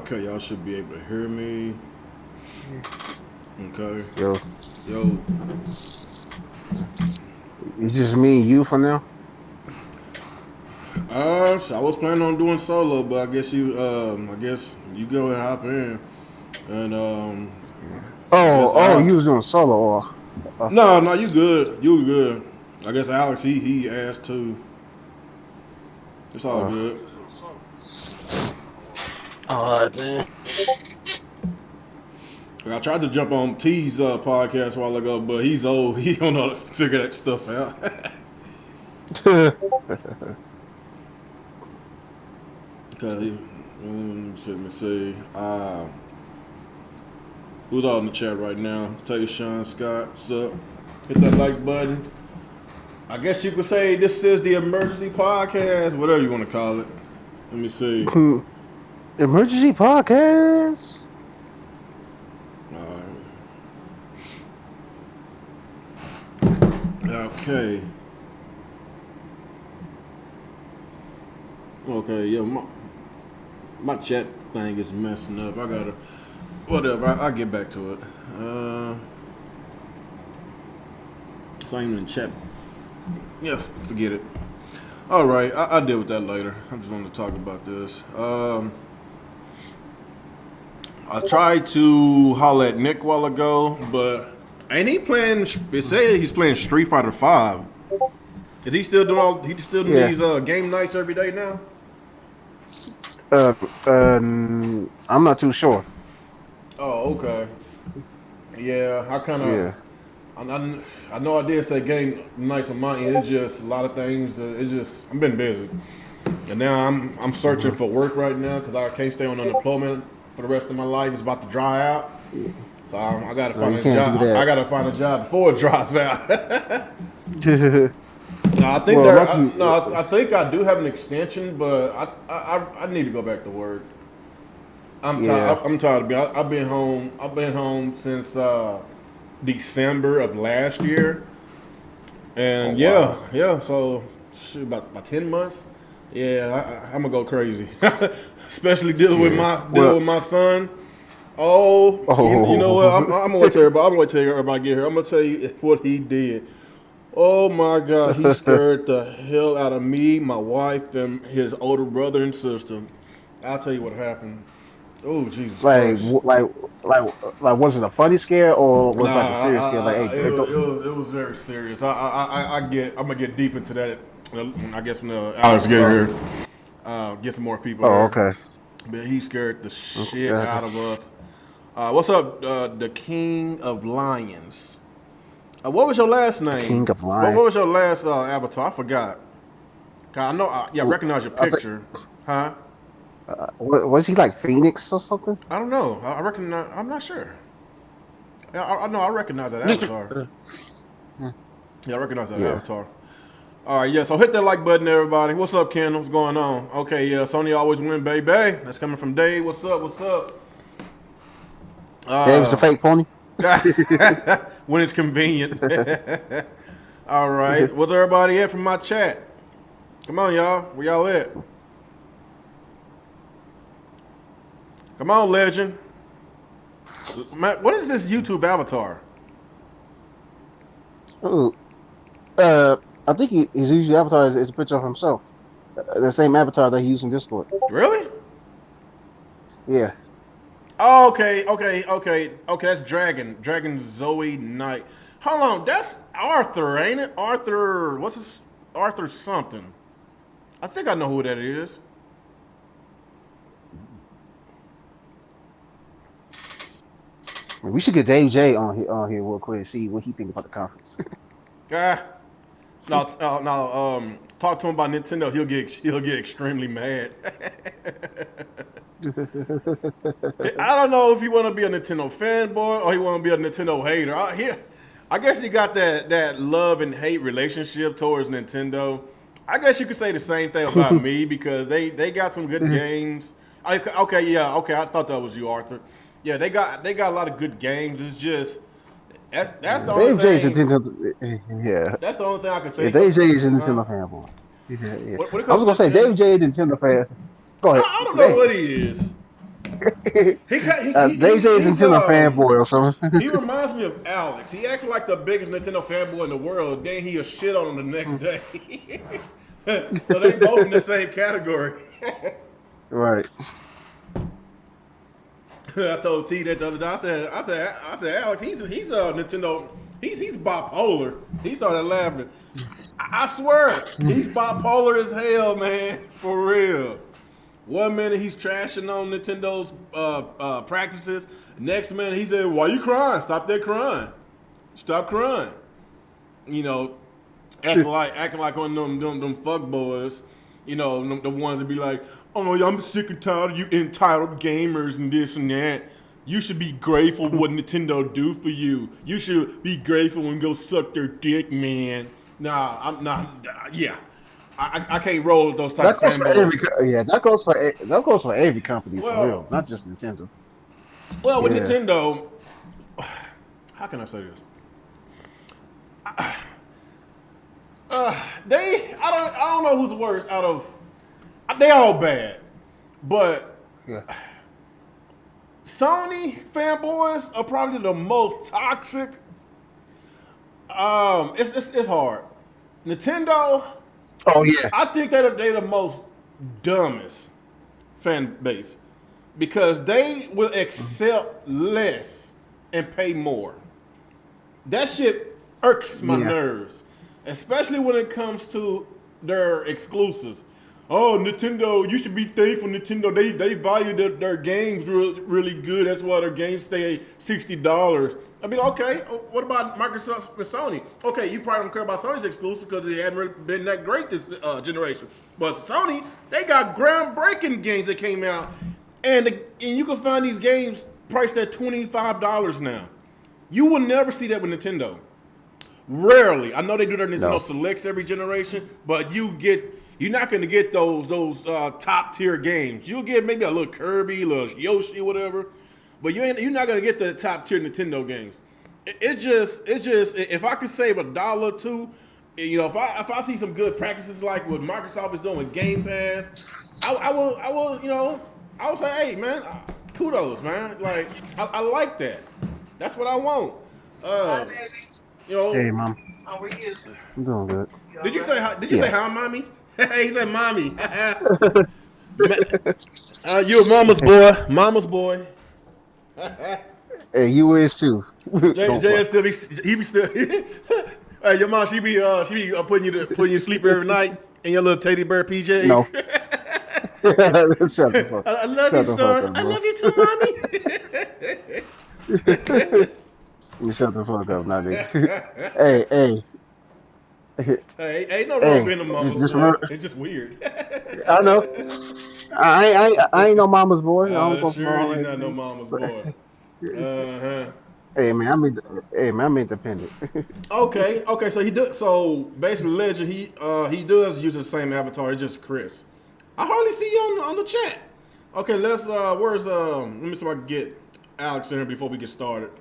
Okay, y'all should be able to hear me. Okay. Yo, Yo. it's just me and you for now. So I was planning on doing solo, but I guess you go and hop in. And I guess You Alex. was doing solo or No, you good. You good. I guess Alex he asked too. It's all uh, good. man. I tried to jump on T's podcast a while ago, but he's old. He don't know how to figure that stuff out. Okay, let me see. Who's all in the chat right now? Tay, Sean, Scott, what's up? Hit that like button. I guess you could say this is the emergency podcast, whatever you want to call it. Let me see. Emergency podcast. Okay. Okay, yeah, my chat thing is messing up. I gotta, whatever, I'll get back to it. So I'm in chat. Yeah, forget it. All right, I'll deal with that later. I just wanted to talk about this. I tried to holler at Nick a while ago, but ain't he playing? It said he's playing Street Fighter 5. Is he still doing all? He still doing these game nights every day now? I'm not too sure. Oh, okay. Yeah, I kind of. Yeah. I know I did say game nights on my end. It's just a lot of things. It's just I've been busy, and now I'm searching for work right now because I can't stay on unemployment for the rest of my life. It's about to dry out, so I gotta find a job. I gotta find a job before it dries out. No, I think I think I do have an extension, but I need to go back to work. I'm tired. I'm tired of being. I've been home. I've been home since December of last year, and yeah. So about 10 months. Yeah, I'm gonna go crazy, especially dealing with my son. You know what? I'm gonna wait till everybody get here. I'm gonna tell you what he did. Oh my God, he scared the hell out of me, my wife, and his older brother and sister. I'll tell you what happened. Oh Jesus Christ! Was it a funny scare or was it like a serious scare? It was very serious. I'm gonna get deep into that. I guess when Alex get here, get some more people. Oh, okay. But he scared the shit out of us. What's up, the King of Lions? What was your last name? King of Lions. What was your last avatar? I forgot. I know. I recognize your picture. Huh? Was he like Phoenix or something? I don't know. I recognize. I'm not sure. I know. I recognize that avatar. Yeah, I recognize that avatar. All right, yeah. So hit that like button, everybody. What's up, Kendall? What's going on? Okay, yeah. Sony always win, baby. That's coming from Dave. What's up? What's up? Dave's a fake pony. When it's convenient. All right. What's everybody at from my chat? Come on, y'all. Where y'all at? Come on, legend. Matt, what is this YouTube avatar? Oh, I think his usual avatar is a picture of himself. The same avatar that he used in Discord. Really? Yeah. Oh, okay. That's Dragon Zoe Knight. Hold on, that's Arthur, ain't it? Arthur, what's his? Arthur something. I think I know who that is. We should get Dave J on here real quick and see what he think about the conference. Talk to him about Nintendo. He'll get extremely mad. I don't know if he want to be a Nintendo fanboy or he want to be a Nintendo hater. I guess he got that love and hate relationship towards Nintendo. I guess you could say the same thing about me because they got some good games. I thought that was you, Arthur. Yeah, they got a lot of good games. It's just that's the only thing. Yeah, that's the only thing I can think. Yeah, Dave J is a Nintendo fanboy. Yeah. I was gonna say Dave J is a Nintendo fan. Go ahead. I don't know what he is. They say he's a Nintendo fanboy or something. He reminds me of Alex. He acts like the biggest Nintendo fanboy in the world. Then he'll shit on him the next day. So they both in the same category. Right. I told T that the other day. I said, Alex, he's a Nintendo. He's bipolar. He started laughing. I swear, he's bipolar as hell, man. For real. 1 minute he's trashing on Nintendo's practices. Next minute he said, "Why you crying? Stop that crying. Stop crying." You know, acting like one of them fuck boys. You know, the ones that be like, "Oh, I'm sick and tired of you entitled gamers and this and that. You should be grateful what Nintendo do for you. You should be grateful and go suck their dick, man." Nah, I'm not. Yeah. I can't roll with those type of fanboys. That goes for every company, for real, not just Nintendo. Well, with Nintendo, how can I say this? I don't know who's worse out of. They all bad, but Sony fanboys are probably the most toxic. It's hard. Nintendo. Oh yeah. I think they're the most dumbest fan base because they will accept less and pay more. That shit irks my nerves, especially when it comes to their exclusives. Oh, Nintendo, you should be thankful Nintendo. They value their games really good. That's why their games stay $60. I mean, okay, what about Microsoft and Sony? Okay, you probably don't care about Sony's exclusive because they hadn't really been that great this generation. But Sony, they got groundbreaking games that came out, and you can find these games priced at $25 now. You will never see that with Nintendo. Rarely. I know they do their Nintendo Selects every generation, but you're not going to get those top tier games. You'll get maybe a little Kirby, a little Yoshi, whatever. But you're not gonna get the top tier Nintendo games. It's just if I could save $1 or $2, you know, if I see some good practices like what Microsoft is doing with Game Pass, I will say, hey man, kudos, man. Like I like that. That's what I want. You know. Hey mom. How are you? I'm doing good. Did you say hi, mommy? He said mommy. You a mama's boy. Mama's boy. Hey, you is too. Jay still be still. Hey, your mom, she be putting you to sleep every night in your little teddy bear PJs. No. Shut the fuck. I love you, son. I love you too, mommy. Shut the fuck up, now, nigga. Hey, ain't no wrong being a mama's boy. It's just weird. I know. I ain't no mama's boy. I don't go sure you're not no mama's boy. Hey man, I'm independent. Okay. So basically, Legend, he does use the same avatar. It's just Chris. I hardly see you on the chat. Okay, let's let me see if I can get Alex in here before we get started.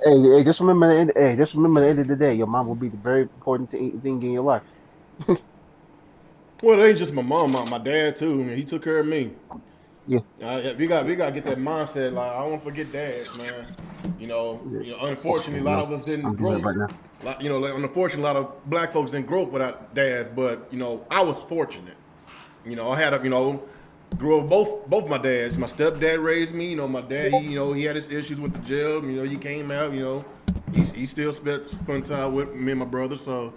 Hey, just remember the end of the day, your mom will be the very important thing in your life. Well, it ain't just my mom, my dad too. I mean, he took care of me. Yeah. We got to get that mindset. Like, I don't want to forget dads, man. You know, unfortunately, a lot of us didn't grow up. Right now. Unfortunately, a lot of black folks didn't grow up without dads. But I was fortunate. I had grew up both my dads. My stepdad raised me. My dad, he had his issues with the jail. He came out. He still spent time with me and my brother. So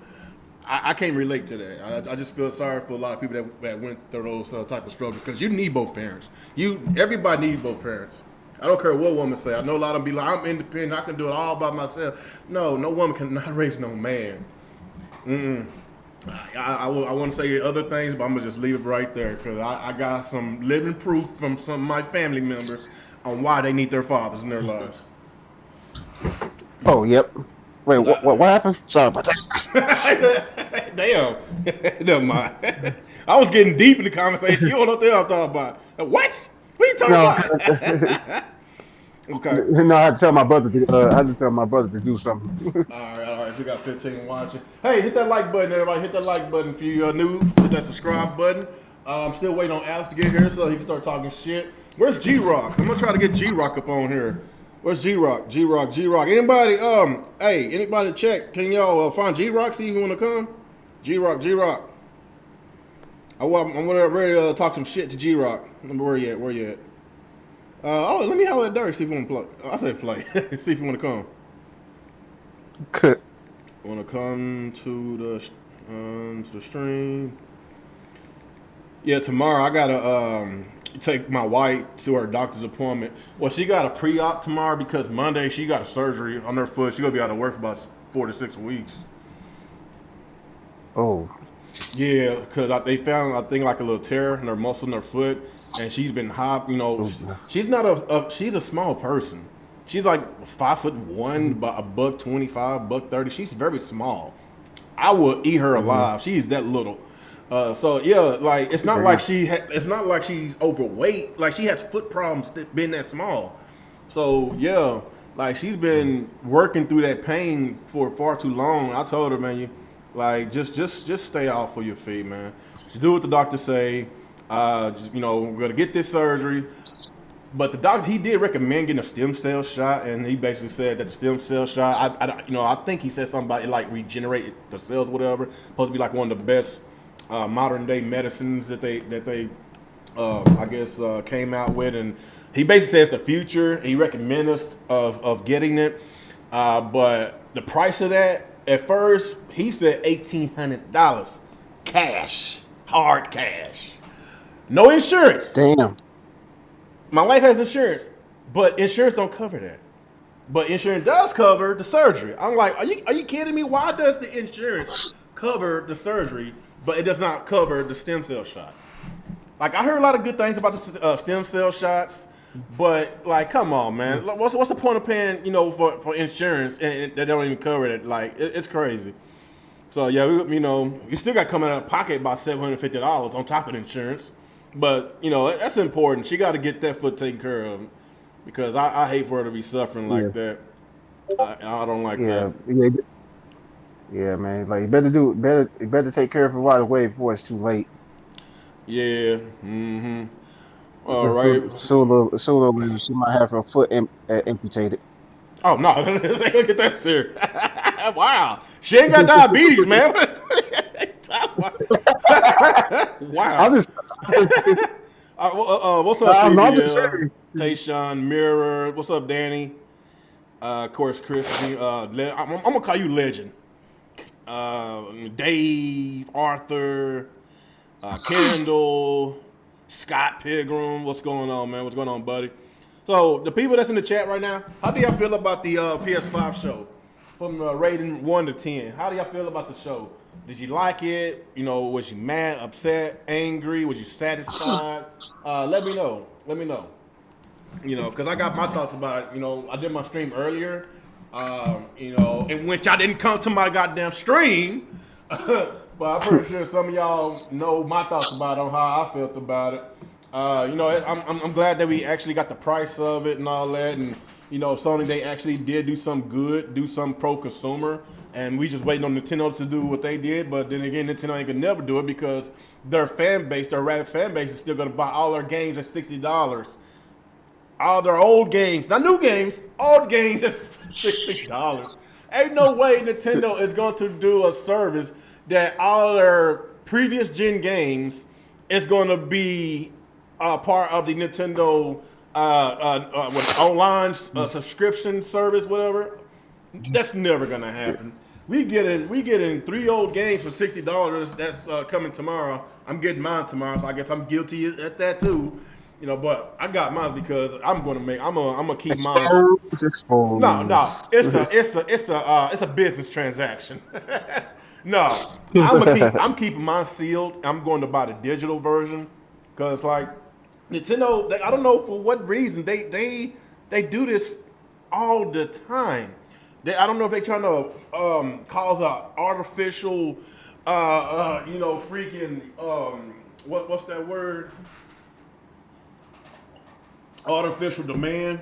I can't relate to that. I just feel sorry for a lot of people that went through those type of struggles because you need both parents. Everybody needs both parents. I don't care what women say. I know a lot of them be like, I'm independent. I can do it all by myself. No woman cannot raise no man. I want to say other things, but I'm going to just leave it right there because I got some living proof from some of my family members on why they need their fathers in their lives. Oh, yep. Wait, what happened? Sorry about that. Damn. Never mind. I was getting deep in the conversation. You don't know what I'm talking about. What? What are you talking about? Okay. No, I had to tell my brother to do something. All right. We got 15 watching. Hey, hit that like button, everybody. Hit that like button if you're new. Hit that subscribe button. I'm still waiting on Alex to get here so he can start talking shit. Where's G-Rock? I'm gonna try to get G-Rock up on here. Where's G-Rock? G-Rock, G-Rock. Anybody, hey, anybody check? Can y'all find G-Rock, see if you wanna come? G-Rock, G-Rock. I'm ready to talk some shit to G-Rock. Where you at? Where you at? Let me holler at Dirk, see if you wanna play. I said play. See if you wanna come. Okay. Wanna come to the stream? Yeah, tomorrow I gotta take my wife to her doctor's appointment. Well, she got a pre-op tomorrow because Monday she got a surgery on her foot. She gonna be out of work for about 4 to 6 weeks. Oh. Yeah, because they found, I think, like a little tear in her muscle in her foot, and she's been she's not she's a small person. She's like 5'1", about $125, $130. She's very small. I would eat her alive. She's that little. So yeah, like it's not like it's not like she's overweight. Like she has foot problems being that small. So yeah, like she's been working through that pain for far too long. I told her, man, just stay off of your feet, man. Just do what the doctor say. We're gonna get this surgery. But the doctor, he did recommend getting a stem cell shot, and he basically said that the stem cell shot, I think he said something about it like regenerate the cells, whatever. Supposed to be like one of the best modern day medicines that they came out with, and he basically says the future. He recommends us of getting it, but the price of that at first he said $1,800 cash, hard cash, no insurance. Damn. My wife has insurance, but insurance don't cover that. But insurance does cover the surgery. I'm like, are you kidding me? Why does the insurance cover the surgery, but it does not cover the stem cell shot? Like, I heard a lot of good things about the stem cell shots, but like, come on, man. What's the point of paying, for insurance and they don't even cover it? Like, it's crazy. So yeah, we still got coming out of pocket about $750 on top of the insurance. But, that's important. She got to get that foot taken care of because I hate for her to be suffering like that. I don't like that. Yeah, man. Like, you better take care of her right away before it's too late. Yeah. Mm-hmm. All right. So she might have her foot amputated. Oh, no. Let's get that serious. Wow. She ain't got diabetes, man. Wow. What's up, Tayshawn, Mirror? What's up, Danny? Of course, Christy. I'm gonna call you Legend. Dave, Arthur, Kendall, Scott Pilgrim. What's going on, man? What's going on, buddy? So the people that's in the chat right now, how do y'all feel about the PS5 show? From the rating 1 to 10, how do y'all feel about the show? Did you like it? Was you mad, upset, angry? Was you satisfied? Let me know. Because I got my thoughts about it. I did my stream earlier, in which I didn't come to my goddamn stream. But I'm pretty sure some of y'all know my thoughts about it, on how I felt about it. I'm glad that we actually got the price of it and all that. And, Sony, they actually did do some good, do some pro-consumer. And we just waiting on Nintendo to do what they did. But then again, Nintendo ain't gonna never do it because their fan base, their rabid fan base, is still gonna buy all their games at $60. All their old games, not new games, old games at $60. Ain't no way Nintendo is going to do a service that all their previous gen games is going to be part of the Nintendo online subscription service, whatever. That's never gonna happen. We getting 3 old games for $60. That's coming tomorrow. I'm getting mine tomorrow, so I guess I'm guilty at that too. But I got mine because I'm gonna keep mine. Exposed. No, it's a business transaction. No, I'm keeping mine sealed. I'm going to buy the digital version because like Nintendo, I don't know for what reason they do this all the time. I don't know if they're trying to cause a artificial, freaking what's that word? Artificial demand.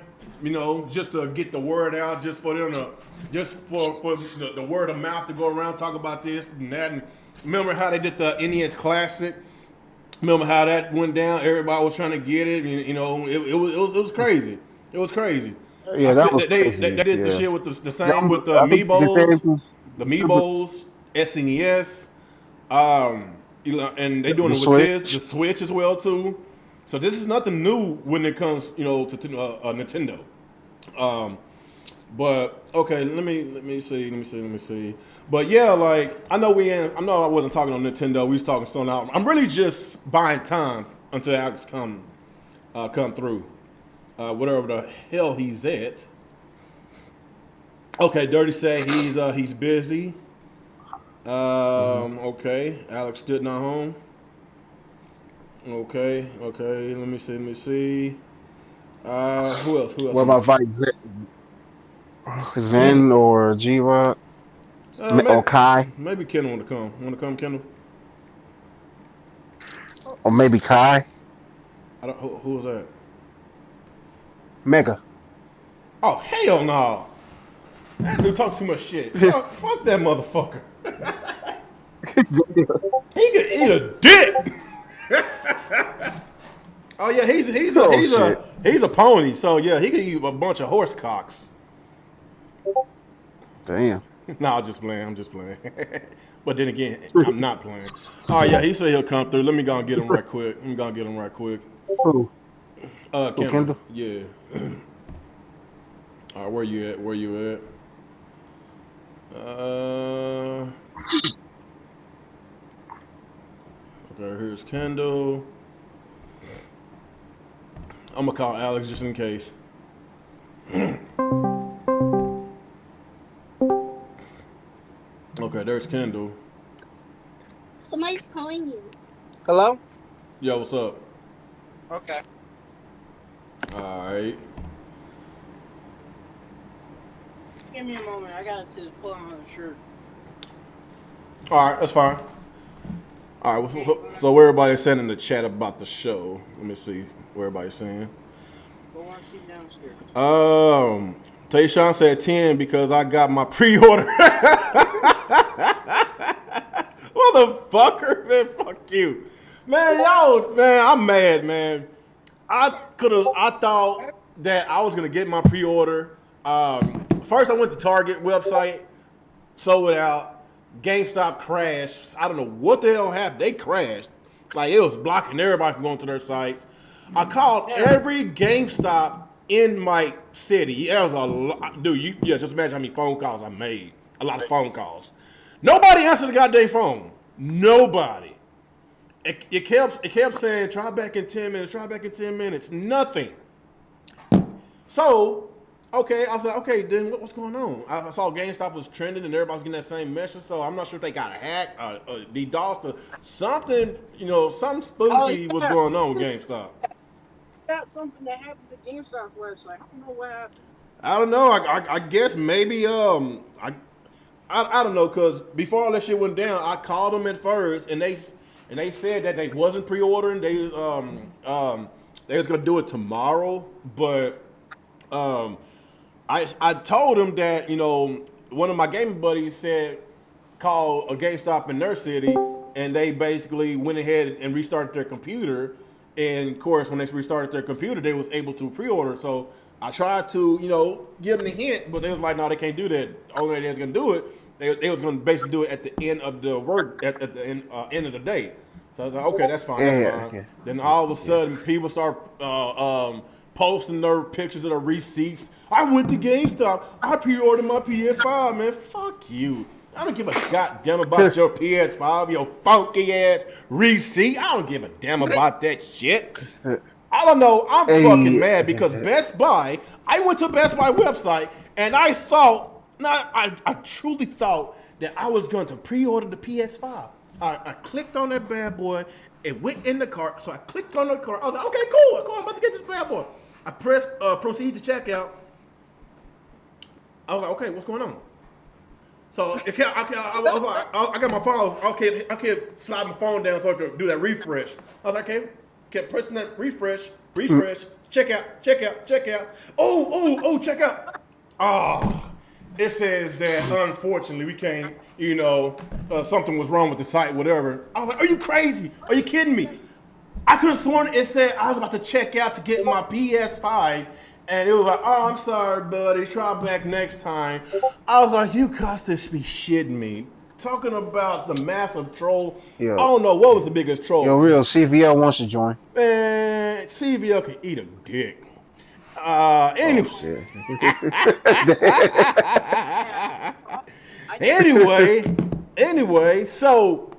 Just to get the word out, just for them to, just for the word of mouth to go around, talk about this and that. And remember how they did the NES Classic Remember how that went down? Everybody was trying to get it. You know, it was crazy. It was crazy. Yeah, I that feel was that they crazy. did the Yeah. shit with the same with the I think the same Amiibos, thing. the Amiibos, SNES, and they doing The it with this, Switch. the Switch as well too. So this is nothing new when it comes, to Nintendo. Um, but okay, let me see. But yeah, like I know I wasn't talking on Nintendo. We was talking Sony. Out. I'm really just buying time until Alex come through, whatever the hell he's at. Okay, Dirty say he's busy. Okay, Alex stood not home. Okay. Let me see. Who else? Who else? What about Vice Zen or G Rock or Maybe Kai maybe Kendall want to come. Want to come, Kendall? or maybe Kai I don't. Who was that? Mega? Oh hell no! That dude talk too much shit. Fuck that motherfucker. He could eat a dick. Oh yeah, he's a pony. So yeah, he could eat a bunch of horse cocks. Damn. No, I'm just playing. But then again, I'm not playing. Oh yeah, he said he'll come through. Let me go and get him right quick. Who? Kendall. Kendall? Yeah. All right, where you at? Okay, here's Kendall. I'm gonna call Alex just in case. Okay, there's Kendall. Somebody's calling you. Hello? Yo, what's up? Okay. Alright. Give me a moment. I got to pull on the shirt. Alright, that's fine. Alright, so what everybody's saying in the chat about the show. Let me see what everybody's saying. Go watch you downstairs. Tayshawn said 10 because I got my pre-order. Motherfucker, man, fuck you. Man, I'm mad, man. I thought that I was gonna get my pre-order. First I went to Target website, sold it out. GameStop crashed. I don't know what the hell happened. They crashed. Like it was blocking everybody from going to their sites. I called every GameStop in my city. There was a lot. Dude, just imagine how many phone calls I made. A lot of phone calls. Nobody answered the goddamn phone. Nobody. It kept saying, try back in 10 minutes. Nothing. So, okay, I was like, okay, then what's going on? I saw GameStop was trending and everybody was getting that same message, so I'm not sure if they got hacked or DDoSed or something, something spooky was going on with GameStop. That's something that happened to GameStop's website. I don't know what happened. I don't know. I guess maybe I don't know, because before all that shit went down, I called them at first and they said that they wasn't pre-ordering. They was gonna do it tomorrow, but I told them that one of my gaming buddies said call a GameStop in their city, and they basically went ahead and restarted their computer. And of course, when they restarted their computer, they was able to pre-order. So I tried to give them a hint, but they was like, no, they can't do that. Only way they was gonna do it, they was gonna basically do it at the end of the work at the end of the day. So I was like, okay, that's fine. Okay. Then all of a sudden, people start posting their pictures of their receipts. I went to GameStop. I pre-ordered my PS5, man. Fuck you. I don't give a goddamn about your PS5, your funky ass receipt. I don't give a damn about that shit. I don't know. I'm fucking mad because Best Buy, I went to Best Buy website and I truly thought that I was going to pre-order the PS5. I clicked on that bad boy. It went in the cart. So I clicked on the cart. I was like, okay, cool. I'm about to get this bad boy. I pressed proceed to checkout. I was like, okay, what's going on? So I was like, I got my phone. I kept sliding my phone down so I could do that refresh. I was like, okay, kept pressing that refresh, check out. Oh, check out. Oh, it says that unfortunately we can't, something was wrong with the site, whatever. I was like, are you crazy? Are you kidding me? I could have sworn it said I was about to check out to get my PS5, and it was like, oh, I'm sorry, buddy. Try back next time. I was like, you got to be shitting me. Talking about the massive troll. Yo. I don't know what was the biggest troll. Yo, real CVL wants to join. Man, CVL can eat a dick. Anyway. Anyway, so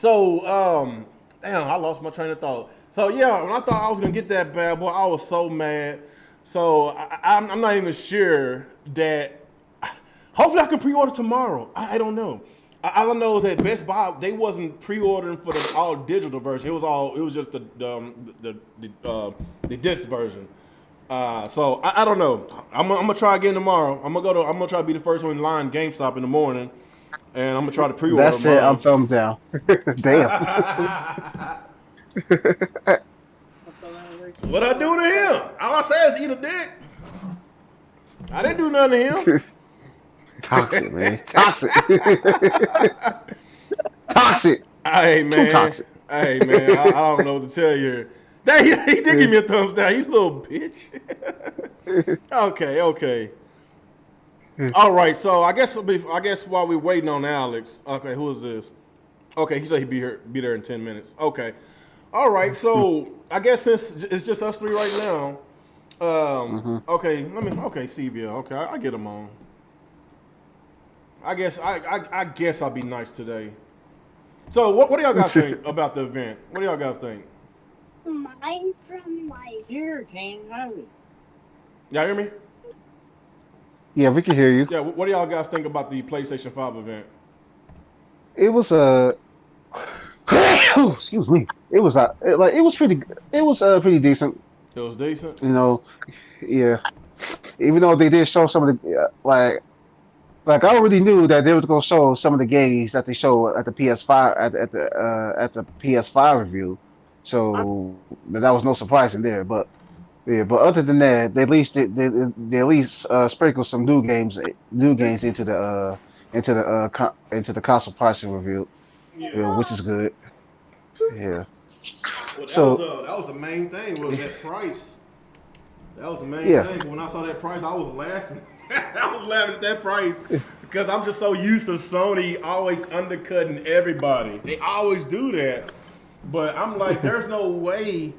damn, I lost my train of thought. So yeah, when I thought I was gonna get that bad boy, I was so mad. So I'm not even sure that. Hopefully, I can pre-order tomorrow. I don't know. All I know is that Best Buy, they wasn't pre-ordering for the all digital version. It was just the disc version. So I don't know. I'm gonna try again tomorrow. I'm gonna try to be the first one in line GameStop in the morning, and I'm gonna try to pre-order. That's it. I'm thumbs down. Damn. What I do to him? All I say is eat a dick. I didn't do nothing to him. Toxic, man. Toxic. Toxic. Hey, man. Too toxic. Hey, man. I don't know what to tell you. He did give me a thumbs down. You little bitch. Okay. All right. So I guess while we're waiting on Alex. Okay, who is this? Okay, he said he'd be there in 10 minutes. Okay. All right. So I guess since it's just us three right now. Okay. Okay, CVL. Okay, I get him on. I guess I'll be nice today. So what do y'all guys think about the event? What do y'all guys think? Mine from like Here, Kane, have it. Y'all hear me? Yeah, we can hear you. Yeah. What do y'all guys think about the PlayStation 5 event? It was excuse me. It was pretty. It was pretty decent. It was decent. You know, yeah. Even though they did show some of the like I already knew that they was gonna show some of the games that they showed at the PS5 at the PS5 review, so that was no surprise in there. But yeah, but other than that, they at least sprinkled some new games into the console pricing review, which is good. Yeah. Well, that was the main thing was that price. That was the main thing. But when I saw that price, I was laughing. I was laughing at that price because I'm just so used to Sony always undercutting everybody. They always do that. But I'm like, there's no way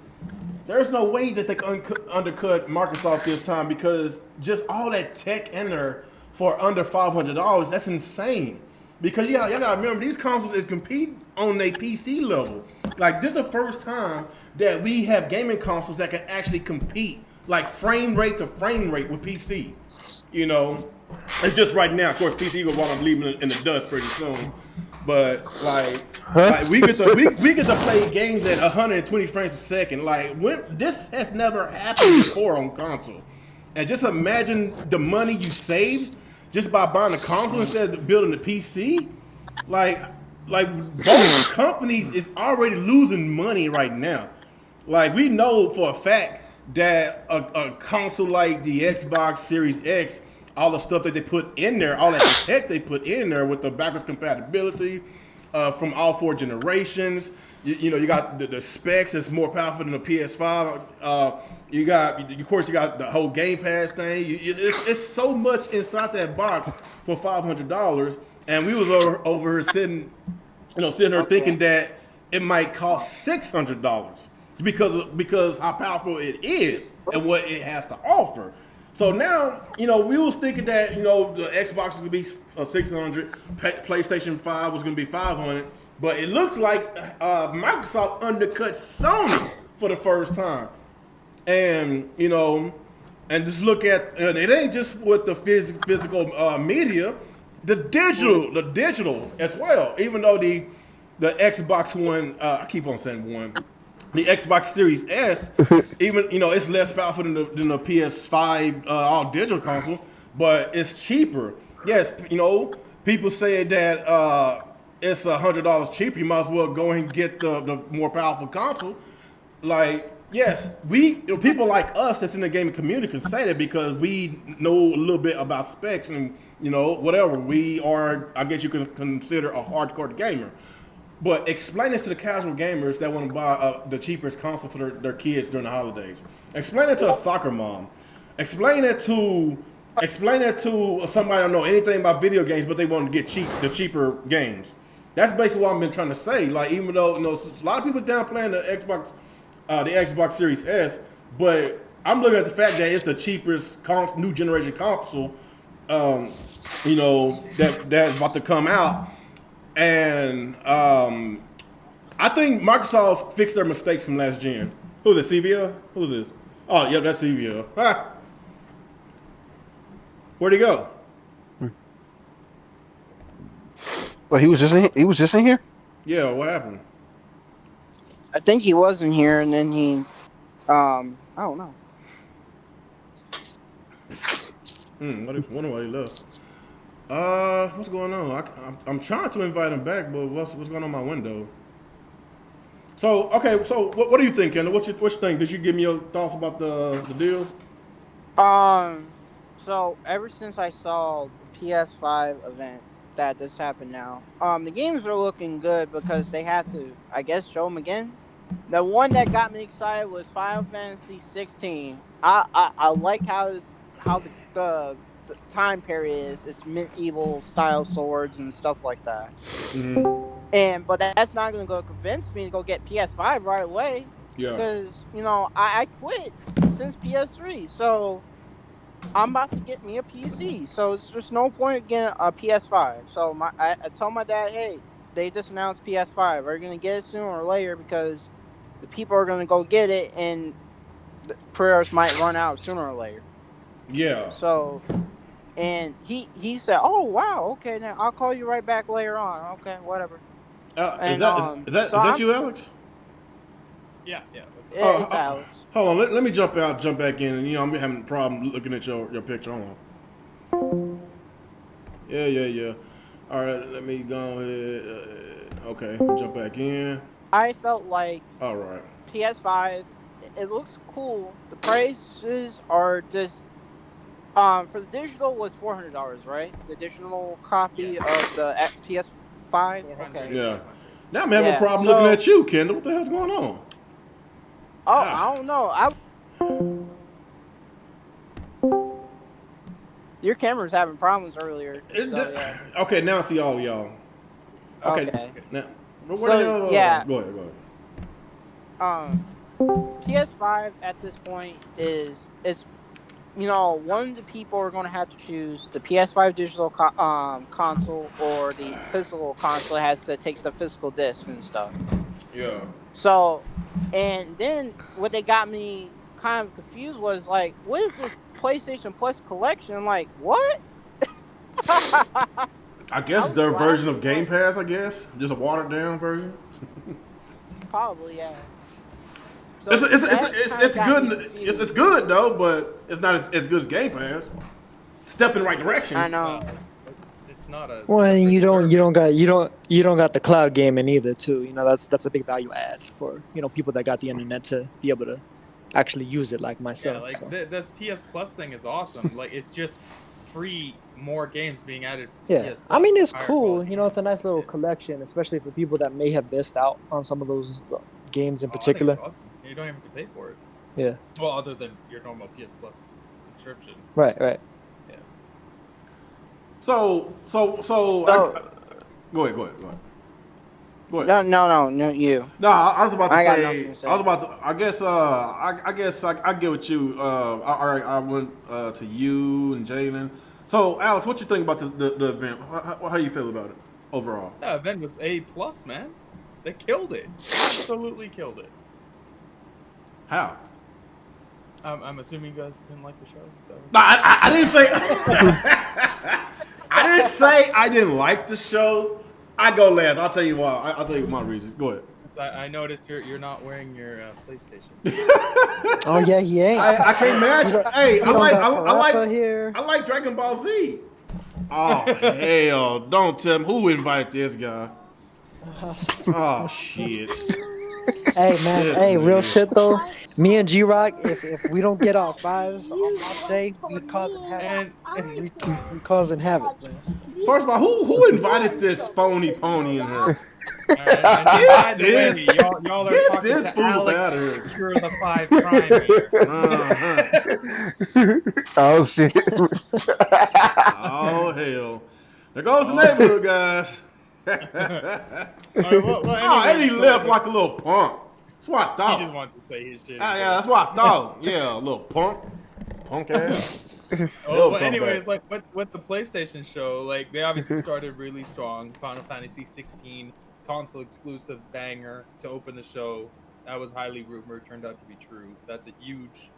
that they can undercut Microsoft this time because just all that tech in there for under $500, that's insane. Because y'all gotta remember, these consoles is compete on their PC level. Like, this is the first time that we have gaming consoles that can actually compete, like frame rate to frame rate with PC. You know, it's just right now. Of course, PC will want to leave in the dust pretty soon. But like we get to play games at 120 frames a second. Like this has never happened before on console. And just imagine the money you saved just by buying a console instead of building a PC. Like both companies is already losing money right now. Like we know for a fact that a console like the Xbox Series X, all the stuff that they put in there, all that tech they put in there with the backwards compatibility from all four generations. You got the specs that's more powerful than the PS5. You got the whole Game Pass thing. It's so much inside that box for $500, and we was over here sitting here thinking that it might cost $600. Because how powerful it is and what it has to offer. So now, we was thinking that, the Xbox was going to be $600, PlayStation 5 was going to be $500, but it looks like Microsoft undercut Sony for the first time. And, and just look at, it ain't just with the physical media, the digital as well, even though the Xbox One, I keep on saying one, the Xbox Series S, even it's less powerful than the PS5 all digital console, but it's cheaper. Yes, people say that it's $100 cheaper. You might as well go and get the more powerful console. Like, yes, people like us that's in the gaming community can say that because we know a little bit about specs and whatever. We are, I guess you can consider a hardcore gamer. But explain this to the casual gamers that want to buy the cheapest console for their kids during the holidays. Explain it to a soccer mom. Explain it to somebody who don't know anything about video games, but they want to get the cheaper games. That's basically what I've been trying to say. Like, even though a lot of people downplaying the Xbox Series S, but I'm looking at the fact that it's the cheapest new generation console, that's about to come out. And I think Microsoft fixed their mistakes from last gen. Who's it, CVL? Who's this? Oh, yeah, that's CVL. Ha! Where'd he go? Well, he was just in here. Yeah, what happened? I think he wasn't here, and then he, I don't know. Wonder why he left. What's going on? I'm trying to invite him back, but what's going on in my window? So, okay, so what do you think, Kendall? What you think? Did you give me your thoughts about the deal? So ever since I saw the PS5 event that this happened now, the games are looking good because they have to, I guess, show them again. The one that got me excited was Final Fantasy 16. I like how the time period is. It's medieval style swords and stuff like that. Mm-hmm. But that's not going to convince me to go get PS5 right away. Yeah. Because, I quit since PS3. So I'm about to get me a PC. So there's no point getting a PS5. So I told my dad, hey, they just announced PS5. Are you going to get it sooner or later? Because the people are going to go get it and the prayers might run out sooner or later. Yeah. So, and he said, oh, wow, okay, now I'll call you right back later on. Okay, whatever. Is that you, Alex? Yeah. It's Alex. Hold on, let me jump back in, and I'm having a problem looking at your picture. Hold on. Yeah. All right, let me go ahead. Okay, jump back in. I felt like All right. PS5, it looks cool. The prices are just for the digital was $400, right? The digital copy of the PS5. Okay. Yeah. Now I'm having a problem looking at you, Kendall. What the hell's going on? Oh, I don't know. Your camera was having problems earlier. Okay, now I see all of y'all. Okay. Now, where the hell? Yeah. Go ahead. PS5 at this point is one of the people are going to have to choose the PS5 digital console or the physical console that has to take the physical disc and stuff. Yeah. So, and then what they got me kind of confused was like, what is this PlayStation Plus collection? I'm like, what? I guess their version of Game Pass, I guess. Just a watered down version. Probably, yeah. So it's good. It's good though, but it's not as good as Game Pass. Step in the right direction. I know. It's not a. Well, and you don't got the cloud gaming either too. That's a big value add for people that got the internet to be able to actually use it like myself. Yeah, like this PS Plus thing is awesome. Like it's just free more games being added to PS Plus. I mean, it's cool. It's a nice little collection, especially for people that may have missed out on some of those games in particular. I think it's awesome. You don't even have to pay for it. Yeah. Well, other than your normal PS Plus subscription. Right. Yeah. So go ahead. No, you. No, I was about to got say. nothing to say. I was about to. I guess I get with you. I went to you and Jalen. So, Alex, what you think about the event? How do you feel about it overall? That event was A+, man. They killed it. Absolutely killed it. How? I'm assuming you guys didn't like the show. So. No, I didn't say. I didn't say I didn't like the show. I go last. I'll tell you why. I'll tell you my reasons. Go ahead. I noticed you're not wearing your PlayStation. Oh yeah, he ain't. I can't imagine. Hey, here. I like Dragon Ball Z. Oh hell! Don't tell me who invited this guy. Oh shit. Hey man, real shit though. Me and G-Rock, if we don't get our fives on launch day, we causing havoc. We causing havoc, man. First of all, who invited this phony pony in here? And by the way, this. y'all are Get talking this to fool Alex out of here. Cure the 5 Prime here. Oh shit. Oh hell! There goes the neighborhood, guys. Alright, well, Oh, and he anyways, left like a little punk. That's what I he thought. just wanted to say his shit. Yeah, that's what I thought. Yeah, a little punk ass. Oh, They'll well, come anyways, back. like with the PlayStation show, like they obviously started really strong. Final Fantasy 16 console exclusive banger to open the show. That was highly rumored, turned out to be true. That's a huge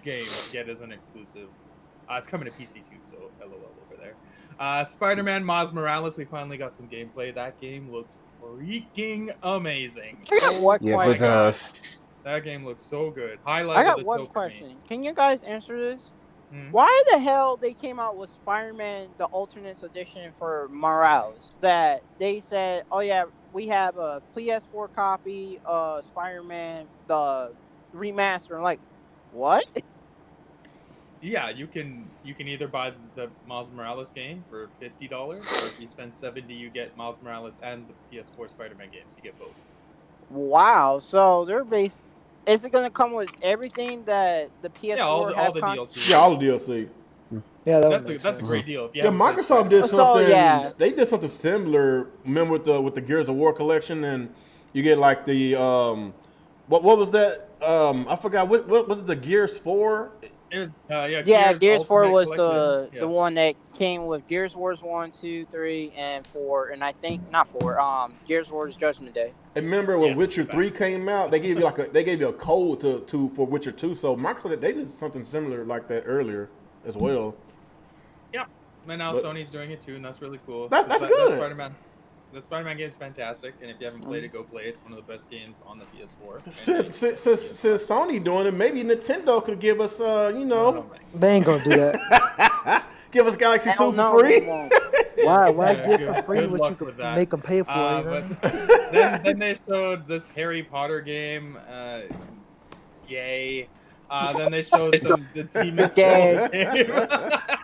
game to get as an exclusive. It's coming to PC too, so LOL over there. Spider-Man Miles Morales, we finally got some gameplay. That game looks freaking amazing. I got one Yeah, question. but That game looks so good. Highlight I of got the one show for me. question. Can you guys answer this? Hmm. Why the hell they came out with Spider-Man the Ultimate Edition for Morales? That they said, oh yeah, we have a PS4 copy of Spider-Man the remaster. I'm like, what? Yeah, you can either buy the Miles Morales game for $50, or if you spend $70, you get Miles Morales and the PS4 Spider-Man games. You get both. Wow. So they're based. Is it gonna come with everything that the PS4 Yeah, all have? the DLC. Yeah, all the DLC. Yeah, that would make That's a sense. great deal. If you Yeah, haven't played Microsoft did So, something. yeah. They did something similar. Remember with the Gears of War collection, and you get like the what was that? I forgot what was it? The Gears 4. It was, Yeah, Gears 4 Ultimate was Collection. the one that came with Gears Wars 1, 2, 3, and 4, and I think not 4. Gears Wars Judgment Day. And remember when Yeah, Witcher fact. 3 came out, they gave you a code to for Witcher 2. So Microsoft they did something similar like that earlier as well. Yeah, and now But- Sony's doing it too, and that's really cool. That's good. The Spider-Man game is fantastic, and if you haven't played it, go play it. It's one of the best games on the PS4. Since Sony doing it, maybe Nintendo could give us They ain't gonna do that. give us Galaxy 2 Hell for no, free. they won't. Why Yeah, give for good- free good what luck you could with that. make them pay for? You know? But then they showed this Harry Potter game. Yay. Then they showed the Demon Souls game.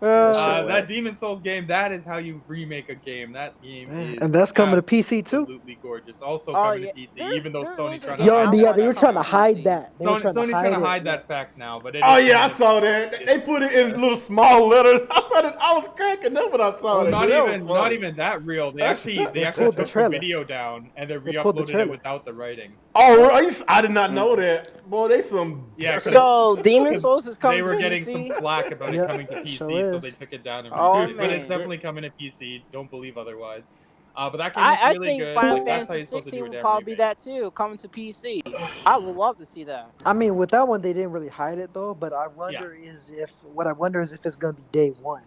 That Demon Souls game, that is how you remake a game. That game is And that's coming to PC too. absolutely gorgeous. Also Oh, coming yeah. to PC, There- even though there Sony's is a trying to game Yo, hide out yeah, there they were that's trying to coming hide PC. that. They were Sony's trying to it. hide that fact now, but it Oh is yeah, I coming. saw that. They put it in little small letters. I was cracking up when I saw Oh, that. not That was even funny. that real. They That's- actually pulled the took the trailer. video down and they They pulled the re-uploaded it trailer. without the writing. Oh, I did not know that. Boy, they some. Yeah, So Demon Souls is coming They were to getting PC? some flack about Yeah, it coming to PC, sure so is. they took it down and Oh, redid it. But it's man. definitely coming to PC. Don't believe otherwise. But that game I looks really think good. Final Like, that's how Fantasy you're supposed to 16 do a will damn probably be remake. that too, coming to PC. I would love to see that. I mean, with that one, they didn't really hide it though. But I wonder is if it's gonna be day one.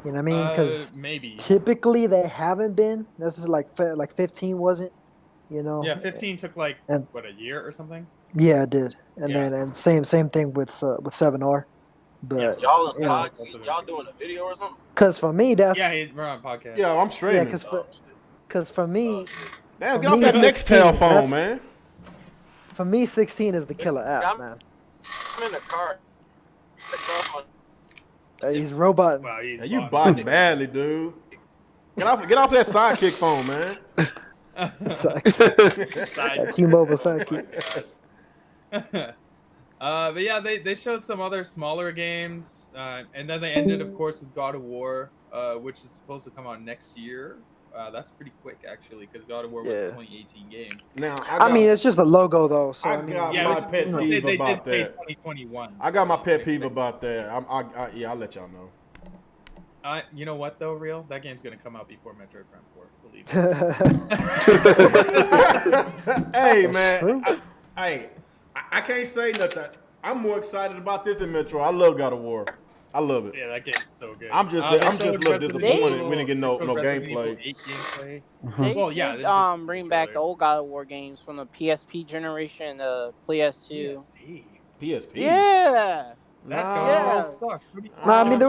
You know what I mean? Because Maybe. typically they haven't been. This is like 15 wasn't. You know. Yeah, 15 took like And- what, a year or something. Yeah, it did. And Yeah. then same thing with 7R. But Y'all, Yeah. y'all doing a video or something? because for me that's Yeah, we're on podcast. Yeah, I'm yeah streaming. because for me Damn, for get off me, that 16, Nextel phone, that's- man. 16 is the killer app, man. I'm in the car. He's robot. Wow, he's Yeah, you bottom. botting badly, dude. Get off that sidekick phone, man. That T-Mobile sidekick. But yeah, they showed some other smaller games, and then they ended, of course, with God of War, which is supposed to come out next year. That's pretty quick, actually, because God of War was a Yeah. 2018 game. Now, I mean, it's just a logo though, so I I mean, got Yeah, my which- pet they peeve did about say that. 2021. I got my so pet peeve next about that. I'll let y'all know. You know what though, real? That game's gonna come out before Metroid Prime 4. Believe me. Hey, That's man. true. I can't say nothing. I'm more excited about this than Metro. I love God of War. I love it. Yeah, that game's so good. I'm just They a little showed Resident disappointed Evil- we didn't get no they showed Resident gameplay. Evil 8 gameplay. They Well, yeah, should it's just bring a back the trailer. old God of War games from the PSP generation, the PS2. PSP. PSP. Yeah. That Nah. God Yeah. of War sucks. What do you- No, I mean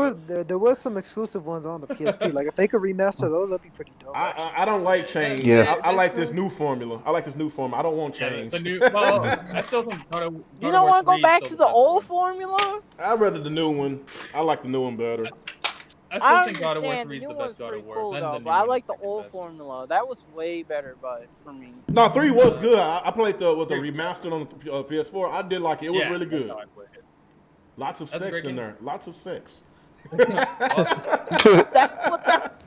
there was some exclusive ones on the PSP. Like if they could remaster those, that'd be pretty dope. actually. I don't like change. Yeah. I like this new formula. I like this new formula. I don't want Yeah, change. the new. Well, I still think God of, God You of don't War want to 3 go is back still to the best old one. formula? I'd rather the new one. I like the new one better. I still think God of War understand 3 is the the new one's best God pretty of War. cool Then though, the new but I one like is the second old best. formula. That was way better, but for me. No, 3 was good. I played the Three- remastered on the PS4. I did like it. It was really That's good. how I played it. Lots of That's a sex great in game. there. Lots of sex. That's what that.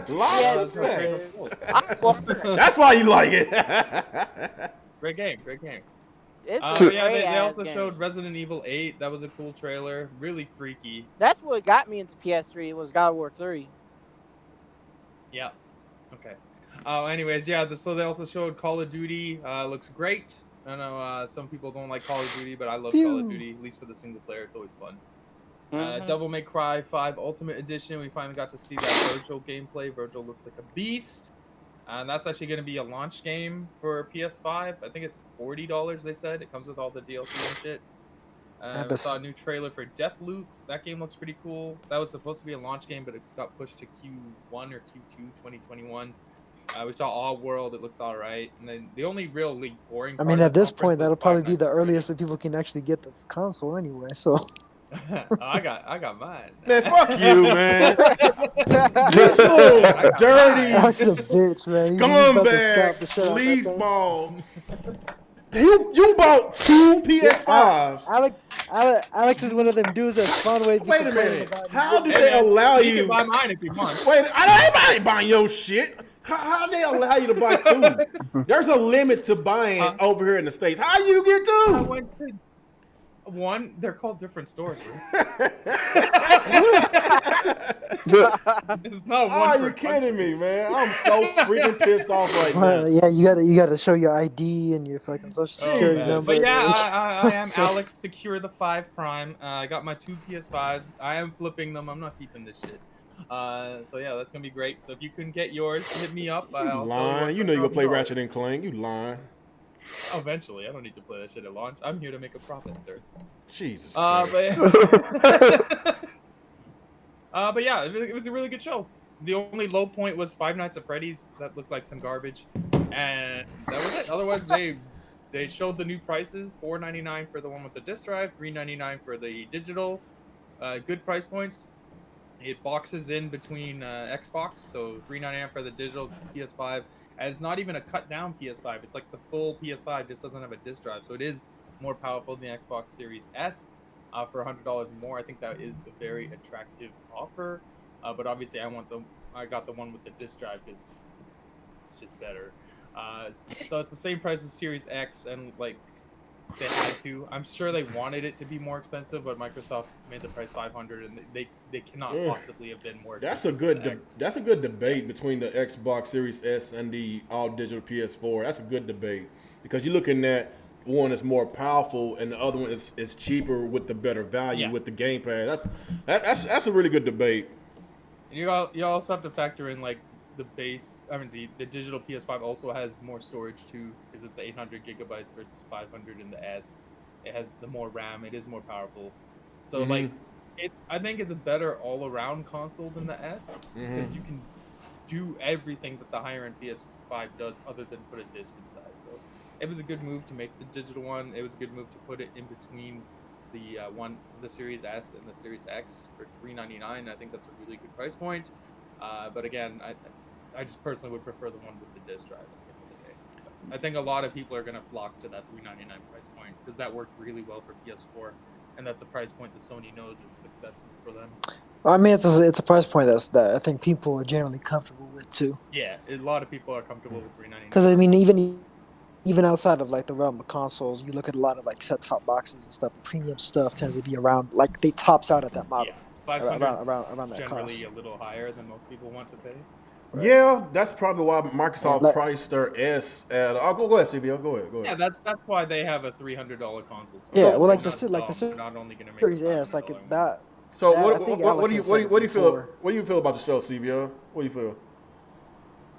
Lots of That's how Kratos sex. rolls. I love it. That's why you like it. Great game. Great game. It's a But yeah, great they ass also game. showed Resident Evil 8. That was a cool trailer. Really freaky. That's what got me into PS3 was God of War 3. Yeah. Okay. Anyways, yeah. So they also showed Call of Duty. Looks great. I know some people don't like Call of Duty, but I love Call of Duty. At least for the single player, it's always fun. Devil May Cry 5 Ultimate Edition. We finally got to see that Virgil gameplay. Virgil looks like a beast. And that's actually going to be a launch game for PS5. I think it's $40, they said. It comes with all the DLC and shit. We saw a new trailer for Deathloop. That game looks pretty cool. That was supposed to be a launch game, but it got pushed to Q1 or Q2 2021. We saw All World. It looks all right. And then the only really boring I part mean, of at the this conference point, was that'll Five probably be Nights the at earliest that people can actually get the console anyway. So I got mine. Man, fuck you, man. This little dirty Alex is a bitch, man. He's about to scalp scumbag, the shit out of that thing. sleazeball. You bought 2 PS5s. Alex is one of them dudes that Spawnwave. Wait a minute. How did Hey, they man, allow you you? can buy mine if you want. Wait, I ain't buying your shit. How they allow you to buy 2? There's a limit to buying over here in the States. How you get I 2? went to one. They're called different stores. It's not one. Are per you kidding country. me, man? I'm so freaking pissed off right now. Yeah, you gotta show your ID and your fucking social security Jesus. number. But yeah, I am So- Alex Secure the 5 Prime. I got my 2 PS5s. I am flipping them. I'm not keeping this shit. So yeah, that's gonna be great. So if you can get yours, hit me up. You lying. You know you gonna play Ratchet and Clank. You lying. Eventually, I don't need to play that shit at launch. I'm here to make a profit, sir. Jesus But Christ. but yeah, it was a really good show. The only low point was Five Nights at Freddy's. That looked like some garbage, and that was it. Otherwise, they showed the new prices: $4.99 for the one with the disc drive, $3.99 for the digital. Good price points. It boxes in between Xbox, so $3.99 for the digital PS5. And it's not even a cut down PS5. It's like the full PS5 just doesn't have a disc drive, so it is more powerful than the Xbox Series S. For $100 more, I think that is a very attractive offer. But obviously, I got the one with the disc drive because it's just better. So it's the same price as Series X, and like they had to. I'm sure they wanted it to be more expensive, but Microsoft made the price $500, and they cannot possibly have been more expensive. That's a good debate between the Xbox Series S and the all digital PS4. That's a good debate because you're looking at one is more powerful and the other one is cheaper with the better value with the Game Pass. That's a really good debate. And you also have to factor in like the digital PS5 also has more storage too, because it's the 800 gigabytes versus 500 in the S. It has the more RAM. It is more powerful. So I think it's a better all-around console than the S because you can do everything that the higher-end PS5 does other than put a disc inside. So it was a good move to make the digital one. It was a good move to put it in between the Series S and the Series X for $399. I think that's a really good price point. But again, I just personally would prefer the one with the disc drive at the end of the day. I think a lot of people are going to flock to that $399 price point because that worked really well for PS4, and that's a price point that Sony knows is successful for them. I mean, it's a price point that I think people are generally comfortable with too. Yeah, a lot of people are comfortable with $399. Because I mean, even outside of like the realm of consoles, you look at a lot of like set-top boxes and stuff. Premium stuff tends to be around like they tops out at that model. Yeah, $500 around that generally cost. a little higher than most people want to pay. Right. Yeah, that's probably why Microsoft priced their S at. Go ahead, CBO. Go ahead. Yeah, that's why they have a $300 console. Too. Yeah, well, like They're the not only gonna make Series a S, like $500 that. So that, what do you feel? What do you feel about the show, CBO? What do you feel?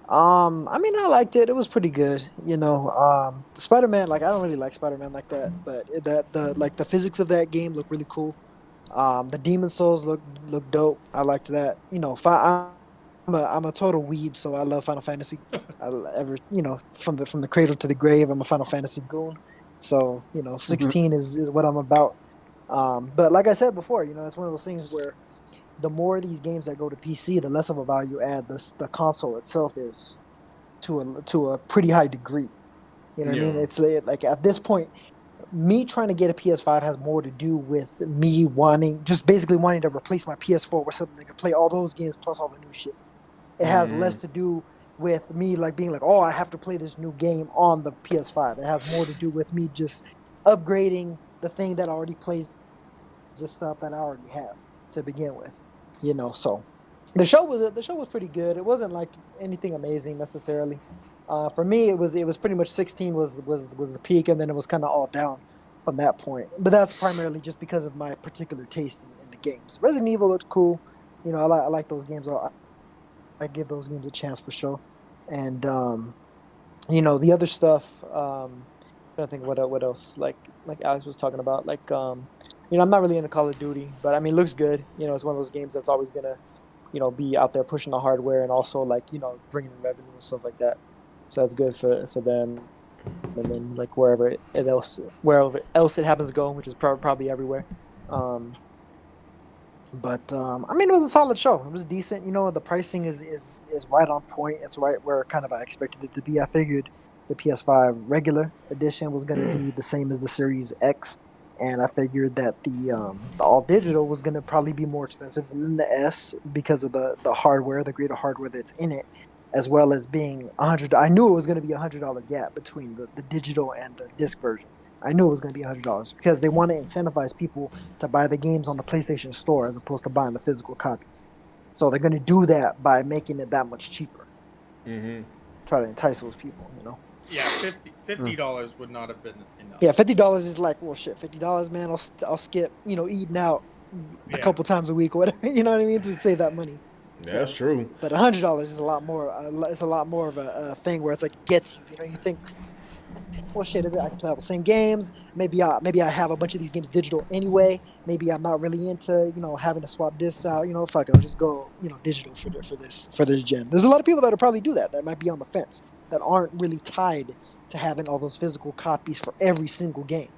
I mean, I liked it. It was pretty good. You know, Spider-Man. Like, I don't really like Spider-Man like that, but the physics of that game look really cool. The Demon Souls look dope. I liked that. You know, I'm a total weeb, so I love Final Fantasy. From the cradle to the grave, I'm a Final Fantasy goon. So 16 is what I'm about. But like I said before, it's one of those things where the more these games that go to PC, the less of a value add the console itself is to a pretty high degree. You know what I mean? Yeah. It's like at this point, me trying to get a PS5 has more to do with me basically wanting to replace my PS4 with something that can play all those games plus all the new shit. It has less to do with me like being like, oh, I have to play this new game on the PS5. It has more to do with me just upgrading the thing that already plays the stuff that I already have to begin with. So the show was pretty good. It wasn't like anything amazing necessarily. For me, it was pretty much 16 was the peak, and then it was kind of all down from that point. But that's primarily just because of my particular taste in the games. Resident Evil looked cool. I like those games. I give those games a chance for sure. And the other stuff. I think what else like Alex was talking about. I'm not really into Call of Duty, but I mean, it looks good. It's one of those games that's always gonna be out there pushing the hardware and also bringing in revenue and stuff like that. So that's good for them. And then wherever else it happens to go, which is probably everywhere. But I mean, it was a solid show. It was decent. The pricing is right on point. It's right where kind of I expected it to be. I figured the PS5 regular edition was going to be the same as the Series X, and I figured that the all digital was going to probably be more expensive than the S because of the hardware, the greater hardware that's in it, as well as being $100. I knew it was going to be $100 gap between the digital and the disc version. I knew it was going to be $100 because they want to incentivize people to buy the games on the PlayStation Store as opposed to buying the physical copies. So they're going to do that by making it that much cheaper. Mm-hmm. Try to entice those people, Yeah, $50 would not have been enough. Yeah, $50 is like, well, shit, $50, man. I'll skip, eating out a couple times a week or whatever. You know what I mean? To save that money. That's true. But $100 is a lot more. It's a lot more of a thing where it's like it gets you. You think, well, shit, I can play all the same games. Maybe I have a bunch of these games digital anyway. Maybe I'm not really into having to swap discs out. Fuck it, I'll just go digital for this gen. There's a lot of people that'll probably do that. That might be on the fence. That aren't really tied to having all those physical copies for every single game.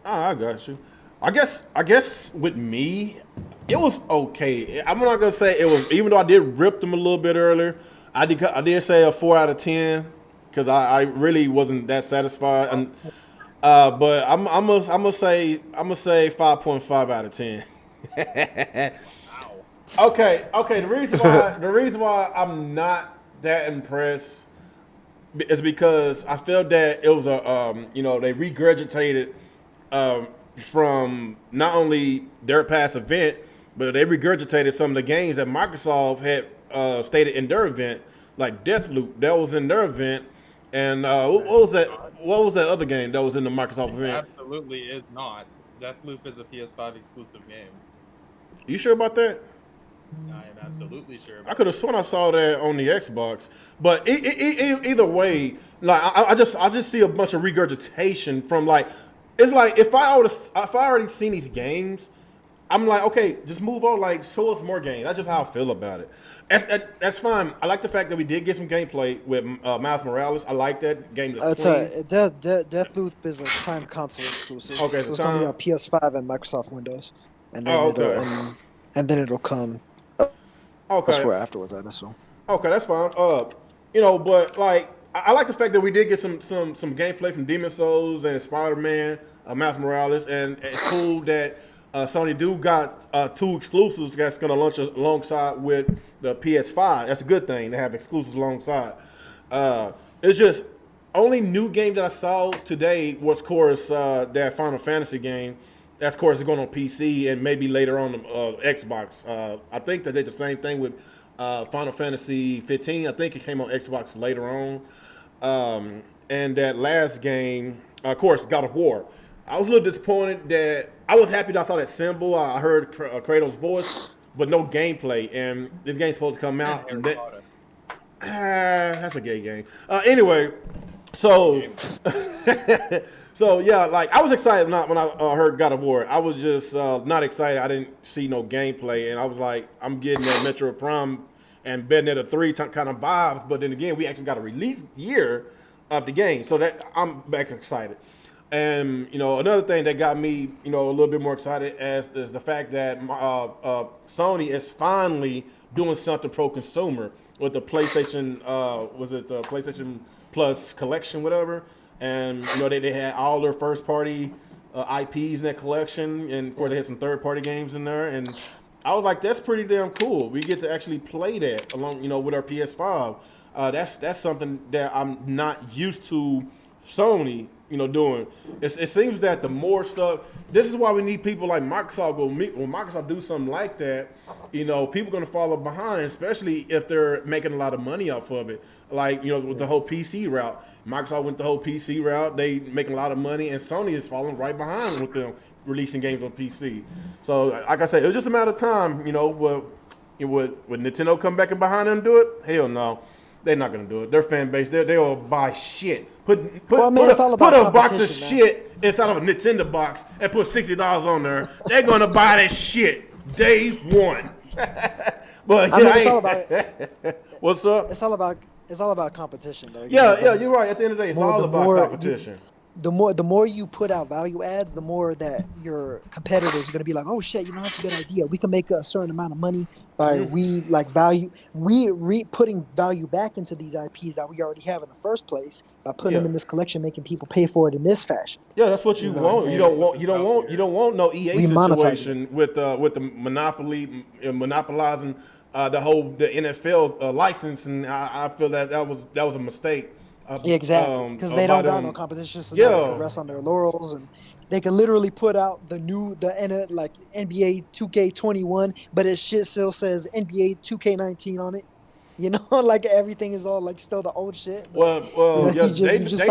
Oh, I got you. I guess with me, it was okay. I'm not gonna say it was. Even though I did rip them a little bit earlier, I did say a 4 out of 10 because I really wasn't that satisfied. And but I'm gonna say 5.5 out of 10. Wow. Okay. The reason why I'm not that impressed is because I felt that it was they regurgitated from not only their past event, but they regurgitated some of the games that Microsoft had stated in their event, like Deathloop, that was in their event, and what was that? What was that other game that was in the Microsoft event? Absolutely is not. Deathloop is a PS5 exclusive game. You sure about that? I am absolutely sure. I could have sworn I saw that on the Xbox, but either way, like I just see a bunch of regurgitation from it's like if I already seen these games, I'm like, okay, just move on. Like, show us more games. That's just how I feel about it. That's fine. I like the fact that we did get some gameplay with Miles Morales. I like that game. Deathloop is a time console exclusive. Okay, so it's going to be on PS5 and Microsoft Windows, and then and then it'll come. Elsewhere afterwards, I assume. Okay, that's fine. But I like the fact that we did get some gameplay from Demon Souls and Spider-Man, Miles Morales, and it's cool that Sony got 2 exclusives that's going to launch alongside with the PS5. That's a good thing to have exclusives alongside. It's just only new game that I saw today was, of course, that Final Fantasy game. That's, of course, going on PC and maybe later on Xbox. I think they did the same thing with Final Fantasy 15. I think it came on Xbox later on. And that last game, of course, God of War. I was a little disappointed that I was happy that I saw that symbol. I heard Kratos' voice, but no gameplay. And this game's supposed to come out. And that's a gay game. Anyway, so... So yeah, I was excited when I heard God of War. I was just not excited. I didn't see no gameplay, and I was like, I'm getting that Metro Prime and Bayonetta 3 kind of vibes. But then again, we actually got a release year of the game, so that I'm back excited. And another thing that got me a little bit more excited is the fact that Sony is finally doing something pro consumer with the PlayStation. Was it the PlayStation Plus collection, whatever? And they had all their first party IPs in that collection, and of course they had some third party games in there. And I was like, that's pretty damn cool. We get to actually play that along with our PS5. That's something that I'm not used to Sony doing. It seems that the more stuff, this is why we need people like Microsoft. When Microsoft do something like that, people are going to follow behind, especially if they're making a lot of money off of it. Like, with the whole PC route. Microsoft went the whole PC route. They making a lot of money, and Sony is following right behind with them releasing games on PC. So, like I said, it was just a matter of time, would Nintendo come back and behind them do it? Hell no. They're not gonna do it. Their fan base, they'll buy shit. Put a box of shit inside of a Nintendo box and put $60 on there. They're gonna buy that shit day one. But it's all about what's up? It's all about competition, though. Yeah, you're right. At the end of the day, it's all about competition. The more you put out value adds, the more that your competitors are going to be like, oh shit, that's a good idea. We can make a certain amount of money by putting value back into these IPs that we already have in the first place by putting them in this collection, making people pay for it in this fashion. Yeah, that's what you want. You don't want no EA situation with the monopoly monopolizing the NFL license, and I feel that was a mistake. Exactly, because they don't got no competition, so they can rest on their laurels, and they can literally put out the NBA 2K21, but it shit still says NBA 2K19 on it. Like everything is all like still the old shit. Well, they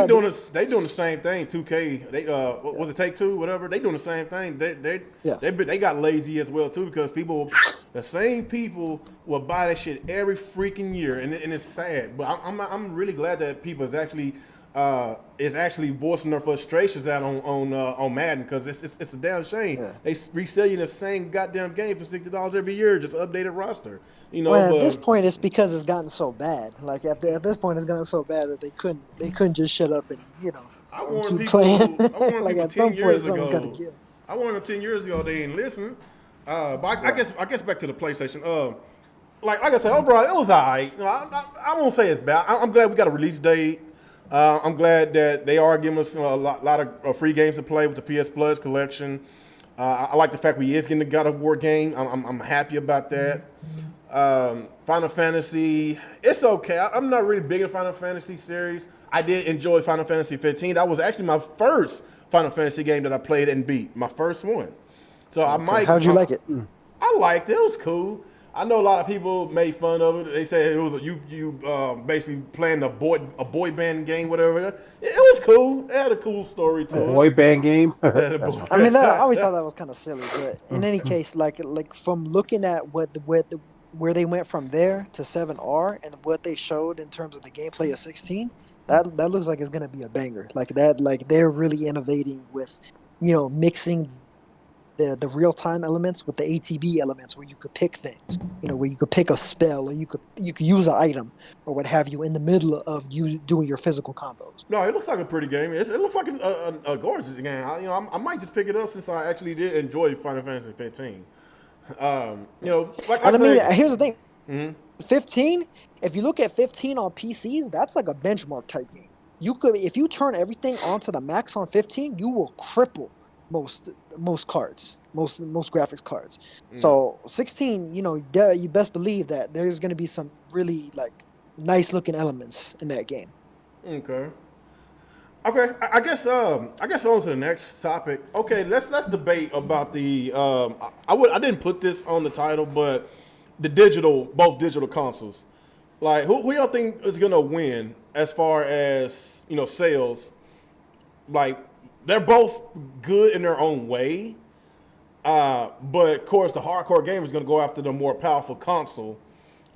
doing the same thing. 2K, they was it Take-Two, whatever. They doing the same thing. They got lazy as well too, because the same people will buy that shit every freaking year, and it's sad. But I'm really glad that people is actually voicing their frustrations out on Madden, because it's a damn shame. Yeah. They resell you the same goddamn game for $60 every year, just updated roster. At this point, it's because it's gotten so bad. Like at this point, it's gotten so bad that they couldn't just shut up and keep playing. Like at some point, something's got to give. I warned them 10 years ago. They didn't listen. But I guess back to the PlayStation. Like I said, overall it was alright. I won't say it's bad. I'm glad we got a release date. I'm glad that they are giving us a lot of free games to play with the PS Plus collection. I like the fact we is getting the God of War game. I'm happy about that. Final Fantasy, it's okay. I'm not really big in Final Fantasy series. I did enjoy Final Fantasy 15. That was actually my first Final Fantasy game that I played and beat. My first one. So How'd you like it? I liked it. It was cool. I know a lot of people made fun of it. They said it was you basically playing a boy band game, whatever. It was cool. It had a cool story to it. Boy band game. I always thought that was kind of silly, but in any case, like from looking at where they went from there to 7R and what they showed in terms of the gameplay of 16, that looks like it's gonna be a banger. Like they're really innovating with, mixing the real-time elements with the ATB elements, where you could pick things, where you could pick a spell, or you could use an item or what have you in the middle of you doing your physical combos. No, it looks like a pretty game. It looks like a gorgeous game. I might just pick it up, since I actually did enjoy Final Fantasy 15. Here's the thing. Mm-hmm. 15, if you look at 15 on PCs, that's like a benchmark type game. If you turn everything onto the max on 15, you will cripple most cards, most graphics cards. So 16, you best believe that there's going to be some really nice looking elements in that game. Okay. I guess on to the next topic. Okay, let's debate about the I didn't put this on the title, but both digital consoles. Like who y'all think is gonna win as far as sales? Like, they're both good in their own way, but of course the hardcore gamer is going to go after the more powerful console.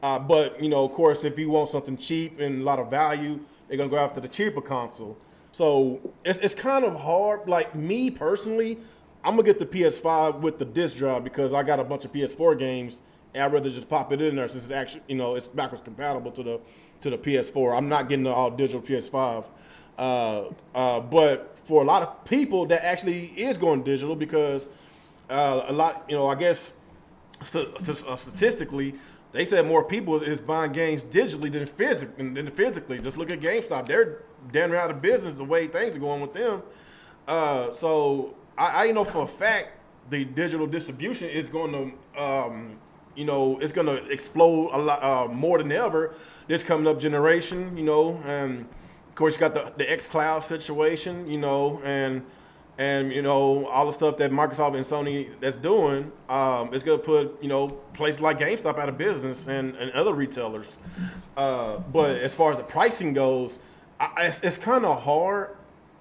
But of course, if you want something cheap and a lot of value, they're going to go after the cheaper console. So it's kind of hard. Like me personally, I'm gonna get the PS5 with the disc drive, because I got a bunch of PS4 games, and I'd rather just pop it in there, since it's actually it's backwards compatible to the PS4. I'm not getting the all digital PS5. But for a lot of people, that actually is going digital because a lot, I guess statistically, they said more people is buying games digitally than physically. Just look at GameStop; they're damn near out of business the way things are going with them. So I know for a fact the digital distribution is going to, it's going to explode a lot more than ever. This coming up generation, and of course you got the xCloud situation, and all the stuff that Microsoft and Sony that's doing, it's gonna put places like GameStop out of business and other retailers. But as far as the pricing goes, it's kind of hard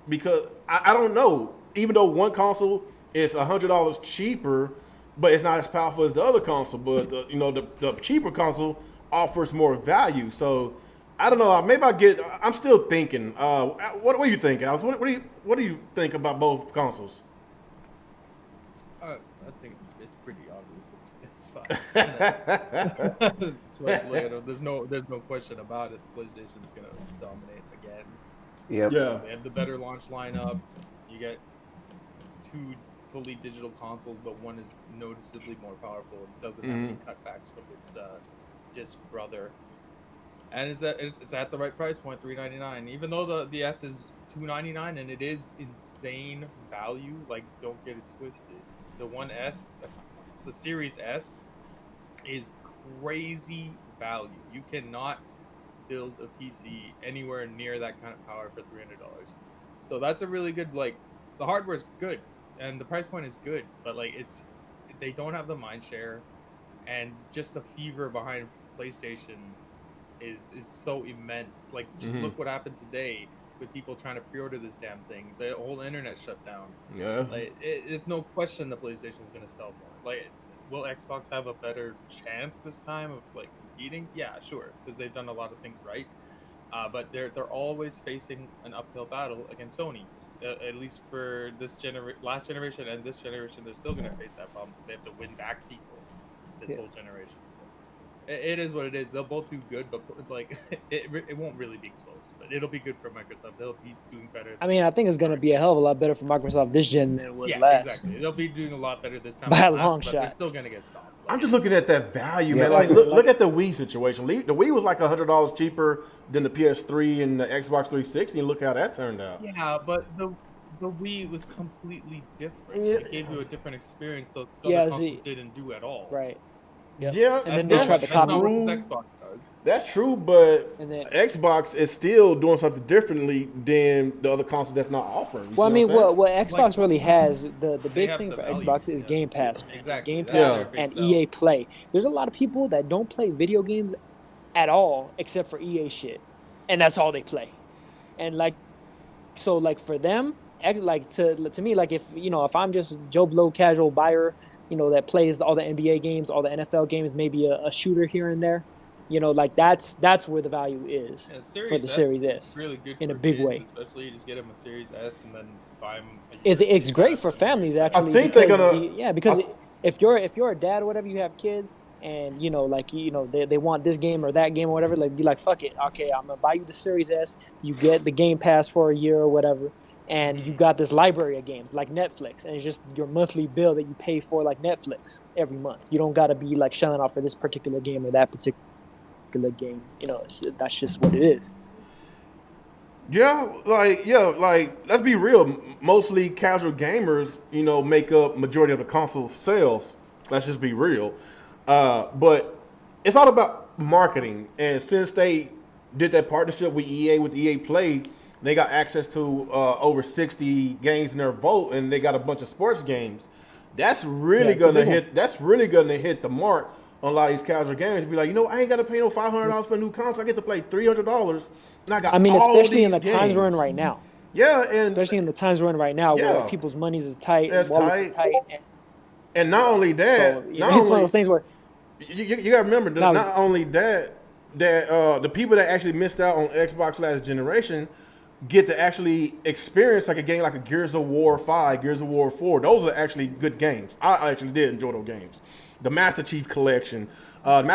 because I don't know. Even though one console is $100 cheaper, but it's not as powerful as the other console. But the cheaper console offers more value. So I don't know. Maybe I'm still thinking. What do you think, Alex? What do you think about both consoles? I think it's pretty obvious. It's fine. There's no question about it. The PlayStation's gonna dominate again. Yep. Yeah. They have the better launch lineup. You get 2 fully digital consoles, but one is noticeably more powerful. It doesn't have any cutbacks from its disc brother. And it's at the right price point, $399. Even though the S is $299 and it is insane value, like don't get it twisted. The One S, it's the Series S, is crazy value. You cannot build a PC anywhere near that kind of power for $300. So that's a really good, the hardware is good and the price point is good, but they don't have the mind share, and just the fever behind PlayStation is so immense. Just look what happened today with people trying to pre-order this damn thing. The whole internet shut down. Yeah. It's no question the PlayStation's gonna sell more. Will Xbox have a better chance this time of competing? Yeah, sure, because they've done a lot of things right. But they're always facing an uphill battle against Sony. At least for this last generation and this generation, they're still gonna face that problem because they have to win back people this whole generation. So it is what it is. They'll both do good, but it won't really be close. But it'll be good for Microsoft. They'll be doing better. I mean, I think it's going to be a hell of a lot better for Microsoft this gen than it was last. Exactly. They'll be doing a lot better this time. By a long but shot. They're still going to get stopped. I'm just looking at that value, man. Yeah. Look at the Wii situation. The Wii was like $100 cheaper than the PS3 and the Xbox 360. And look how that turned out. Yeah, but the Wii was completely different. Yeah. It gave you a different experience that Yeah, other consoles didn't do at all. Right. Yep. Yeah, And then they tried to That's copy. not what Xbox does. That's true, but And then- Xbox is still doing something differently than the other console that's not offering. You Well, I see mean, what I'm what Xbox really has, the big have thing the for value, Xbox is yeah. Game Pass. Man. Exactly. It's Game That's Pass their big and sell. EA Play. There's a lot of people that don't play video games at all except for EA shit, and that's all they play. And for them, to me, if I'm just Joe Blow casual buyer, that plays all the NBA games, all the NFL games, maybe a shooter here and there, that's where the value is for the Series S. It's really good in a for big kids, way. especially you just get them a Series S and then buy them. It's great for families actually. think they're because gonna- because if you're a dad or whatever, you have kids, and they want this game or that game or whatever, be like, fuck it, okay, I'm gonna buy you the Series S. You get the Game Pass for a year or whatever, and you got this library of games like Netflix, and it's just your monthly bill that you pay for like Netflix every month. You don't gotta be shelling out for this particular game or that particular game. That's just what it is. Yeah, let's be real. Mostly casual gamers, make up majority of the console sales. Let's just be real. But it's all about marketing. And since they did that partnership with EA Play, they got access to over 60 games in their vault, and they got a bunch of sports games. That's really gonna hit. That's really gonna hit the mark on a lot of these casual games. Be like, I ain't got to pay no $500 for a new console. I get to play $300, and I got. I mean, all especially in the these times we're in games. right now. Yeah, and Especially in the times we're in right now, Yeah. where people's monies is tight, That's wallets are tight. tight. and not only that, So not it's one only, of those things where you gotta remember that Now- not only that the people that actually missed out on Xbox last generation get to actually experience a game like a Gears of War 5, Gears of War 4. Those are actually good games. I actually did enjoy those games. The Master Chief Collection, when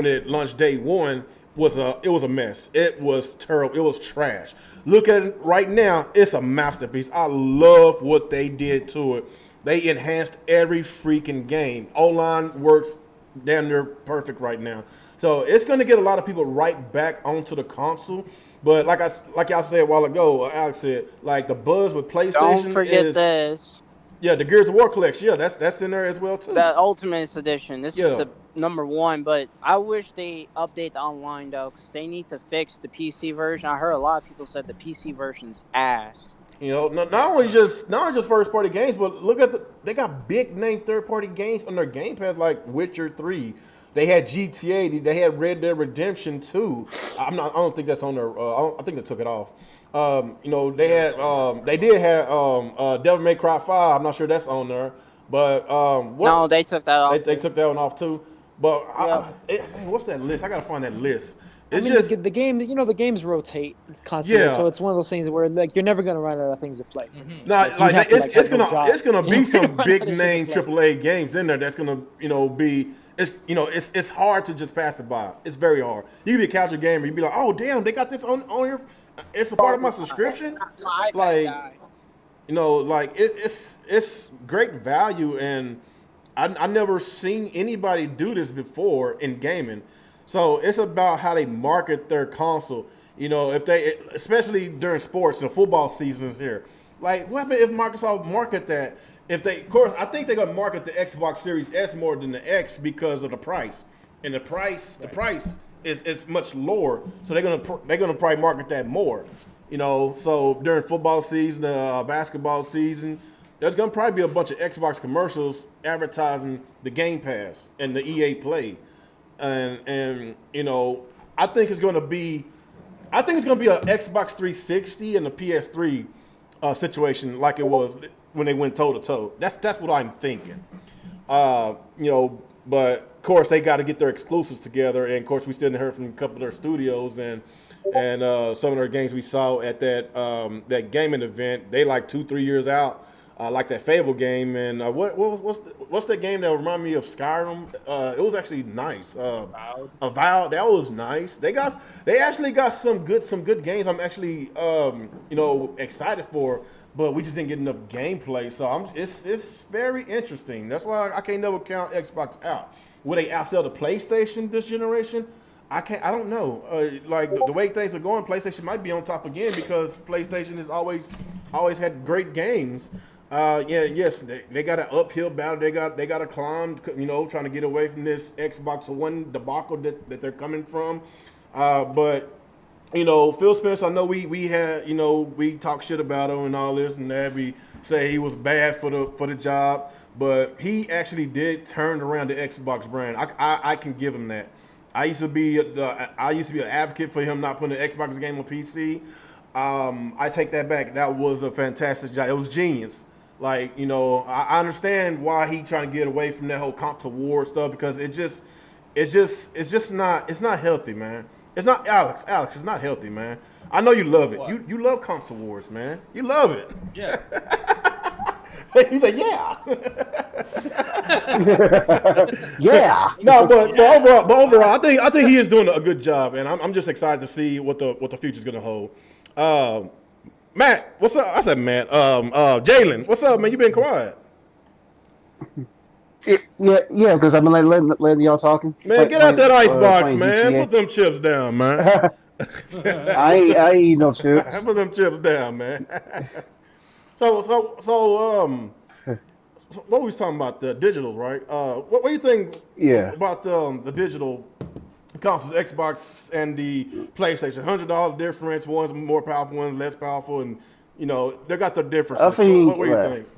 it launched day one, was a mess. It was terrible. It was trash. Look at it right now. It's a masterpiece. I love what they did to it. They enhanced every freaking game. O-line works damn near perfect right now. So it's going to get a lot of people right back onto the console. But like y'all said a while ago, Alex said, like the buzz with PlayStation Don't forget is this. yeah, the Gears of War collection. Yeah, that's in there as well too. The Ultimate Edition. This Yeah. is the #1, but I wish they update the online though, because they need to fix the PC version. I heard a lot of people said the PC version's ass. You know, not only just first party games, but look at they got big name third party games on their Game Pass like Witcher 3. They had GTA. They had Red Dead Redemption 2. I don't think that's on their. I think they took it off. You know, they did have Devil May Cry 5. I'm not sure that's on there, but No, they took that off. They took that one off too. But Yep. what's that list? I gotta find that list. I It's mean, just the game, the games rotate constantly, Yeah. so it's one of those things where like you're never gonna run out of things to play. no, Like, you like have to, it's like, have no gonna job. be some Run big out of shit name to AAA play. games in there that's gonna be it's hard to just pass it by. It's very hard. You can be a casual gamer, you'd be like, oh damn, they got this on here. It's a part of my subscription. My iPad Like died. like it's great value, and I never seen anybody do this before in gaming. So it's about how they market their console. You know, if they, especially during sports, the football season is here. Like, what happens if Microsoft market that? If they, of course, I think they're gonna market the Xbox Series S more than the X because of the price, and the price is much lower. So they're gonna probably market that more. You know, so during football season, basketball season, there's gonna probably be a bunch of Xbox commercials advertising the Game Pass and the EA Play, and you know, I think it's gonna be a Xbox 360 and a PS3 situation like it was when they went toe to toe. That's what I'm thinking. You know, but of course they got to get their exclusives together, and of course we still haven't heard from a couple of their studios and some of their games we saw at that gaming event. They like 2-3 years out. Like that Fable game, and what's that game that reminded me of Skyrim? It was actually nice. Avowed, that was nice. They actually got some good games. I'm actually excited for, but we just didn't get enough gameplay. So it's very interesting. That's why I can't never count Xbox out. Will they outsell the PlayStation this generation? I don't know. Like the way things are going, PlayStation might be on top again because PlayStation has always had great games. Yes, they got an uphill battle. They got to climb, trying to get away from this Xbox One debacle that they're coming from. But Phil Spencer, I know we had, we talk shit about him and all this and that. We say he was bad for the job, but he actually did turn around the Xbox brand. I can give him that. I used to be an advocate for him not putting an Xbox game on PC. I take that back. That was a fantastic job. It was genius. Like, I understand why he trying to get away from that whole console war stuff because it's not healthy, man. It's not Alex, it's not healthy, man. I know you love it. What? You love console wars, man. You love it. Yeah. He's like, yeah. Yeah. No, but overall, I think he is doing a good job, and I'm just excited to see what the future's gonna hold. Matt, what's up? I said Matt. Jalen, what's up, man? You been quiet. Yeah, because I've been letting y'all talking. Man, get out that ice box, playing man. GTA. Put them chips down, man. I ain't eat no chips. Put them chips down, man. So what we was talking about, the digitals, right? What do you think about the digital consoles, Xbox and the PlayStation? $100 difference, one's more powerful, one's less powerful, and they got their differences. I think, what do you think?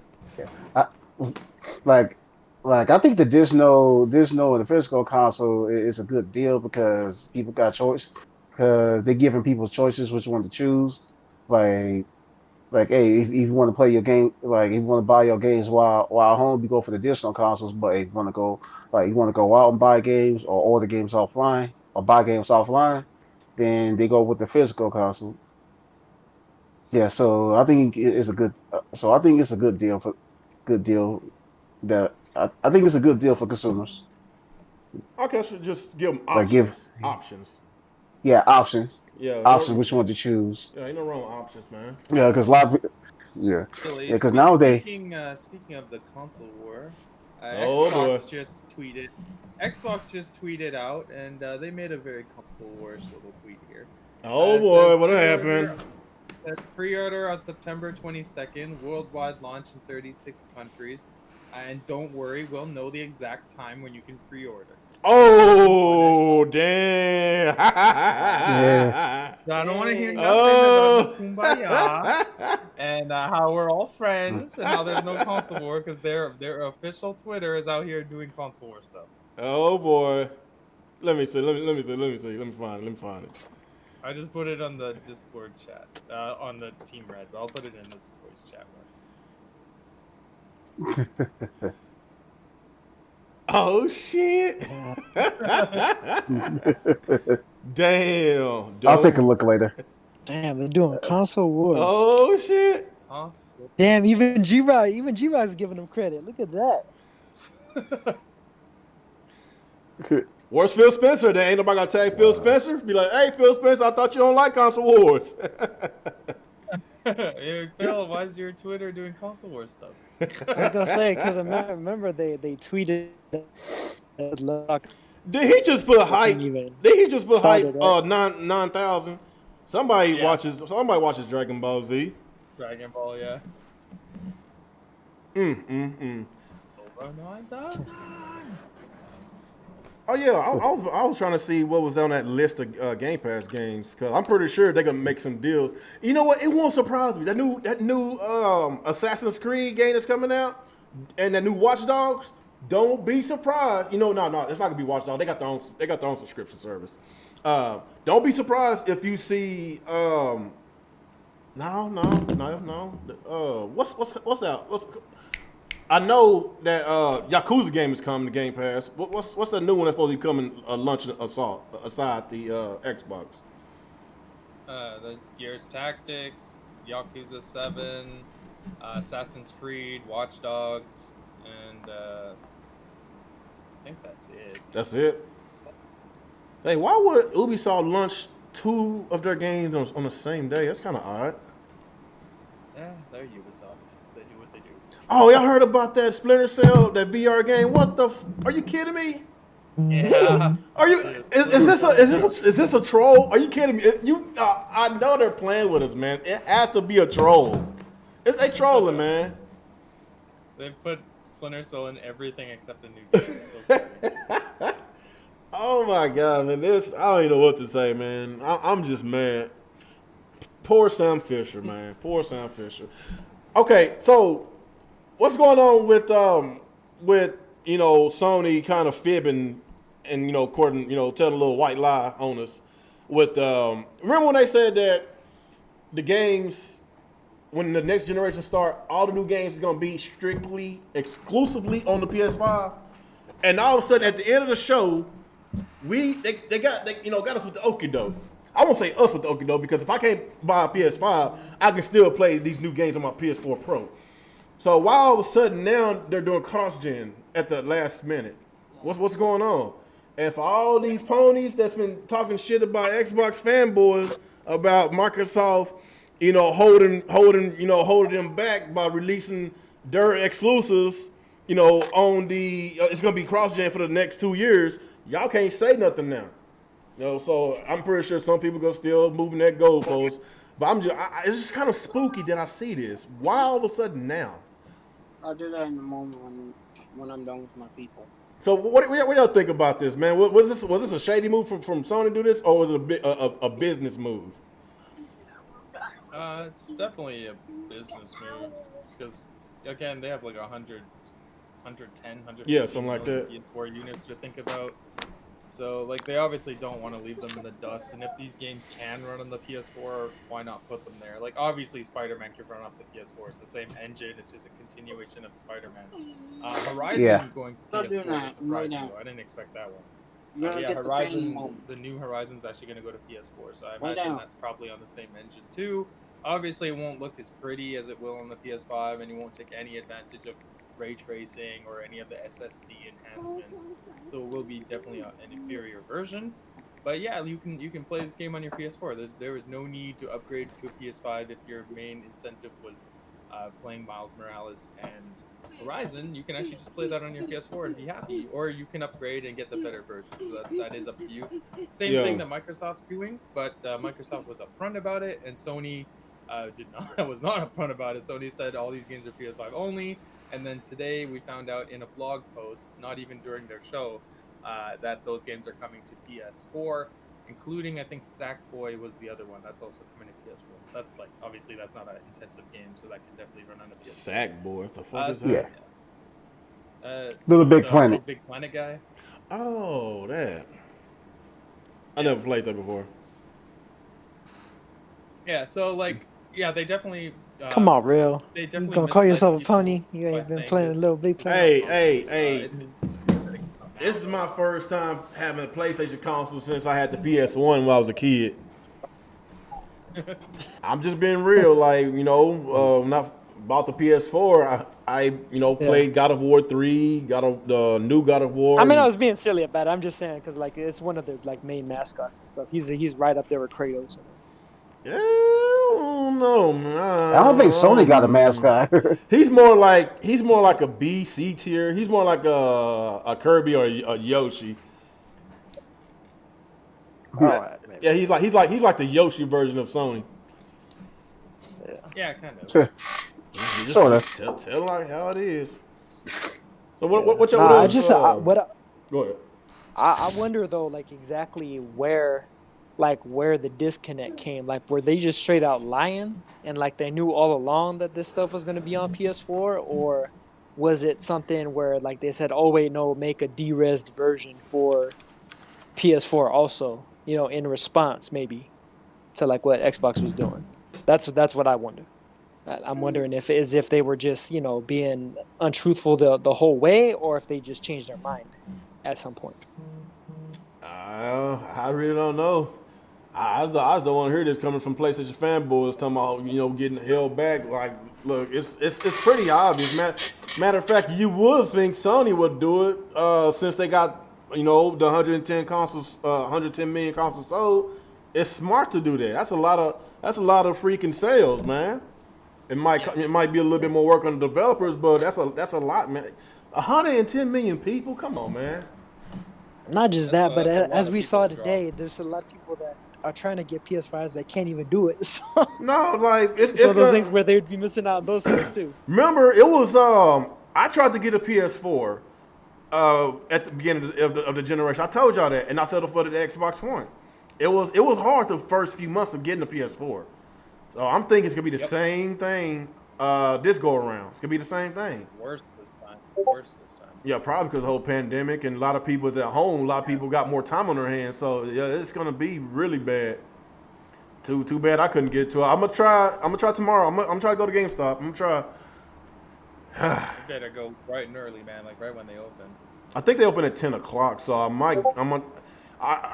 I think the digital and the physical console is a good deal because people got choice. Because they're giving people choices which one to choose. Like, hey, if you want to play your game, like if you want to buy your games while home, you go for the digital consoles. But if you want to go out and buy games or order games offline or buy games offline, then they go with the physical console. Yeah, so I think it's a good. So I think it's a good deal that I think it's a good deal for consumers. Okay, so just give them Like, options. Yeah, options. Yeah, Options. Which one to choose? yeah, ain't no wrong with options, man. Yeah, because a lot of yeah, Actually, yeah, because nowadays, speaking of the console war, Oh boy. Xbox just tweeted out, and they made a very console warish little tweet here. Oh It says boy, what happened? pre-order on September 22nd, worldwide launch in 36 countries, and don't worry, we'll know the exact time when you can pre-order. Oh damn! yeah, So I don't want to hear nothing Oh. about no kumbaya and how we're all friends and how there's no console war because their official Twitter is out here doing console war stuff. Oh boy. Let me see. Let me see. Let me find it. Let me find it. I just put it on the Discord chat, on the Team Red, but I'll put it in this voice chat one. Oh shit! Damn. I'll take a look later. Damn, they're doing console wars. Oh shit! Awesome. Damn, even G-Rod is giving them credit. Look at that. Where's Phil Spencer? There ain't nobody gonna tag Phil Spencer. Be like, hey, Phil Spencer, I thought you don't like console wars. Hey, Phil, why is your Twitter doing console war stuff? I was gonna say because remember they tweeted. Did he just put hype? Did he just put hype? Right? 9,000. Somebody watches Dragon Ball Z. Dragon Ball, yeah. Over 9,000. Oh yeah, I was trying to see what was on that list of Game Pass games because I'm pretty sure they're gonna make some deals. You know what? It won't surprise me. That new Assassin's Creed game that's coming out and that new Watch Dogs. Don't be surprised. You know, no, it's not gonna be Watch Dogs. They got their own subscription service. Don't be surprised if you see. No. What's out? I know that Yakuza game is coming to Game Pass. What's the new one that's supposed to be coming launching aside the Xbox? There's Gears Tactics, Yakuza 7, Assassin's Creed, Watch Dogs, and I think that's it. That's it. Hey, why would Ubisoft launch 2 of their games on the same day? That's kind of odd. Yeah, they're Ubisoft. They do what they do. Oh, y'all heard about that Splinter Cell, that VR game? What the? Are you kidding me? Yeah. Are you? Is this a troll? Are you kidding me? I know they're playing with us, man. It has to be a troll. It's a trolling, man. They put Splinter Cell in everything except a new game. So Oh my god, man! I don't even know what to say, man. I'm just mad. Poor Sam Fisher, man. Poor Sam Fisher. Okay, so what's going on with Sony kind of fibbing and telling a little white lie on us with remember when they said that the games when the next generation start, all the new games is gonna be strictly exclusively on the PS5, and all of a sudden at the end of the show, they got us with the okie doke. I won't say us with the okie doke because if I can't buy a PS5, I can still play these new games on my PS4 Pro. So why all of a sudden now they're doing cross-gen at the last minute? What's going on? And for all these ponies that's been talking shit about Xbox fanboys about Microsoft, holding them back by releasing their exclusives, on the it's gonna be cross-gen for the next 2 years. Y'all can't say nothing now. So I'm pretty sure some people are still moving that goalpost. But it's just kind of spooky that I see this. Why all of a sudden now? I'll do that in a moment when I'm done with my people. So what y'all think about this, man? Was this a shady move from Sony to do this, or was it a business move? it's definitely a business move because again they have like 100, 110, 150 something like that. PS4 units to think about. So like they obviously don't want to leave them in the dust, and if these games can run on the PS4, why not put them there? Like obviously Spider-Man can run off the PS4. It's the same engine. It's just a continuation of Spider-Man. Horizon going to PS4 surprised me. I didn't expect that one. Horizon, the new Horizon's actually going to go to PS4, so I imagine that's probably on the same engine too. Obviously, it won't look as pretty as it will on the PS5, and you won't take any advantage of ray tracing or any of the SSD enhancements. So it will be definitely an inferior version. But yeah, you can play this game on your PS4. There is no need to upgrade to a PS5 if your main incentive was playing Miles Morales and Horizon. You can actually just play that on your PS4 and be happy, or you can upgrade and get the better version. So that is up to you. Same thing that Microsoft's doing, but Microsoft was upfront about it, and Sony was not upfront about it. Sony said all these games are PS5 only, and then today we found out in a blog post, not even during their show, that those games are coming to PS4, including I think Sackboy was the other one that's also coming to PS4. That's like obviously that's not an intensive game, so that can definitely run on the PS4. Sackboy, what the fuck is Yeah. that? Little Big Planet. Big Planet guy. Oh, that. I never played that before. Yeah, so like they definitely. Come on, real. They You definitely gonna call misled yourself a people pony? You by ain't been saying playing this. Little Big Planet. Hey. This is my first time having a PlayStation console since I had the PS1 when I was a kid. I'm just being real, like, when I bought the PS4, I played God of War 3, the new God of War. I mean, I was being silly about it. I'm just saying because like it's one of the like main mascots and stuff. He's right up there with Kratos. Yeah, I don't know, man. I don't think Sony got a mascot. He's more like a B, C tier. He's more like a Kirby or a Yoshi. Yeah, he's like the Yoshi version of Sony. Yeah, kind of. Sort of. Tell like how it is. So what your go ahead. I wonder though, like exactly where the disconnect came. Like, were they just straight out lying and like they knew all along that this stuff was going to be on PS4, or was it something where like they said, oh wait, no, make a de-resed version for PS4 also, in response maybe to like what Xbox was doing. That's what I wonder. I'm wondering if they were just being untruthful the whole way, or if they just changed their mind at some point. I really don't know. I just don't want to hear this coming from PlayStation fanboys talking about getting held back. Like, look, it's pretty obvious. Matter of fact, you would think Sony would do it since they got the 110 million consoles sold. It's smart to do that. That's a lot of freaking sales, man. It might be a little bit more work on the developers, but that's a lot, man. 110 million people, come on, man. Not just that, but as we saw today, there's a lot of people that are trying to get PS5s that can't even do it. So no, like it's one of those things where they would be missing out on those things too. Remember, it was I tried to get a PS4 at the beginning of the generation. I told y'all that, and I settled for the Xbox One. It was hard the first few months of getting a PS4. So I'm thinking it's gonna be the same thing this go around. It's gonna be the same thing. Worse this time. Yeah, probably because of the whole pandemic and a lot of people is at home. A lot of people got more time on their hands. So yeah, it's gonna be really bad. Too bad I couldn't get to it. I'm gonna try tomorrow. I'm gonna try to go to GameStop. I'm gonna try. You better go bright and early, man. Like right when they open. I think they open at 10 o'clock. So I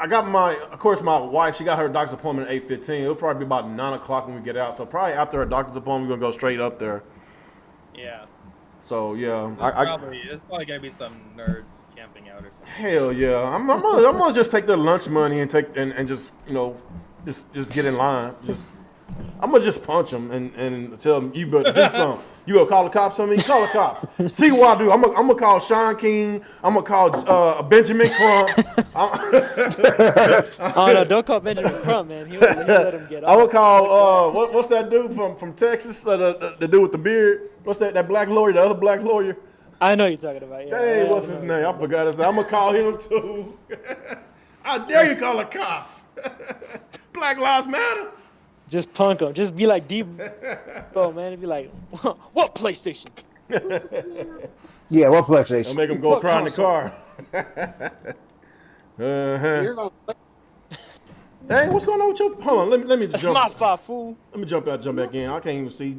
got of course my wife, she got her doctor's appointment at 8:15. It'll probably be about 9 o'clock when we get out. So probably after her doctor's appointment, we're gonna go straight up there. Yeah. So yeah, it's probably gonna be some nerds camping out or something. Hell yeah, I'm gonna just take their lunch money and just just get in line. I'm gonna just punch them and tell them you better do something. You gonna call the cops on me? Call the cops. See what I do. I'm gonna call Sean King. I'm gonna call Benjamin Crump. Oh no! Don't call Benjamin Crump, man. He'll let him get off. I'm gonna call what's that dude from Texas? The dude with the beard. What's that black lawyer? The other black lawyer. I know you're talking about. Yeah, hey, what's his name? I forgot his name. I'm gonna call him too. How dare you call the cops? Black Lives Matter. Just punk him. Just be like oh man, and be like, what PlayStation? Yeah, what PlayStation? I'll make him go cry in the car. You're gonna Hey, what's going on with your? Hold on, let me That's jump. my fault, fool. Let me jump back in. I can't even see.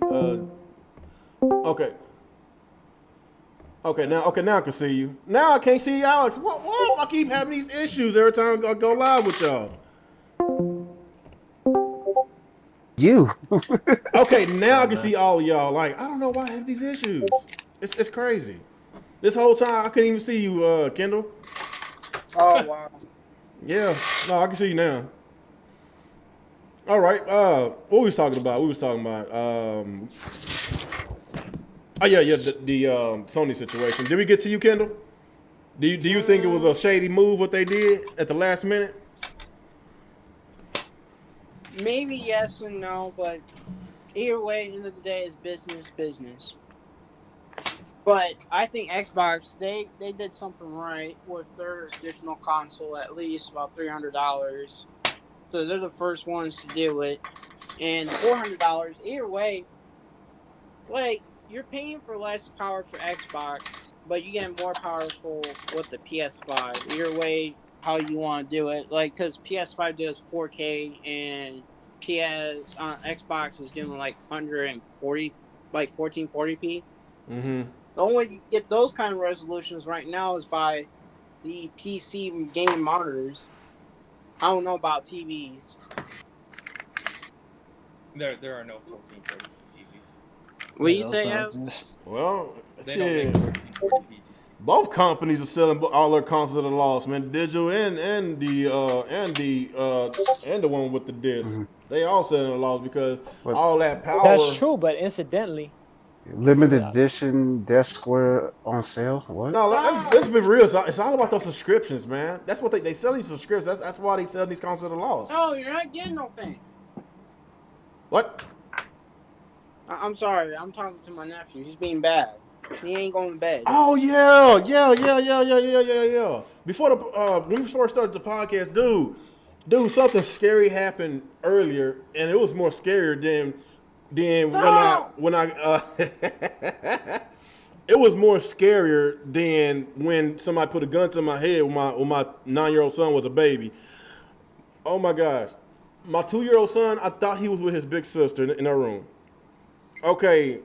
Okay, now I can see you. Now I can't see Alex. What? I keep having these issues every time I go live with y'all. You. Okay, now I can see all of y'all. Like, I don't know why I have these issues. It's crazy. This whole time I couldn't even see you, Kendall. Oh wow. Yeah. No, I can see you now. All right. What we was talking about? Oh yeah. The Sony situation. Did we get to you, Kendall? Do you think it was a shady move what they did at the last minute? Maybe yes and no, but either way, at the end of the day, it's business. But I think Xbox they did something right with their additional console, at least about $300. So they're the first ones to do it, and $400. Either way, like you're paying for less power for Xbox, but you get more powerful with the PS5. Either way, how you want to do it, like because PS5 does 4K and Xbox is doing like 140, like 1440p. Mm-hmm. The only way you get those kind of resolutions right now is by the PC gaming monitors. I don't know about TVs. There are no 1440p TVs. What you those say, don't Ev? exist. Well, They don't shit. make 1440p TVs. Both companies are selling all their consoles at a loss, man. Digital and the one with the disc. Mhm. They all selling at a loss because But all that power. That's true, but incidentally, limited Yeah. edition desk square on sale. What? No, let's be real. It's all about those subscriptions, man. That's what they sell these subscriptions. That's why they sell these consoles at a loss. Oh, you're not getting no thing. What? I'm sorry. I'm talking to my nephew. He's being bad. He ain't going to bed. Oh yeah. Before the when we first started the podcast, dude, something scary happened earlier, and it was more scarier than when I it was more scarier than when somebody put a gun to my head when my 9-year-old son was a baby. Oh my gosh, my 2-year-old son, I thought he was with his big sister in her room. Okay,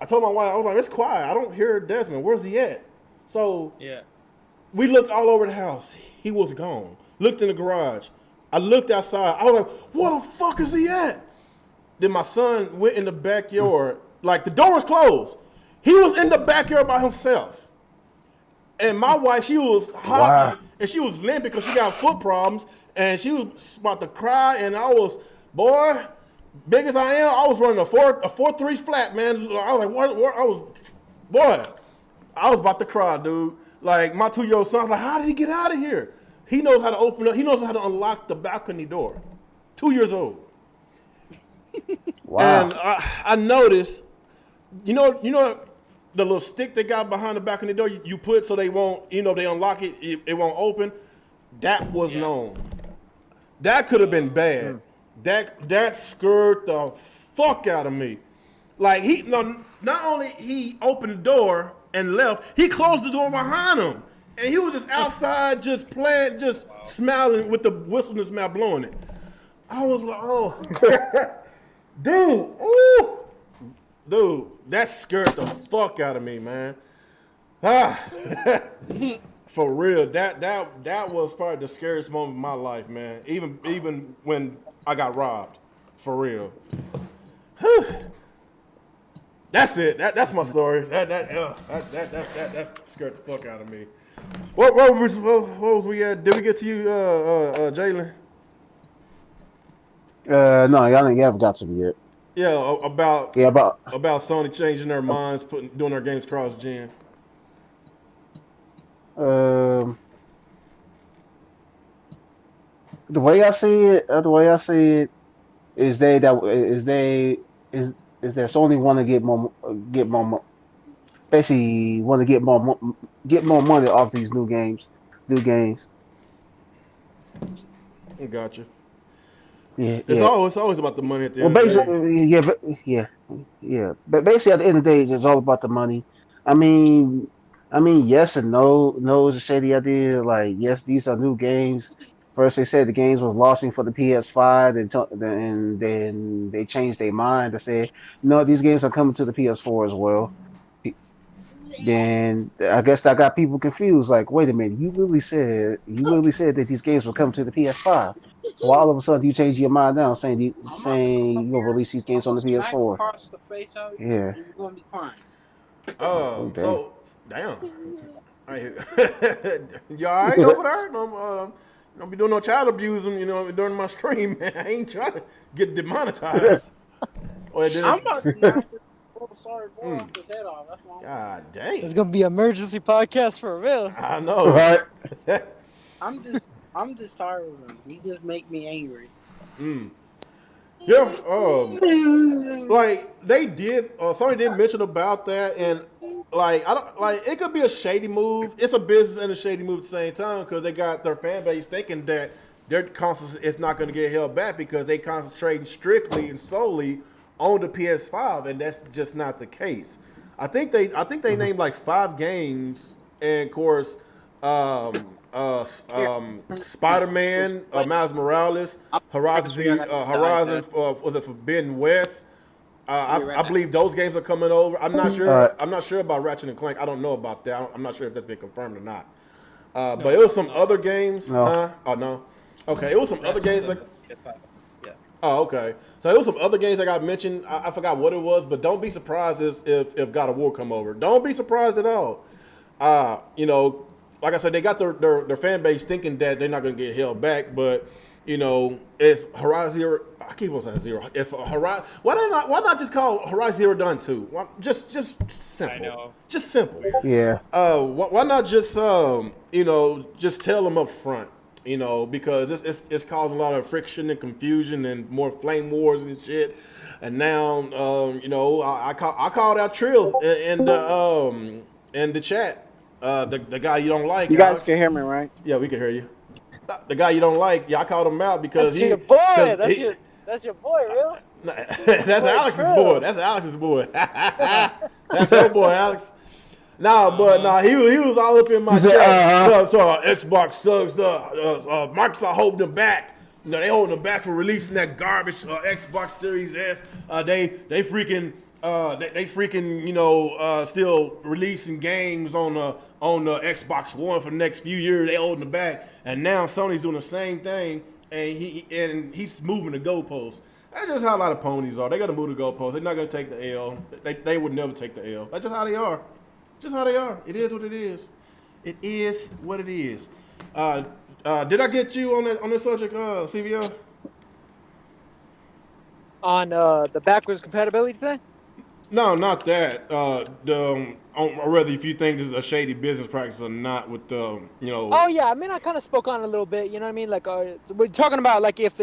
I told my wife, I was like, it's quiet. I don't hear Desmond. Where's he at? So Yeah. we looked all over the house. He was gone. Looked in the garage. I looked outside. I was like, where the fuck is he at? Then my son went in the backyard. Like, the door was closed. He was in the backyard by himself. And my wife, she was hot. Wow. And she was limping because she got foot problems. And she was about to cry. And I was, boy, big as I am, I was running a 4.3 flat, man. I was like, what? I was about to cry, dude. Like, my 2-year-old son was like, how did he get out of here? He knows how to open up. He knows how to unlock the balcony door. 2 years old. Wow. And I noticed, you know the little stick they got behind the balcony door you put so they won't, they unlock it, it won't open. That was known. That could have been bad. That scared the fuck out of me. Like not only he opened the door and left, he closed the door behind him. And he was just outside just playing, just smiling with the whistle in his mouth blowing it. I was like, oh. Dude, that scared the fuck out of me, man. For real, that was probably the scariest moment of my life, man. Even when I got robbed, for real. That's it. That's my story. That scared the fuck out of me. What was we at? Did we get to you, Jalen? No, y'all haven't got to me yet. Yeah, about about Sony changing their minds, doing their games cross-gen. the way I see it, is that Sony want to get more, basically want to get more money off these new games. Gotcha. Yeah, It's always about the money at the end Well, of the day. basically, yeah. But basically, at the end of the day, it's all about the money. I mean, yes and no. No is a shady idea. Like, yes, these are new games. First, they said the games was launching for the PS5, and then they changed their mind to say, no, these games are coming to the PS4 as well. Then I guess that got people confused. Like, wait a minute, you literally said that these games will come to the PS5. So all of a sudden you change your mind now, saying you're gonna release these games on the PS4. Across the face out, Yeah. and you're gonna be crying. So damn. You all right over there? Don't be doing no child abusing, during my stream, man. I ain't trying to get demonetized. I'm about to knock this little sorry boy off his head off. That's why. God dang. It's gonna be an emergency podcast for real. I know. Right. I'm just tired of him. He just make me angry. Yeah, like they did. Sony did mention about that, and like I don't like it could be a shady move. It's a business and a shady move at the same time because they got their fan base thinking that their console is not going to get held back because they concentrating strictly and solely on the PS5, and that's just not the case. I think they named like 5 games, and of course, Spider-Man, Miles Morales, Horizon was it Forbidden West? I believe those games are coming over. I'm not sure. Right. I'm not sure about Ratchet and Clank. I don't know about that. I'm not sure if that's been confirmed or not. But it was some other games. No. Oh no. Okay, it was some other games like. Yeah. Oh, okay. So it was some other games that got mentioned. I forgot what it was, but don't be surprised if God of War come over. Don't be surprised at all. Like I said, they got their fan base thinking that they're not going to get held back. But if Horizon Zero, I keep on saying Zero. If Horizon, why not just call Horizon Zero Dawn 2? Just simple. I know. Just simple. Yeah. Why not just just tell them up front? Because it's causing a lot of friction and confusion and more flame wars and shit. And now, I called out Trill in the chat. The guy you don't like. You guys Alex. can hear me, right? Yeah, we can hear you. The guy you don't like. Yeah, I called him out because That's your boy. That's your boy, real. That's Alex's boy. That's Alex's boy. That's your boy, Alex. He was all up in my chat. Xbox sucks. Microsoft holding them back. They holding them back for releasing that garbage Xbox Series S. They freaking still releasing games on the Xbox One for the next few years. They holding them back, and now Sony's doing the same thing, and he's moving the goalposts. That's just how a lot of ponies are. They got to move the goalposts. They're not gonna take the L. They would never take the L. That's just how they are. Just how they are. It is what it is. It is what it is. Did I get you on this subject, CVO? On the backwards compatibility thing? No, not that. Or rather, if you think this is a shady business practice or not, with Oh yeah, I mean I kind of spoke on it a little bit. You know what I mean? Like we're talking about like if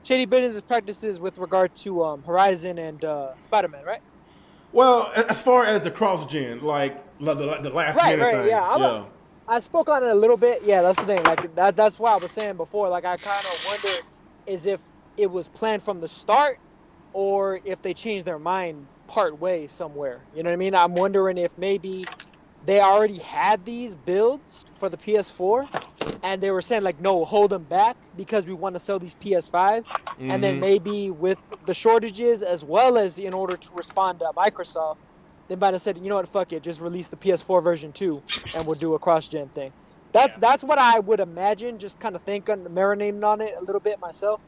shady business practices with regard to Horizon and Spider-Man, right? Well, as far as the cross-gen, like the last Right, minute thing. yeah. I spoke on it a little bit. Yeah, that's the thing. Like that's why I was saying before. Like I kind of wonder is if it was planned from the start, or if they changed their mind part way somewhere. You know what I mean? I'm wondering if maybe they already had these builds for the PS4, and they were saying like, no, hold them back because we want to sell these PS5s, and then maybe with the shortages as well as in order to respond to Microsoft, they might have said, you know what, fuck it, just release the PS4 version 2, and we'll do a cross-gen thing. That's what I would imagine. Just kind of marinating on it a little bit myself,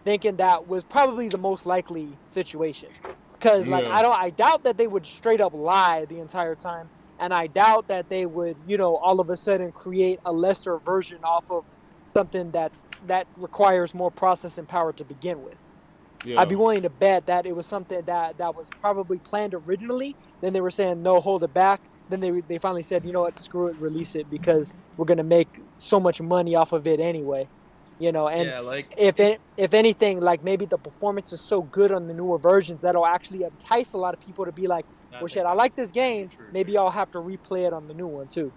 thinking that was probably the most likely situation. Because I doubt that they would straight up lie the entire time. And I doubt that they would, all of a sudden create a lesser version off of something that requires more processing power to begin with. Yeah. I'd be willing to bet that it was something that was probably planned originally. Then they were saying, no, hold it back. Then they finally said, you know what, screw it, release it because we're going to make so much money off of it anyway. If anything, like maybe the performance is so good on the newer versions that'll actually entice a lot of people to be like, well, shit, I like this game. Maybe I'll have to replay it on the new one too.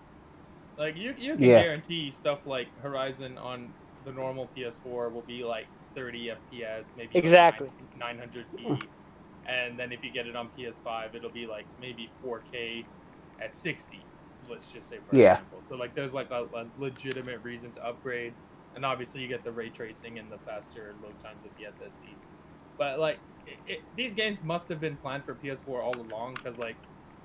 Like you can guarantee stuff like Horizon on the normal PS4 will be like 30 FPS, maybe exactly 900p, and then if you get it on PS5, it'll be like maybe 4K at 60. Let's just say for example. So like there's like a legitimate reason to upgrade. And obviously, you get the ray tracing and the faster load times with the SSD. But like, these games must have been planned for PS4 all along, because like,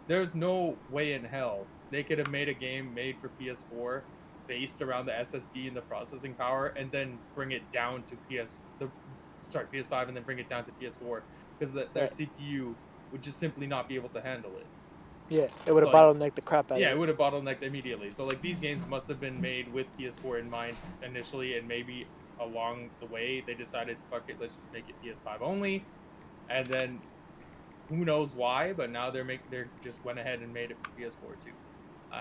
there's no way in hell they could have made a game made for PS4 based around the SSD and the processing power, and then bring it down to PS5, and then bring it down to PS4, because their CPU would just simply not be able to handle it. Yeah, it would have Like, bottlenecked the crap out yeah, of it it. would have bottlenecked immediately. So like these games must have been made with PS4 in mind initially, and maybe along the way they decided, fuck it, let's just make it PS5 only, and then who knows why, but now they're just went ahead and made it for PS4 too,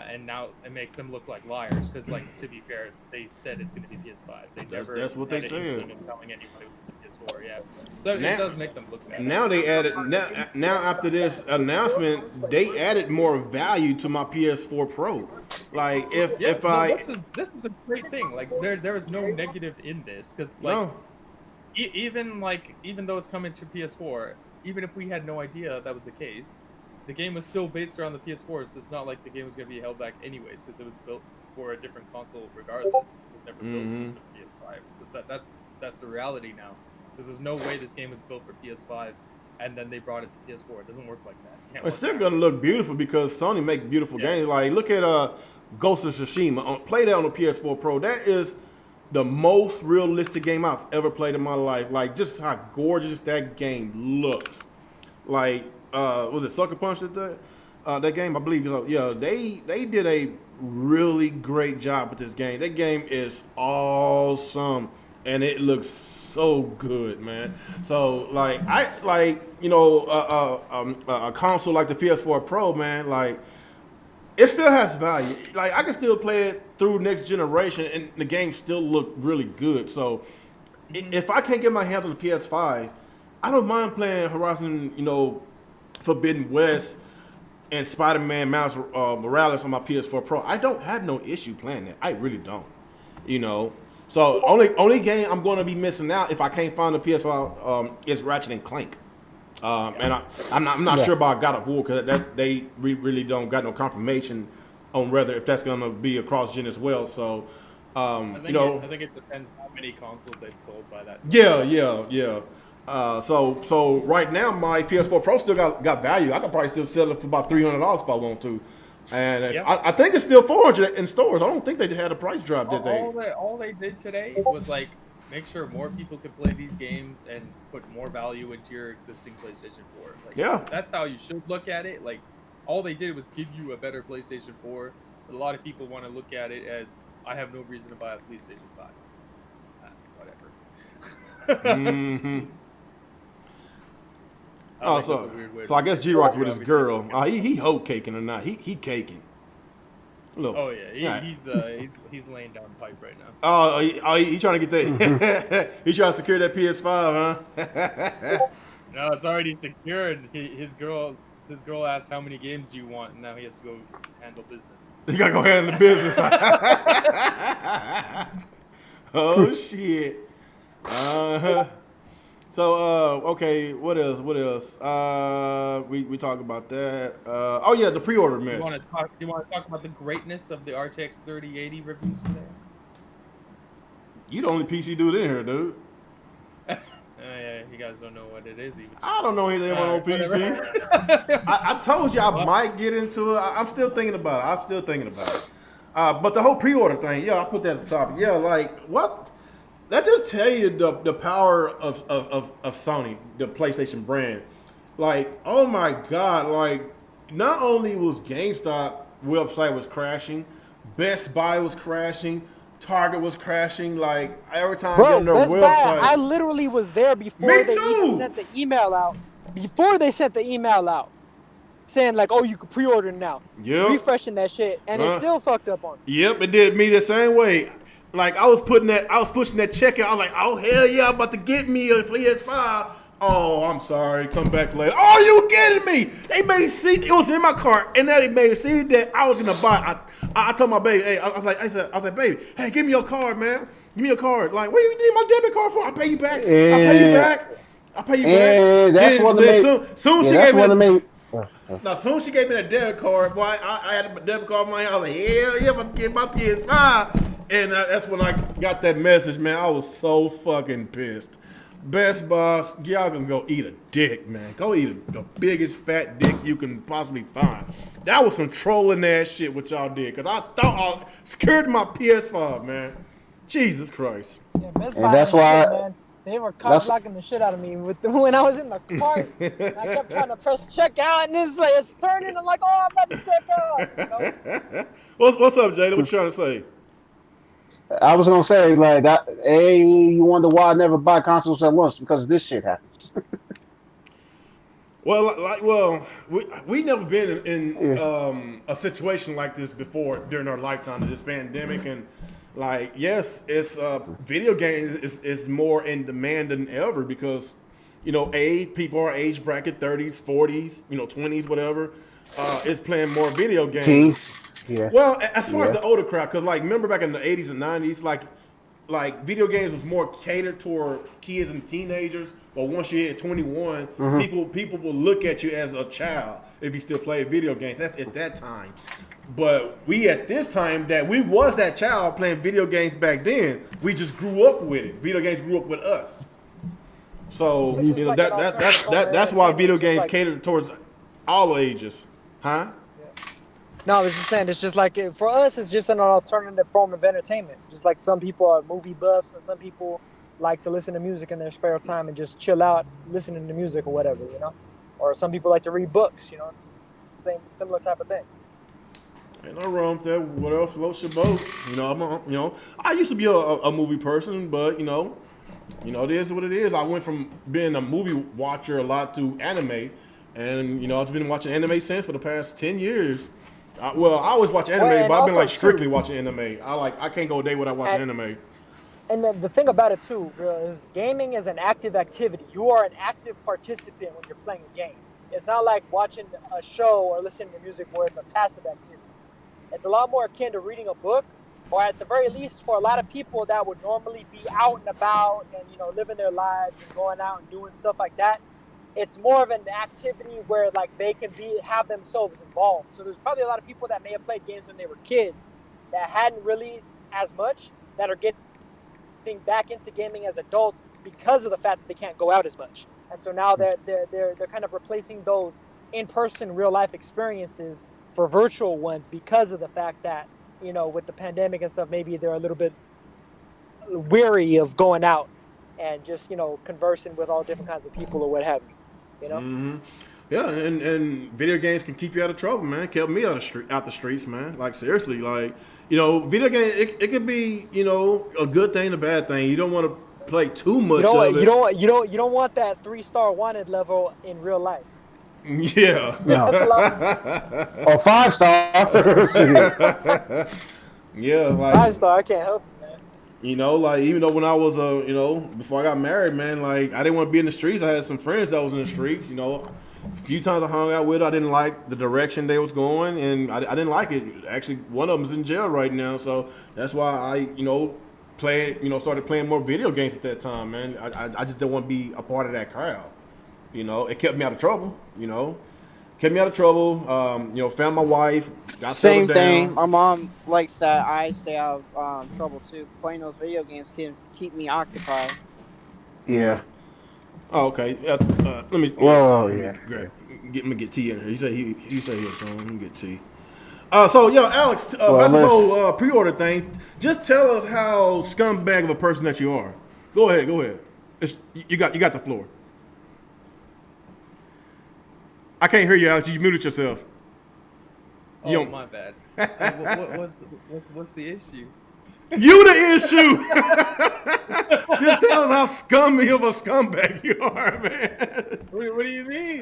and now it makes them look like liars because, like, to be fair, they said it's going to be PS5. They never. That's what they had an said. inkling of telling anybody it was PS4. Yeah, so Now- it does make them look bad. Now they added now after this announcement, they added more value to my PS4 Pro. Like if Yeah, if no, I this is a great thing. Like there is no negative in this because like no even though it's coming to PS4, even if we had no idea that was the case, the game was still based around the PS4. So it's not like the game was going to be held back anyways because it was built for a different console regardless. It was never built just for PS5. But that's the reality now. Because there's no way this game was built for PS5 and then they brought it to PS4. It doesn't work like that. it's still gonna look beautiful because Sony make beautiful games. Like look at Ghost of Tsushima. Play that on the PS4 Pro. That is the most realistic game I've ever played in my life. Like just how gorgeous that game looks. Like was it Sucker Punch that game? I believe so. Yeah, they did a really great job with this game. That game is awesome and it looks so good, man. So like a console like the PS4 Pro, man, like it still has value. Like I can still play it through next generation and the game still look really good. So if I can't get my hands on the PS5, I don't mind playing Horizon, Forbidden West and Spider-Man Miles Morales on my PS4 Pro. I don't have no issue playing that. I really don't. So only game I'm going to be missing out if I can't find the PS5 is Ratchet and Clank. And I'm not sure about God of War because they really don't got no confirmation on whether if that's going to be a cross gen as well. So I think it depends how many consoles they've sold by that time. Yeah. So right now my PS4 Pro still got value. I could probably still sell it for about $300 if I want to. And I think it's still $400 in stores. I don't think they had a price drop, did they? All they did today was like make sure more people could play these games and put more value into your existing PlayStation 4. Like, that's how you should look at it. Like all they did was give you a better PlayStation 4. But a lot of people want to look at it as I have no reason to buy a PlayStation 5. Whatever. Mm-hmm. So I guess G-Rock with his girl. He hoe caking or not? He caking. Look. Oh yeah, he's laying down pipe right now. Oh, he trying to get that. He trying to secure that PS5, huh? No, it's already secured. His girl asked how many games do you want, and now he has to go handle business. He gotta go handle business. Oh shit. So okay, what else? We talk about that. The pre-order mess. Do you want to talk about the greatness of the RTX 3080 reviews today? You the only PC dude in here, dude. Yeah, you guys don't know what it is even. I don't know anything about no PC. I told you I might get into it. I'm still thinking about it. But the whole pre-order thing, I put that as a topic. Yeah, like what? That just tell you the power of Sony, the PlayStation brand. Like, oh my God, like not only was GameStop website was crashing, Best Buy was crashing, Target was crashing. Like every time I get on their Best website. Buy, I literally was there before Me they too. even sent the email out. Before they sent the email out, saying like, "Oh, you can pre-order now." Yep. Refreshing that shit, and it's still fucked up on. Yep, it did me the same way. Like I was pushing that checkout. I was like, oh hell yeah, I'm about to get me a PS5. Oh, I'm sorry, come back later. Oh, you kidding me? They made it see it was in my cart, and now they made it see that I was gonna buy. I told my baby, hey, I was like, baby, hey, give me your card, man. Give me your card. Like, what do you need my debit card for? I'll pay you back. I'll pay you back. That's what they made. Soon she gave me. Now, Now, as soon as she gave me that debit card, boy, I had a debit card in my hand. I was like, hell yeah, I'm about to get my PS5. And that's when I got that message, man. I was so fucking pissed. Best Buy, y'all can go eat a dick, man. Go eat the biggest fat dick you can possibly find. That was some trolling ass shit what y'all did. Because I thought I secured my PS5, man. Jesus Christ. Yeah, Best And Buy that's ain't why- shit, man. They were cop That's- blocking the shit out of me when I was in the cart. And I kept trying to press checkout, and it's like it's turning. I'm like, oh, I'm about to check out. You know? What's up, Jada? What you trying to say? I was gonna say like that. Hey, you wonder why I never buy consoles at once because this shit happens. Well, we never been in Yeah. a situation like this before during our lifetime of this pandemic, and like, yes, it's video games is more in demand than ever because, you know, people our age bracket, 30s, 40s, you know, 20s, whatever, is playing more video games. Teens. Yeah. Well, as far as Yeah. the older crowd, because like remember back in the 80s and 90s, like video games was more catered toward kids and teenagers. But once you hit 21, people will look at you as a child if you still play video games. That's at that time. But we at this time that we was that child playing video games back then. We just grew up with it. Video games grew up with us. So It's just you know like an that's why alternative video form of games entertainment, cater towards all ages, huh? No, I was just saying, it's just like for us, it's just an alternative form of entertainment. Just like some people are movie buffs, and some people like to listen to music in their spare time and just chill out listening to music or whatever, you know. Or some people like to read books, you know. It's the similar type of thing. Ain't no wrong with that. What else floats your boat? You know, I used to be a movie person, but you know, it is what it is. I went from being a movie watcher a lot to anime, and you know, I've been watching anime since for the past 10 years. I always watch anime, Well, and but I've been also, like strictly too- watching anime. I can't go a day without watching anime. And the thing about it too, bro, is gaming is an active activity. You are an active participant when you're playing a game. It's not like watching a show or listening to music where it's a passive activity. It's a lot more akin to reading a book, or at the very least for a lot of people that would normally be out and about and, you know, living their lives and going out and doing stuff like that. It's more of an activity where like they can have themselves involved. So there's probably a lot of people that may have played games when they were kids that hadn't really as much, that are getting back into gaming as adults because of the fact that they can't go out as much. And so now they're kind of replacing those in-person real life experiences for virtual ones because of the fact that, you know, with the pandemic and stuff, maybe they're a little bit weary of going out and just, you know, conversing with all different kinds of people or what have you. You know? Mm-hmm. Yeah, and video games can keep you out of trouble, man. Kept me out the streets, man. Like seriously, like, you know, video game it could be, you know, a good thing, a bad thing. You don't want to play too much of it. You don't want that 3-star wanted level in real life. Yeah. No. That's a lot. Or 5-star. Yeah, like 5-star, I can't help it, man. you know, like even though when I was you know, before I got married, man, like I didn't want to be in the streets. I had some friends that was in the streets, you know. A few times I hung out with, I didn't like the direction they was going, and I didn't like it. Actually, one of them's in jail right now, so that's why I, you know, started playing more video games at that time, man. I just didn't want to be a part of that crowd. You know, it kept me out of trouble. You know, kept me out of trouble. You know, found my wife, got Same settled thing. down. My mom likes that I stay out of trouble too. Playing those video games can keep me occupied. Yeah. Oh, okay. Let me. Whoa, let me yeah. Let me get T in here. He said here, John. Let me get T. So, yo, Alex, about this let's- whole pre-order thing, just tell us how scumbag of a person that you are. Go ahead. You got the floor. I can't hear you, Alex. You muted yourself. You Oh, don't- my bad. What's the issue? You the issue. Just tell us how scummy of a scumbag you are, man. What do you mean?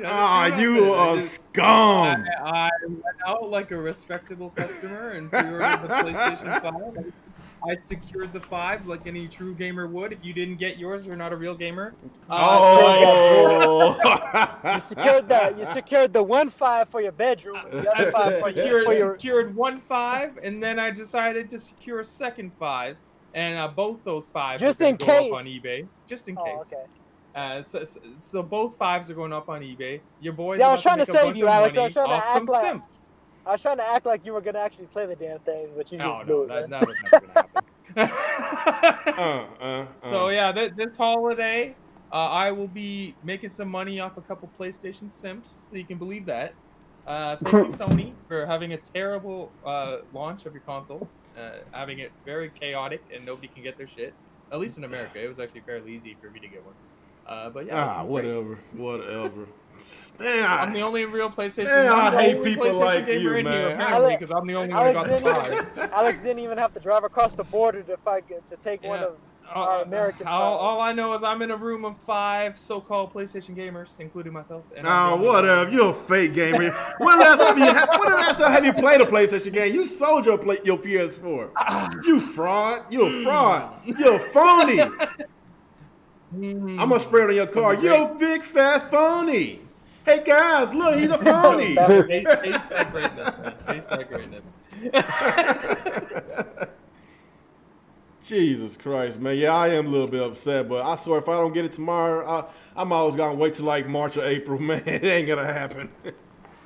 You are scum. I went out like a respectable customer and pre-ordered the PlayStation 5. I secured the 5 like any true gamer would. If you didn't get yours, you're not a real gamer. Oh. You secured the 1.5 for your bedroom, and the other 5 for your secured 1.5, and then I decided to secure a second 5, and both those 5s Just are in gonna go up case. on eBay, just in case. Oh, okay. So both 5s are going up on eBay. Your boys. See, I was about trying to make a save bunch you, of Alex. I money was trying to off act some like- Sims. I was trying to act like you were gonna actually play the damn things, but you just blew it, man. That was never gonna happen. So yeah, this holiday, I will be making some money off a couple PlayStation Sims, so you can believe that. Thank you, Sony, for having a terrible launch of your console, having it very chaotic and nobody can get their shit. At least in America, it was actually fairly easy for me to get one. But yeah, whatever. Man, I'm the only real PlayStation. Man, I I'm the hate only people PlayStation like gamer you, in here, man. apparently, because I'm the only one who got the 5. Alex didn't even have to drive across the border to take one of our American all files. I know is I'm in a room of 5 so-called PlayStation gamers, including myself. And whatever. You're a fake gamer. When the last time have you played a PlayStation game? You sold your PS4. You fraud. You're a fraud. You're a phony. I'm gonna spray it on your car. You're a big fat phony. Hey guys, look, he's a phony. Taste that greatness, man. Taste that greatness. Jesus Christ, man. Yeah, I am a little bit upset, but I swear if I don't get it tomorrow, I'm always gonna wait till like March or April, man. It ain't gonna happen.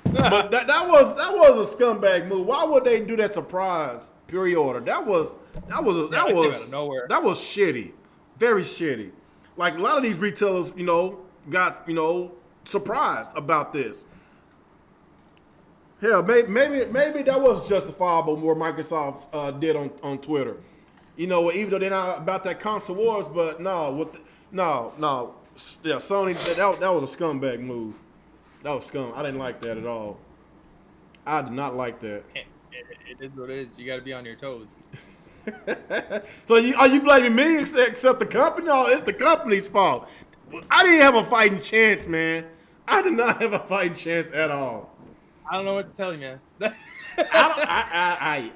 But that was a scumbag move. Why would they do that surprise pre-order? That was shitty. Very shitty. Like a lot of these retailers, got, surprised about this. Hell, maybe that was justifiable what Microsoft did on Twitter. Even though they're not about that console wars, but no. Yeah, Sony, that was a scumbag move. That was scum. I didn't like that at all. I did not like that. It is what it is. You got to be on your toes. So are you blaming me except the company? No, it's the company's fault. I didn't have a fighting chance, man. I did not have a fighting chance at all. I don't know what to tell you, man. I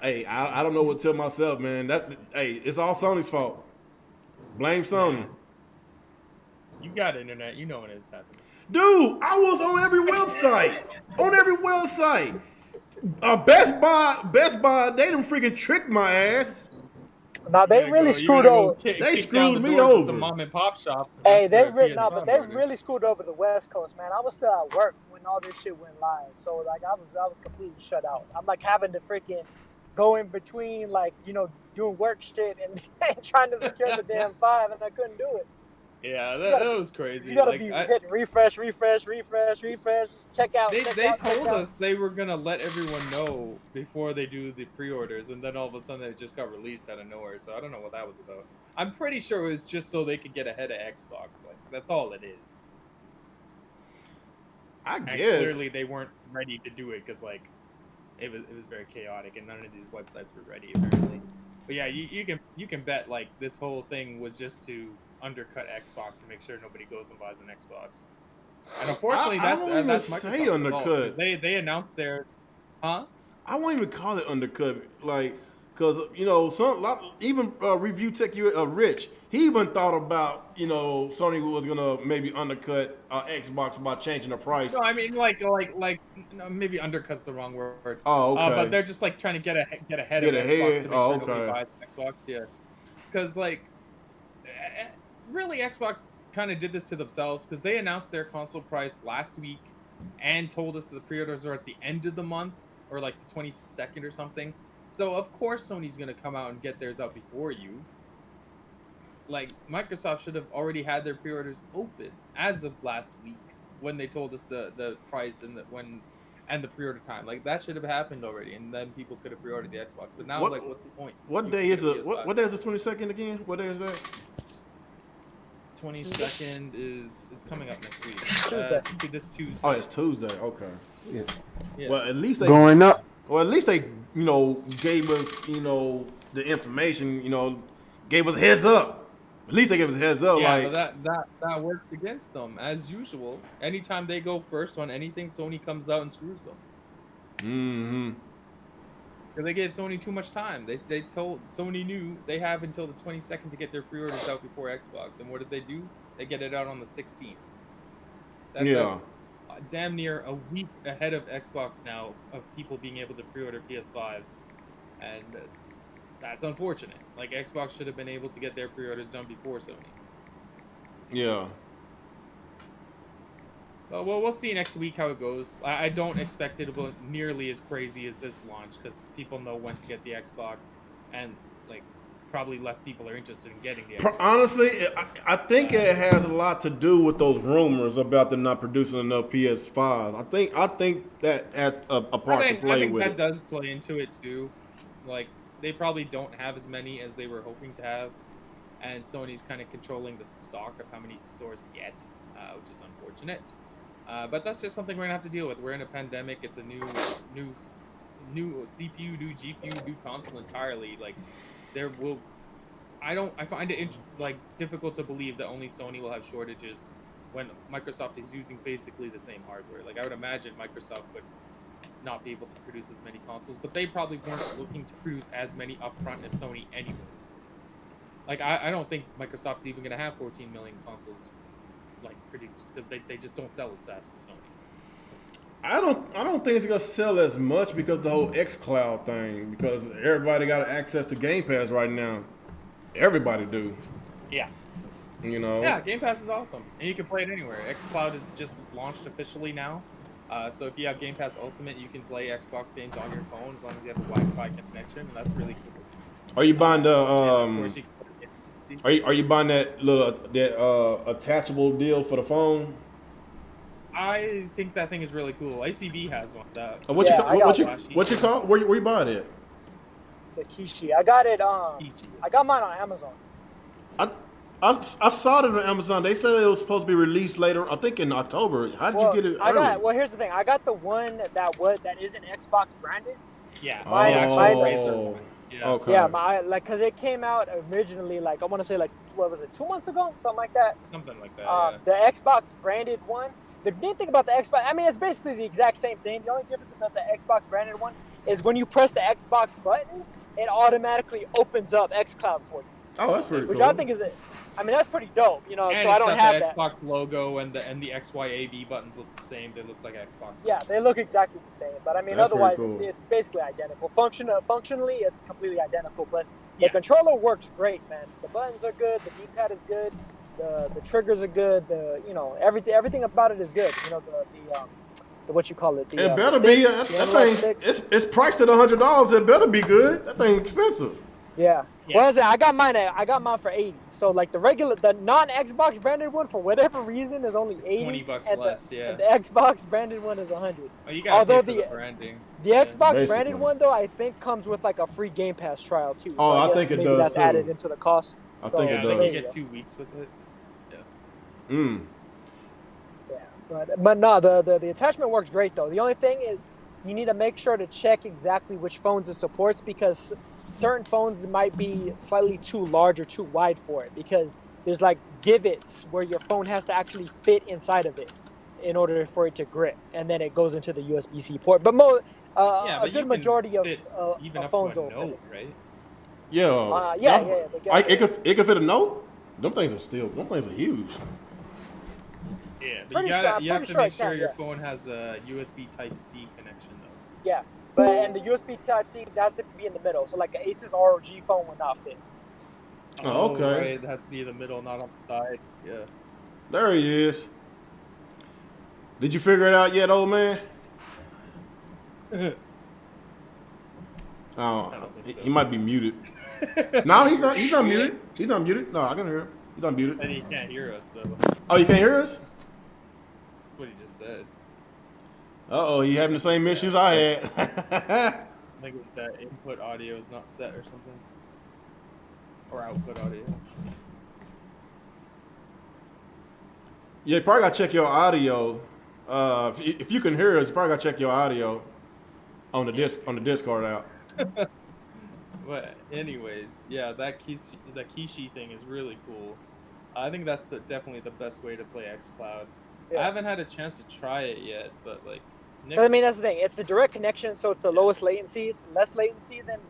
don't know what to tell myself, man. It's all Sony's fault. Blame Sony. You got internet. You know when it's happening. Dude, I was on every website. Best Buy, they done freaking tricked my ass. Now they really screwed over. They screwed me over. Some mom and pop shops. Hey, they really screwed over the West Coast, man. I was still at work when all this shit went live, so like I was completely shut out. I'm like having to freaking go in between, like doing work shit and trying to secure the damn 5, and I couldn't do it. Yeah, that was crazy. You gotta be hitting refresh, check out. They told us they were gonna let everyone know before they do the pre-orders, and then all of a sudden it just got released out of nowhere. So I don't know what that was about. I'm pretty sure it was just so they could get ahead of Xbox. Like that's all it is. I guess. And clearly they weren't ready to do it because like it was very chaotic, and none of these websites were ready apparently. But yeah, you can bet like this whole thing was just to undercut Xbox and make sure nobody goes and buys an Xbox. And unfortunately, that's Microsoft's fault. They announced their, I won't even call it undercut, like, because even Review Tech Rich, he even thought about Sony was gonna maybe undercut Xbox by changing the price. No, I mean like maybe undercut's the wrong word. Oh, okay. But they're just like trying to get ahead of Xbox to make sure nobody buys Xbox. Yeah, because like. Really, Xbox kind of did this to themselves because they announced their console price last week and told us that the pre-orders are at the end of the month or like the 22nd or something. So of course Sony's going to come out and get theirs out before you. Like Microsoft should have already had their pre-orders open as of last week when they told us the price and the pre-order time. Like that should have happened already, and then people could have pre-ordered the Xbox. But now, what's the point? What day is it? What day is the 22nd again? What day is that? 22nd it's coming up next week. Tuesday. This Tuesday. Oh, it's Tuesday. Okay. Yeah. Well, at least they going up. Well, at least they gave us the information. Gave us a heads up. At least they gave us a heads up. Yeah, like but that worked against them as usual. Anytime they go first on anything, Sony comes out and screws them. Mm-hmm. Because they gave Sony too much time. They told Sony knew they have until the 22nd to get their pre-orders out before Xbox. And what did they do? They get it out on the 16th. That's damn near a week ahead of Xbox now of people being able to pre-order PS5s. And that's unfortunate. Like Xbox should have been able to get their pre-orders done before Sony. Yeah. Well, we'll see next week how it goes. I don't expect it to be nearly as crazy as this launch because people know when to get the Xbox, and like probably less people are interested in getting the Xbox. Honestly, I think it has a lot to do with those rumors about them not producing enough PS5s. I think that has a part to play with it. I think that does play into it too. Like they probably don't have as many as they were hoping to have. and Sony's kind of controlling the stock of how many stores get, which is unfortunate. But that's just something we're gonna have to deal with. We're in a pandemic. It's a new CPU, new GPU, new console entirely. Like, there will. I find it difficult to believe that only Sony will have shortages when Microsoft is using basically the same hardware. Like, I would imagine Microsoft would not be able to produce as many consoles, but they probably weren't looking to produce as many upfront as Sony anyways. Like, I don't think Microsoft's even going to have 14 million consoles like produced, because they just don't sell as fast as Sony. I don't think it's gonna sell as much because the whole xCloud thing, because everybody got access to Game Pass right now. Everybody do. Yeah. You know. Yeah, Game Pass is awesome, and you can play it anywhere. xCloud is just launched officially now, so if you have Game Pass Ultimate, you can play Xbox games on your phone as long as you have a Wi-Fi connection, and that's really cool. Are you buying the And of course you can Are you buying that attachable deal for the phone? I think that thing is really cool. ICB has one. What you call? Where you buying it? The Kishi. I got it. I got mine on Amazon. I saw it on Amazon. They said it was supposed to be released later. I think in October. How did you get it early? Well, here's the thing. I got the one that isn't Xbox branded. Yeah. Yeah. Okay. Yeah, cause it came out originally, like I want to say, like what was it, 2 months ago, something like that. Something like that. The Xbox branded one. The main thing about the Xbox, I mean, it's basically the exact same thing. The only difference about the Xbox branded one is when you press the Xbox button, it automatically opens up xCloud for you. Oh, that's pretty cool. Which I think is that's pretty dope, you know. And so I don't have the that. Xbox logo and the XYAB buttons look the same. They look like Xbox. Yeah, they look exactly the same. But I mean, That's otherwise, pretty cool. it's basically identical. Functionally, it's completely identical. But the controller works great, man. The buttons are good. The D-pad is good. The triggers are good. Everything about it is good. You know, the what you call it? It better be. That thing. It's priced at $100. It better be good. That thing expensive. Yeah. Well, I got mine for $80. So like the non-Xbox branded one, for whatever reason, is only $80. $20 less. And the Xbox branded one is $100. Oh, you gotta pay for the branding. The Xbox branded one, though, I think comes with like a free Game Pass trial too. Oh, so I think it maybe does that's too. added into the cost. I think it does. You get 2 weeks with it. Yeah. Yeah, but no, the attachment works great though. The only thing is you need to make sure to check exactly which phones it supports, because certain phones might be slightly too large or too wide for it, because there's like divots where your phone has to actually fit inside of it in order for it to grip, and then it goes into the USB-C port. But a good majority of phones will fit. Right? Yeah. It can fit a Note. Them things are huge. Yeah, but you have to make sure your phone has a USB Type-C connection though. Yeah. And the USB Type-C has to be in the middle. So like an Asus ROG phone would not fit. Oh, okay. Right. It has to be in the middle, not on the side. Yeah. There he is. Did you figure it out yet, old man? He might be muted. No, he's not. He's not muted. He's not muted. No, I can hear him. He's not muted. And he can't hear us though. Oh, you can't hear us? That's what he just said. Uh-oh, he having the same issues I had. I think it's that input audio is not set or something. Or output audio. Yeah, you probably got to check your audio. If you can hear us, you probably got to check your audio on the Discord app. But anyways, yeah, the Kishi thing is really cool. I think that's definitely the best way to play xCloud. Yeah. I haven't had a chance to try it yet, but like. I mean, that's the thing. It's the direct connection, so it's the lowest latency. It's less latency than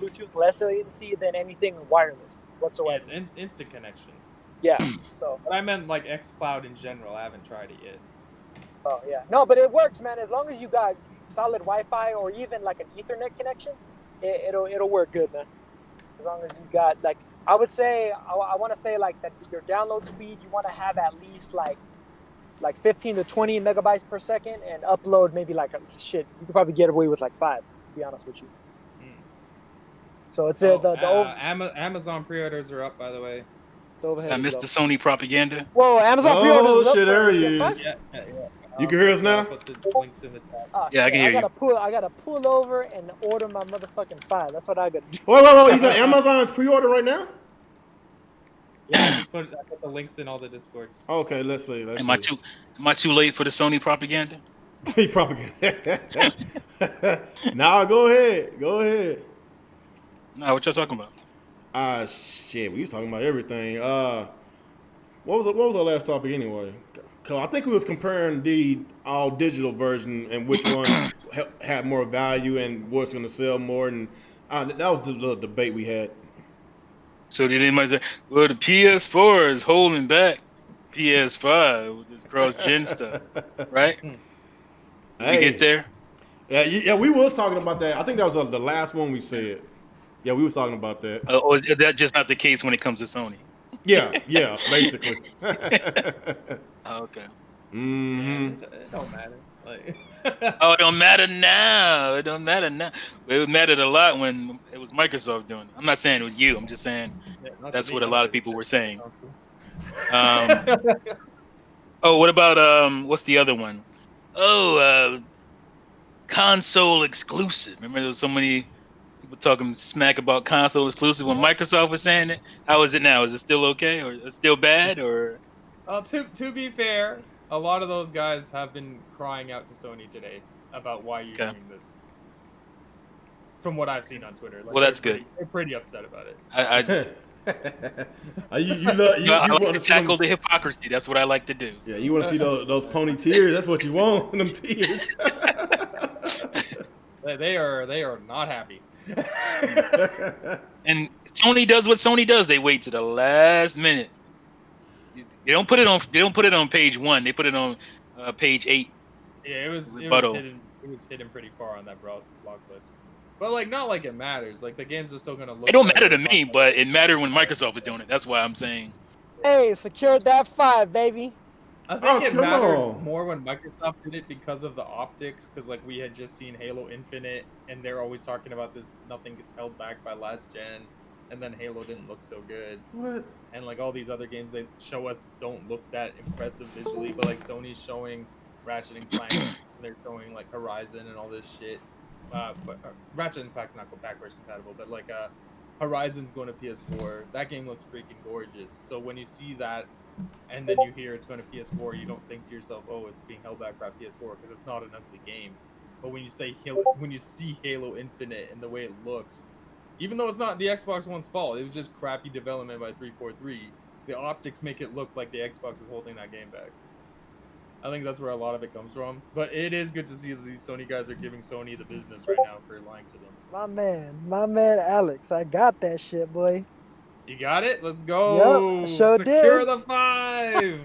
Bluetooth, less latency than anything wireless whatsoever. Yeah, it's instant connection. Yeah. So. But I meant like xCloud in general. I haven't tried it yet. Oh yeah. No, but it works, man. As long as you got solid Wi-Fi or even like an Ethernet connection, it'll work good, man. As long as you got like, I would say, I want to say like that your download speed, you want to have at least like 15 to 20 megabytes per second, and upload maybe like you could probably get away with like 5, to be honest with you. So it's Amazon pre-orders are up, by the way. I missed the Sony propaganda. Whoa, Amazon pre-orders is up. Oh shit, there he is. Yeah. You can hear us now? Put the links in the chat. Yeah, I can hear you. I gotta pull over and order my motherfucking 5. That's what I gotta do. Wait. He's on Amazon's pre-order right now? Yeah, I put the links in all the discords. Okay, let's see. Am I too late for the Sony propaganda? Propaganda. Nah, go ahead. No, what y'all talking about? Shit, we was talking about everything. What was our last topic anyway? Cause I think we was comparing the all digital version and which one had more value and what's going to sell more, and that was the little debate we had. So did anybody say, well, the PS4 is holding back PS5 with this cross-gen stuff, right? Did we get there? Yeah, we was talking about that. I think that was the last one we said. Yeah, we was talking about that. Or is that just not the case when it comes to Sony? Yeah, basically. Okay. Mm-hmm. It don't matter. Like, oh, it don't matter now. It don't matter now. It mattered a lot when it was Microsoft doing it. I'm not saying it was you. I'm just saying that's what a lot of people were saying. Oh, what about what's the other one? Oh, console exclusive. Remember there was so many people talking smack about console exclusive when Microsoft was saying it. How is it now? Is it still okay or still bad or? To be fair, a lot of those guys have been crying out to Sony today about why you're doing this. From what I've seen on Twitter, like, well, that's good. They're pretty upset about it. You want to tackle the hypocrisy. That's what I like to do. Yeah, you want to see those pony tears. That's what you want. Them tears. They are not happy. And Sony does what Sony does. They wait to the last minute. They don't put it on. They don't put it on page 1. They put it on page 8. Yeah, it was hidden pretty far on that blog list. But like, not like it matters. Like the games are still gonna look. It don't matter to me, but it mattered when Microsoft was doing it. That's why I'm saying. Hey, secured that 5, baby. I think it mattered more when Microsoft did it because of the optics. Because like we had just seen Halo Infinite, and they're always talking about this. Nothing gets held back by last gen. And then Halo didn't look so good. What? And like all these other games they show us don't look that impressive visually, but like Sony's showing Ratchet and Clank, and they're showing like Horizon and all this shit. But Ratchet and Clank not go backwards compatible, but like Horizon's going to PS4. That game looks freaking gorgeous. So when you see that, and then you hear it's going to PS4, you don't think to yourself, "Oh, it's being held back by PS4," because it's not an ugly game. But when you see Halo Infinite and the way it looks. Even though it's not the Xbox One's fault, it was just crappy development by 343. The optics make it look like the Xbox is holding that game back. I think that's where a lot of it comes from. But it is good to see that these Sony guys are giving Sony the business right now for lying to them. My man Alex, I got that shit, boy. You got it? Let's go. Yep, sure Secure did. the 5.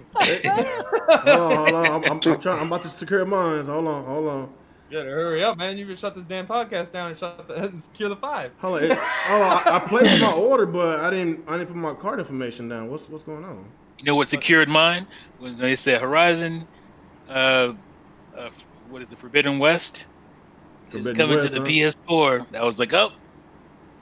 Hold on. I'm about to secure mine. Hold on. You gotta hurry up, man. You can shut this damn podcast down and secure the 5. Hold on. I placed my order, but I didn't put my card information down. What's going on? You know what secured mine? When they said Horizon, what is it, Forbidden West? It's coming to the PS4. I was like, oh,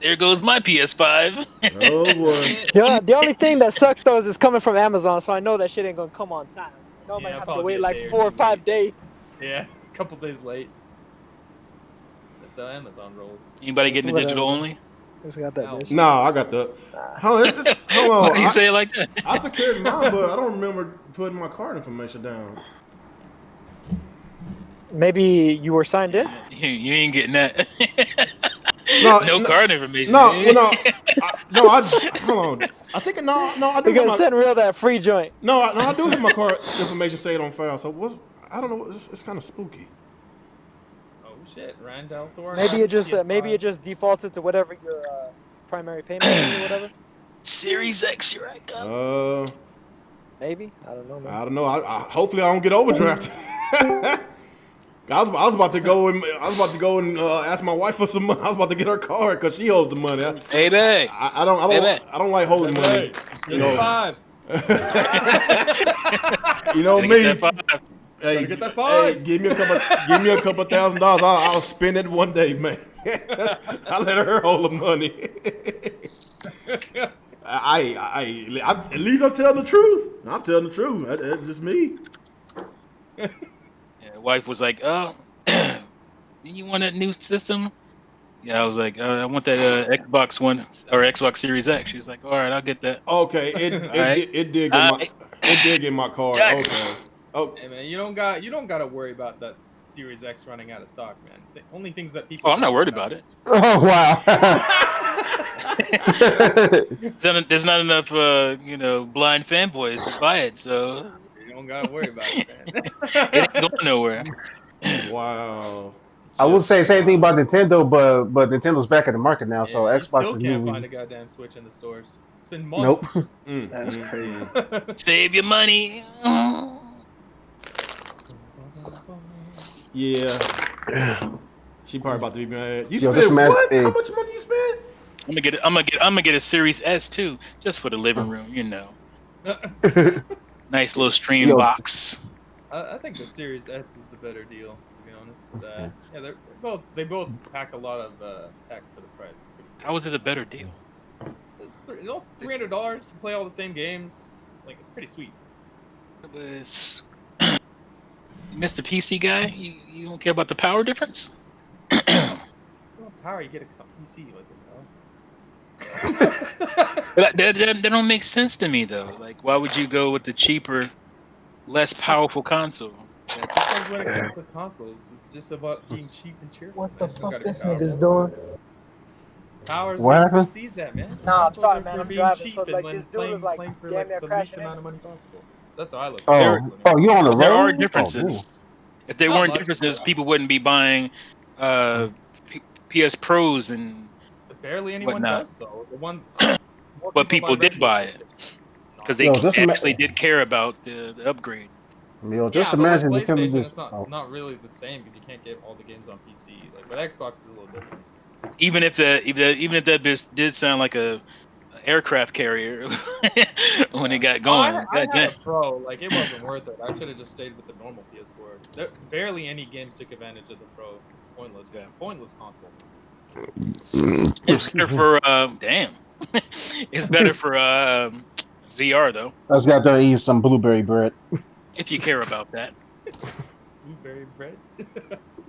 there goes my PS5. Oh boy. Yeah, the only thing that sucks though is it's coming from Amazon, so I know that shit ain't gonna come on time. I know I might have to wait like 4 or 5 days. Yeah, a couple days late. That's how Amazon rolls. Anybody getting the digital only? Just got that bitch. No, I got the. Hold on. Why do you say it like that? I secured mine, but I don't remember putting my card information down. Maybe you were signed in? You ain't getting that. No card information. Hold on. I think I do. You're gonna send real that free joint. No, I do have my card information saved on file. So I don't know. It's kind of spooky. Oh shit, Randall Thor. Maybe it just defaulted to whatever your primary payment is or whatever. Series X, you're right. Maybe I don't know. Man. I don't know. I hopefully I don't get overdrafted. I was about to go and ask my wife for some money. I was about to get her card because she holds the money. Baby, I don't like holding money. You know. 5. You know me. Hey, get that 5. Hey, give me a couple $1,000. I'll spend it one day, man. I let her hold the money. At least I'm telling the truth. I'm telling the truth. That's just me. Wife was like, "Oh, you want a new system?" Yeah, I was like, I want that Xbox One or Xbox Series X. She was like, all right, I'll get that. Okay, it did get my card. Done. Okay. Oh, Hey man, you don't got to worry about that Series X running out of stock, man. The only things that people. Oh, I'm not worried about it. Oh wow. There's not enough, blind fanboys to buy it, so You don't gotta worry about it, man. it ain't going nowhere. wow. I would say same thing about Nintendo, but Nintendo's back in the market now, so Yeah, Xbox you is still can't new. find a goddamn Switch in the stores. It's been Nope. months. That's crazy. Save your money. Yeah. She probably about to be mad. You Yo, just spent imagine- what? hey. How much money you spent? I'm gonna get a Series S too, just for the living room, Nice little stream Yo. box. I think the Series S is the better deal, to be honest. But, they both pack a lot of tech for the price. It's pretty cool. How is it a better deal? It's $300 to play all the same games. Like, it's pretty sweet. Was Mr. PC guy? You don't care about the power difference? Well, power, you get a PC, But that don't make sense to me though. Like, why would you go with the cheaper, less powerful console? Because when it comes to consoles, it's just about being cheap and cheerful. What the man. You don't fuck gotta be this powerful. nigga's doing? Power's What where happened? PC's that, man. Nah, I'm Consoles sorry, are man, for I'm being driving, cheap so, and like, when this dude was, playing like, for damn near the least crashing amount in. of money possible. That's how I look. Oh, at it. you on the road? There are Oh, differences. If there Not weren't much, differences, but- people wouldn't be buying PS Pros and. Barely anyone Whatnot. does though. The one, But people did buy it because they Yo, just actually did care about the upgrade. Yo, just yeah, but imagine with Nintendo PlayStation, just. it's not really the same because you can't get all the games on PC. Like, but Xbox is a little different. Even if that bitch did sound like a aircraft carrier when it got going. I God had damn. a Pro. Like, it wasn't worth it. I should have just stayed with the normal PS4. Barely any games took advantage of the Pro. Pointless, man. Pointless console. It's better for damn. It's better for VR though, Let's got to eat some blueberry bread. if you care about that. Blueberry bread.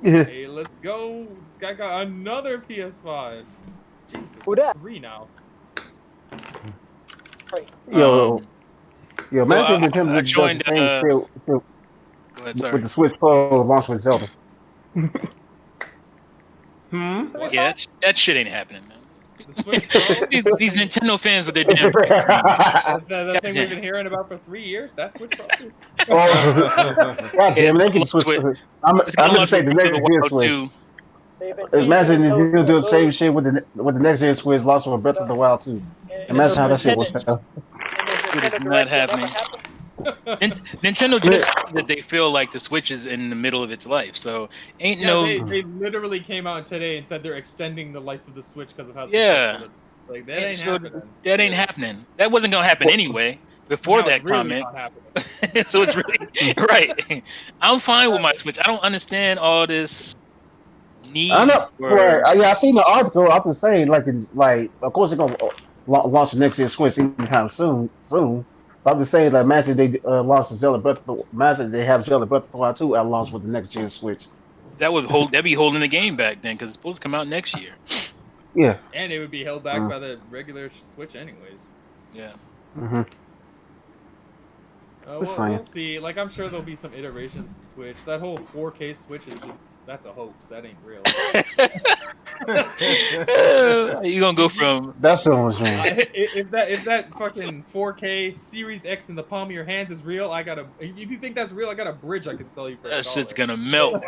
Yeah. Hey, let's go. This guy got another PS5. Jesus, Who that? 3 now. Yo, imagine I Nintendo does joined, the same still Go ahead, sorry. with the Switch Pro launched with Zelda. Yeah, that shit ain't happening, man. The Switch Pro. These Nintendo fans with their damn. The thing we've been hearing about for 3 years. That's Switch Pro. God damn it, they can switch. I'm gonna say the next gen Switch. They've been Imagine teasing if you do the those- same shit with the next gen Switch launched with Breath of the Wild too. and Imagine how that those shit Nintendo- would sound. and those Shit Nintendo is not Directs that never happening. happened. Nintendo just said that they feel like the Switch is in the middle of its life, so ain't Yeah, no. they literally came out today and said they're extending the life of the Switch because of how Yeah. successful it is. Like, that ain't So happening. that ain't happening. That wasn't gonna happen anyway. Before Now that it's really comment, not happening. so it's really right. I'm fine with my Switch. I don't understand all this need. I know. for- Right. Yeah, I seen the article. I'm just saying, of course they're gonna launch the next gen Switch anytime soon. But I'm just saying, like, imagine they launch the Zelda Breath. Imagine they have Zelda Breath of the Wild 2 out launched with the next gen Switch. That'd be holding the game back then because it's supposed to come out next year. Yeah. And it would be held back by the regular Switch anyways. Yeah. Mm-hmm. We'll Just saying. see. Like, I'm sure there'll be some iterations of Switch. That whole 4K Switch is that's a hoax. That ain't real. You gonna go from That's so much. if that fucking 4K Series X in the palm of your hands is real, if you think that's real, I got a bridge I can sell you for that $1. shit's gonna melt.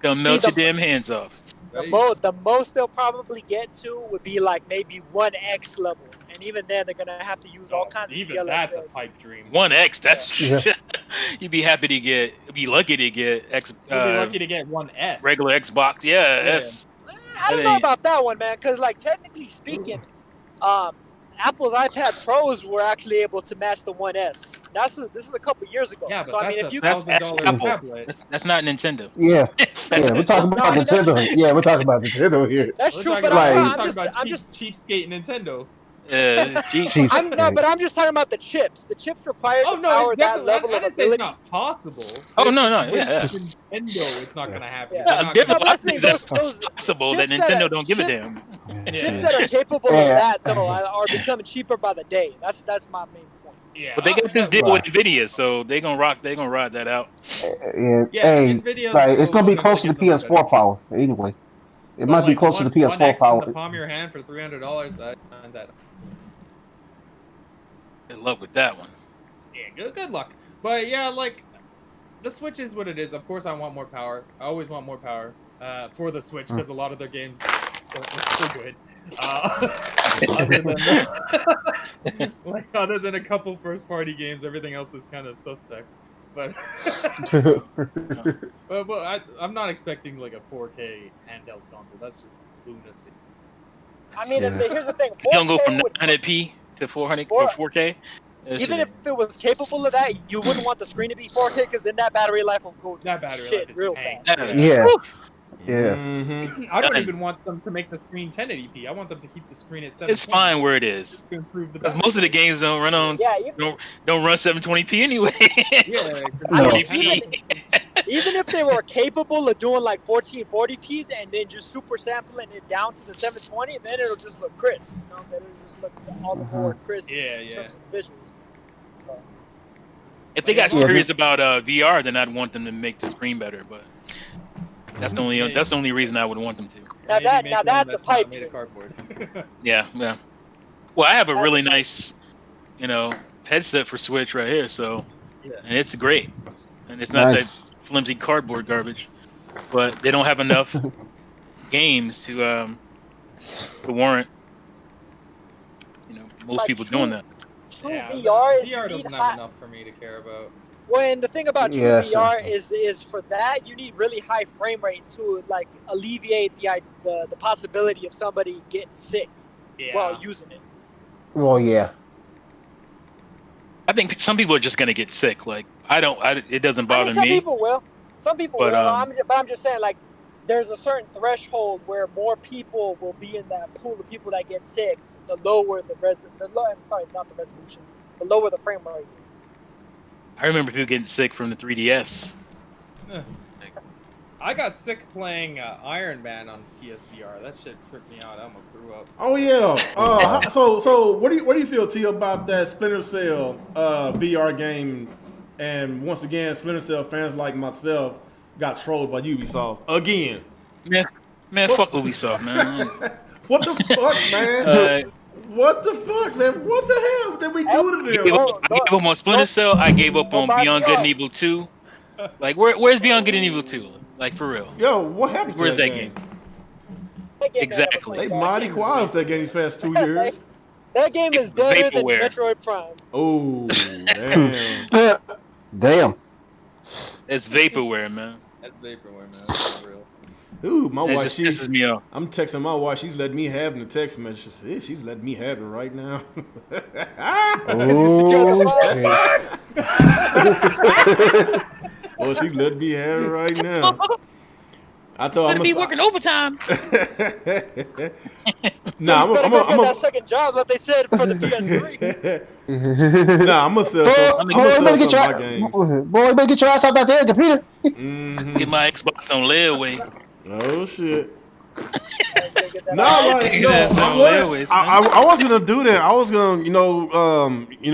Gonna melt your damn hands off. The most they'll probably get to would be like maybe 1X level, and even then they're gonna have to use all kinds Even of that's a DLSS. pipe dream. 1X. That's Yeah. you'd be lucky to get X. You'll be lucky to get 1S. Regular Xbox. Yeah, S. I don't know about that one, man, because like technically speaking, Apple's iPad Pros were actually able to match the 1S. This is a couple years ago. Yeah, but so I mean, that's if you That's $1,000 Apple. tablet. That's not Nintendo. Yeah. Yeah, we're talking about No, I mean, Nintendo. Yeah, we're talking about Nintendo here. that's We're true, talking but about- I'm talking just about cheapskate Nintendo. It's cheap. Cheap. But I'm just talking about the chips. The chips required Oh to no, power it's that definitely. level I of didn't say it's ability. not possible. Oh, It's no, just no, with yeah. Nintendo, it's not gonna happen. Yeah. They're not There's a gonna- lot of that's the things thing, that's those possible that chips that Nintendo are- don't give a chip- damn. Chips that are capable of that though are becoming cheaper by the day. That's my main point. Yeah, But they got this deal Right. with Nvidia, so they gonna ride that out. Yeah. Yeah, Hey, Nvidia like it's gonna be eventually close to the get them better. PS4 power anyway. It But might be like close to the one PS4 X in power. the palm of your hand for $300. I find that. Good luck with that one. Yeah, good luck. But yeah, like the Switch is what it is. Of course, I want more power. I always want more power for the Switch because a lot of their games don't look so good. Other than a couple first-party games, everything else is kind of suspect. But I'm not expecting like a 4K handheld console. That's just lunacy. I mean, Yeah. here's the thing. You don't go 4K from would- 900p to 400 Four- or 4K. That even shit if it was capable of that, you wouldn't want the screen to be 4K because then that battery life will go That battery shit life is real tanked. fast. Yeah. Woo. Yeah. Mhm. I don't Done. even want them to make the screen 1080p. I want them to keep the screen at 720. It's fine where it is. To improve the Because battery most of the life. games don't run on Yeah, even, don't run 720p anyway. Yeah, I No. mean, even if they were capable of doing like 1440p and then just super sampling it down to the 720, then it'll just look crisp. You know, then it'll just look all the more crisp Yeah, in yeah. terms of the visuals. So, If they got Yeah. serious about VR, then I'd want them to make the screen better. But that's the only reason I would want them to. Now Maybe that- make now one that's a not pipe made of dream. cardboard. Yeah. Well, I have a That's really a- nice, headset for Switch right here. So, Yeah. and it's great, and it's not Nice. that flimsy cardboard garbage. But they don't have enough games to warrant, most Like people true- doing that. True Yeah, VR is VR you need doesn't high, have enough for me to care about. Well, and the thing about true Yeah, VR is for that you need really high frame rate to like alleviate the possibility of somebody getting sick Yeah. while using it. Well, yeah. I think some people are just gonna get sick. Like it doesn't I bother mean, some me. people will. Some people But, will. um, I'm just saying, like, there's a certain threshold where more people will be in that pool of people that get sick. The lower I'm sorry, not the resolution. The lower the frame rate. I remember people getting sick from the 3DS. I got sick playing Iron Man on PSVR. That shit tripped me out. I almost threw up. Oh yeah. So what do you feel, T, about that Splinter Cell VR game? And once again, Splinter Cell fans like myself got trolled by Ubisoft again. Man, fuck Ubisoft, man. What the fuck, man? What the fuck, man? What the hell did we do to I them? gave up on Splinter Cell. I gave up on Beyond Good and Evil 2. Like, where's Beyond Good and Evil 2? Like, for real. Yo, what happened to Where's that that game? That game Exactly. They mighty quiet with that game these past 2 years. That game is better than Vaporware. Metroid Prime. Oh, damn. Damn. It's vaporware, man. That's vaporware, man. That's for real. Ooh, my It wife, just pisses me off. I'm texting my wife. She's letting me have in the text message. She's letting me have it right now. Oh, she's letting me have it right now. I told her Gonna be working overtime. Nah, You better I'm go get a, that second job, like they said for the PS3. nah, I'm gonna sell some. I'm gonna sell some of my games. Boy, better get your ass out that damn computer. Mhm. Get my Xbox on layaway. Oh shit. Get that No, out. like, Yeah, yo, that's on layaways, I wasn't gonna do that. I was gonna,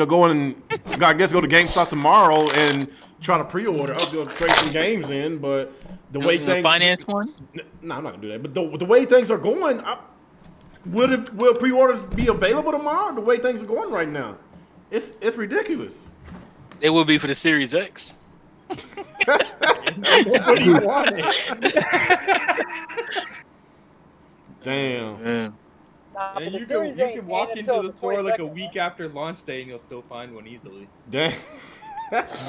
go in and I guess go to GameStop tomorrow and try to pre-order. I was gonna trade some games in, but the way The things finance one? No, I'm not gonna do that. But the way things are going, will pre-orders be available tomorrow? The way things are going right now, it's ridiculous. It will be for the Series X. Nobody wanted it. Damn. Yeah. Nah, but And the you series can ain't walk until into the store like a 22nd, week man. after launch day and you'll still find one easily. Damn.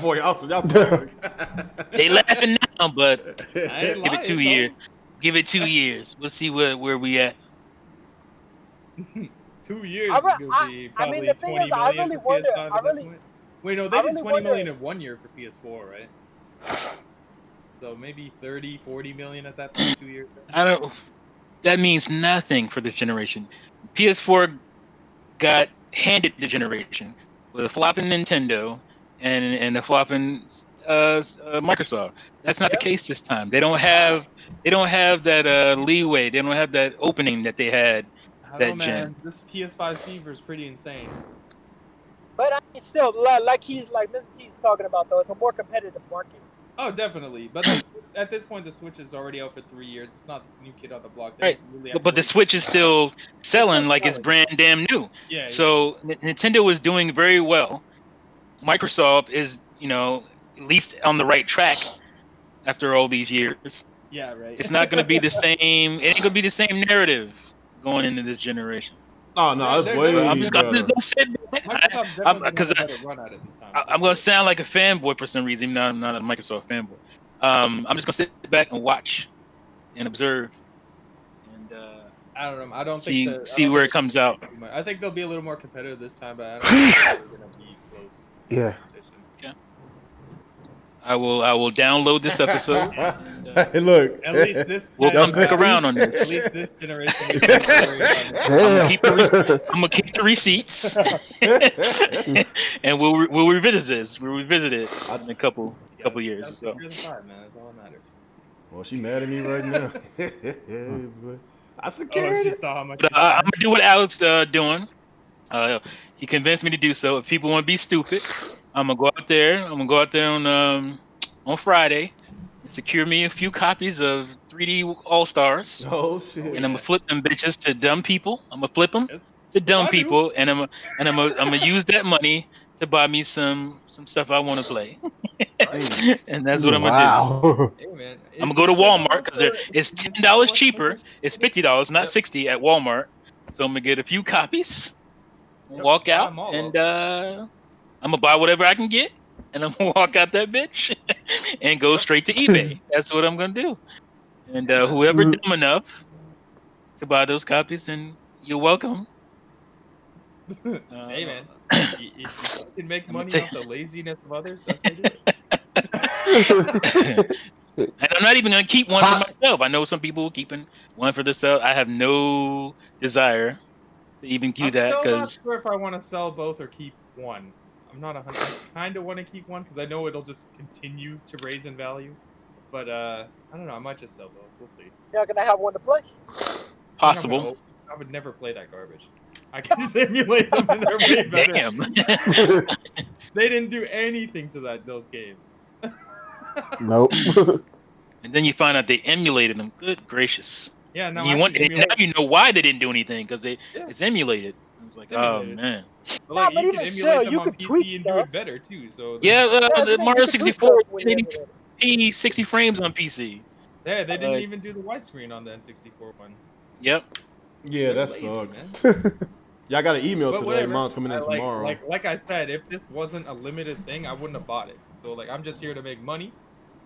Boy, y'all toxic. They laughing now, but I ain't give it 2 lying, years. Give it 2 years. We'll see where we at. 2 years I is re- gonna I- be I probably mean, the thing 20 is, I million really for wonder- PS5 I at that really- point. Wait, no, they I did really 20 million wonder- in 1 year for PS4, right? So maybe 30, 40 million at that point, 2 years. I don't. That means nothing for this generation. PS4 got handed the generation with a flopping Nintendo and a flopping Microsoft. That's not the case this time. They don't have that leeway. They don't have that opening that they had I don't that know, man. gen. This PS5 fever is pretty insane. But I mean, still, like Mr. T's talking about, though, it's a more competitive market. Oh, definitely. But at this point, the Switch is already out for 3 years. It's not the new kid on the block. They Right. don't really have But to the wait. Switch is still selling like it's selling. brand damn new. Yeah. So Nintendo is doing very well. Microsoft is, at least on the right track after all these years. Yeah, right. It's not going to be the same. It ain't going to be the same narrative going into this generation. Oh no, it's way I'm just better. going to sit back. Microsoft definitely Because has a better run at it this time. I'm going to sound like a fanboy for some reason, even though I'm not a Microsoft fanboy. I'm just going to sit back and watch and observe. And I don't know. I don't see think where it comes out. I think they'll be a little more competitive this time, but I don't think they're going to be close. Yeah. I will download this episode. Hey, look. At least this. We'll come That's back it. around on this. At least this generation. is gonna worry about it. I'm gonna keep the receipts, and we'll revisit this. We'll revisit it in a couple years. That's So. PS5, man. That's all that matters. Well, she mad at me right now. I Oh, secured she it. saw how much. But, I'm gonna do what Alex doing. He convinced me to do so. If people want to be stupid, I'm gonna go out there. On Friday and secure me a few copies of 3D All Stars. Oh shit. And I'm gonna flip them bitches to dumb people. I'm gonna flip them Yes. to dumb I do. people, and I'm gonna use that money to buy me some stuff I want to play. And that's what I'm gonna Wow. Hey, man. do. I'm gonna go to Walmart because it's $10 cheaper. It's $50, not $60 at Walmart. So I'm gonna get a few copies, walk buy out, 'em all, and I'm gonna buy whatever I can get, and I'm gonna walk out that bitch and go straight to eBay. That's what I'm gonna do. And whoever dumb enough to buy those copies, then you're welcome. Hey, man. If you can make I'm money gonna off the laziness of others, that's how you do it. And I'm not even gonna keep one for myself. I know some people keeping one for themselves. I have no desire to even do I'm that still not because sure if I want to sell both or keep one. I'm not 100. I kind of want to keep one because I know it'll just continue to raise in value. But I don't know. I might just sell both. We'll see. You're not gonna have one to play. possible. I would never play that garbage. I can just emulate them and they're way better. Damn. They didn't do anything to those games. Nope. And then you find out they emulated them. Good gracious. Yeah, no. Now you know why they didn't do anything because it's emulated. It's like, emulated. oh man. But like, Nah, but you even can still, emulate them you on could PC tweak and do stuff. it better too. So Yeah, That's the thing, you Mario can tweak 64 stuff when you emulate it. 60 frames on PC. yeah, they didn't even do the widescreen on the N64 one. Yep. Yeah, that Lazy, sucks. man. Yeah, I got an email But today. whatever. Mom's coming in Like- tomorrow. Like I said, if this wasn't a limited thing, I wouldn't have bought it. So like, I'm just here to make money.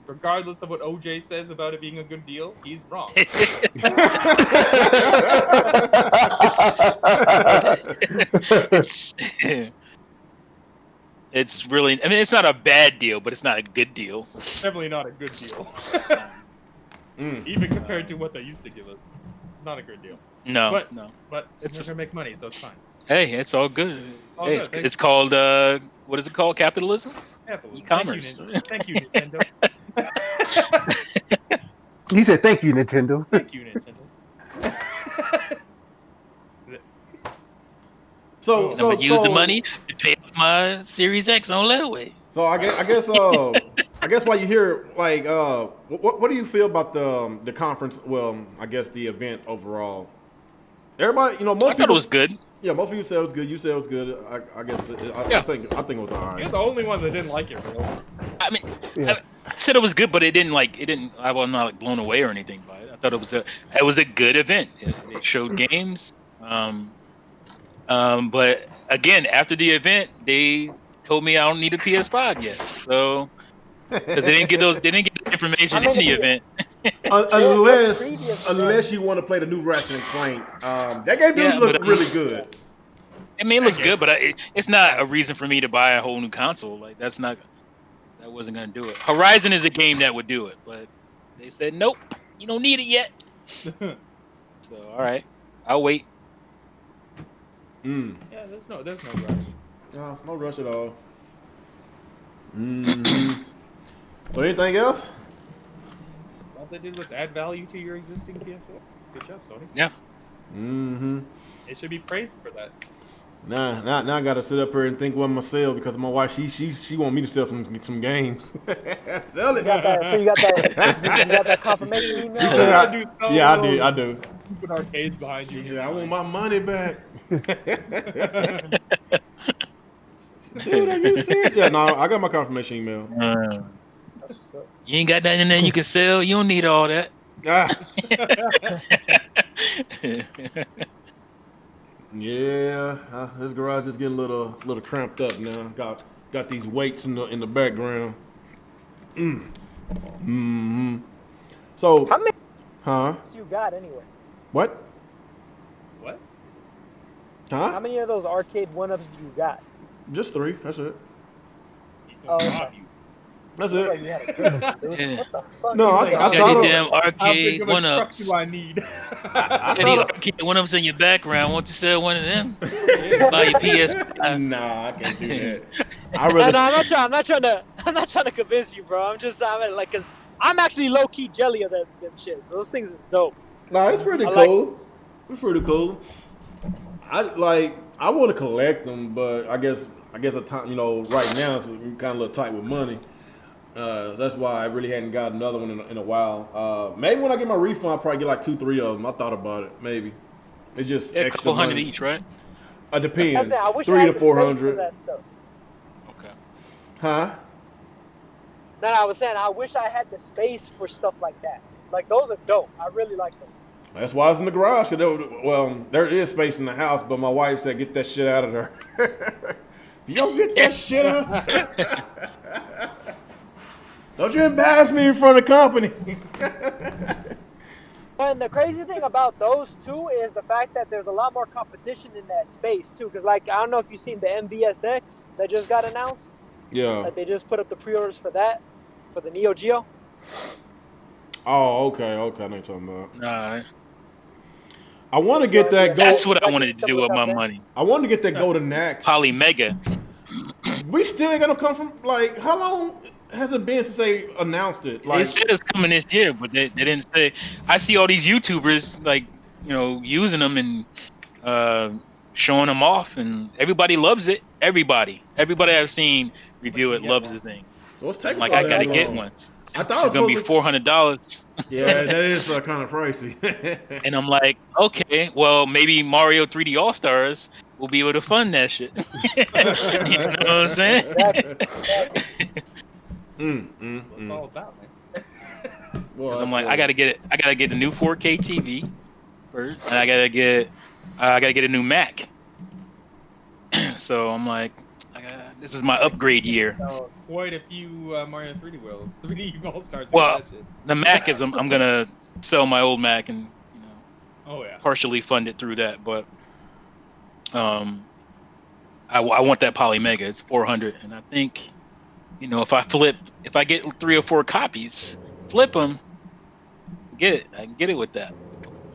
Regardless of what OJ says about it being a good deal, he's wrong. It's really, I mean, it's not a bad deal, but it's not a good deal. Definitely not a good deal. Even compared to what they used to give us. It's not a good deal. No, But- no. But It's it's gonna make money, so it's fine. Hey, it's all good. All Hey, good, thanks. it's called, what is it called? Capitalism? Apple. E-commerce. Thank you, Nintendo. He said, "Thank you, Nintendo." Thank you, Nintendo. So I'm gonna use the money to pay off my Series X on layaway. So I guess while you hear like what do you feel about the conference? Well, I guess the event overall. Everybody, I most thought people it was good. Yeah, most people said it was good. You said it was good. I guess I think it was all right. You're the only one that didn't like it, bro. I mean, Yeah. I said it was good, but it didn't. I was not like blown away or anything by it. I thought it was a good event. It showed games. But again, after the event, they told me I don't need a PS5 yet. So because they didn't get the information in the event. Unless you want to play the new Ratchet and Clank, that game Yeah, look but, really good. I mean, it looks good, but it's not a reason for me to buy a whole new console. Like that wasn't gonna do it. Horizon is a game that would do it, but they said nope, you don't need it yet. So all right, I'll wait. Yeah, there's no rush. No rush at all. Mm-hmm. So anything else? All they did was add value to your existing PS4. Good job, Sony. Yeah. Mm-hmm. It should be praised for that. Now I gotta sit up here and think what I'm gonna sell because my wife she want me to sell some games. Sell it. You got that? So you got that confirmation email? She said, yeah, I do. Stupid arcades behind you. She said, I want my money back. Dude, are you serious? Yeah, no, I got my confirmation email. That's what's up. You ain't got nothing in there you can sell. You don't need all that. Ah. Yeah, this garage is getting a little cramped up now. Got these weights in the background. Mm-hmm. So How many huh? you got anyway? What? What? How Huh? many of those arcade one-ups do you got? Just 3. That's it. Oh, okay. That's Looked like it. you had a good one, dude. Yeah. What the fuck? No, I Got thought these it- damn How big arcade of a one truck ups. do I need? Got these arcade one ups in your background. Won't you sell one of them? Buy your PS5. Nah, I can't do that. I No, rather. I'm not trying to convince you, bro. I'm like, cause I'm actually low key jelly of them shits. Those things is dope. No, it's pretty I like cool. those. It's pretty cool. I want to collect them, but I guess a time, right now it's kind of a little tight with money. That's why I really hadn't got another one in a while. Maybe when I get my refund, I'll probably get like 2-3 of them. I thought about it. Maybe it's just Yeah, a extra couple hundred money. each, right? Depends. That's it. I wish I 3 had to the space for 400. that stuff. Okay. Huh? No, I was saying I wish I had the space for stuff like that. Like those are dope. I really like them. That's why it's in the garage. There is space in the house, but my wife said, "Get that shit out of there." You don't get that shit out. Don't you embarrass me in front of the company. And the crazy thing about those two is the fact that there's a lot more competition in that space too. Cause like I don't know if you've seen the MVSX that just got announced. Yeah. Like they just put up the pre-orders for that, for the Neo Geo. Oh, okay. I know what you're talking about. Nah, I want to get that. that's Gold, what I wanted to do with my money. I wanted to get that golden axe. Poly Mega. We still ain't gonna come from like how long has it been since they announced it? They Like said it's coming this year, but they didn't say. I see all these YouTubers like using them and showing them off, and everybody loves it. Everybody I've seen review it loves the thing. so it's taking Like so I gotta damn get long. one. I thought It's it was gonna be supposed to- $400, Yeah, that is kind of pricey. and I'm like, okay, well maybe Mario 3D All Stars will be able to fund that shit. You know what I'm saying? Exactly. What's it all about, man? Well, Because I'm like, I gotta get a new 4K TV first, and I gotta get a new Mac. So I'm like, this is my upgrade year. So, quite a few Mario 3D All Stars. Well, the Mac is I'm gonna sell my old Mac and oh yeah. partially fund it through that, but I want that Poly Mega. It's 400, and I think if I get 3 or 4 copies, flip them, I can get it with that.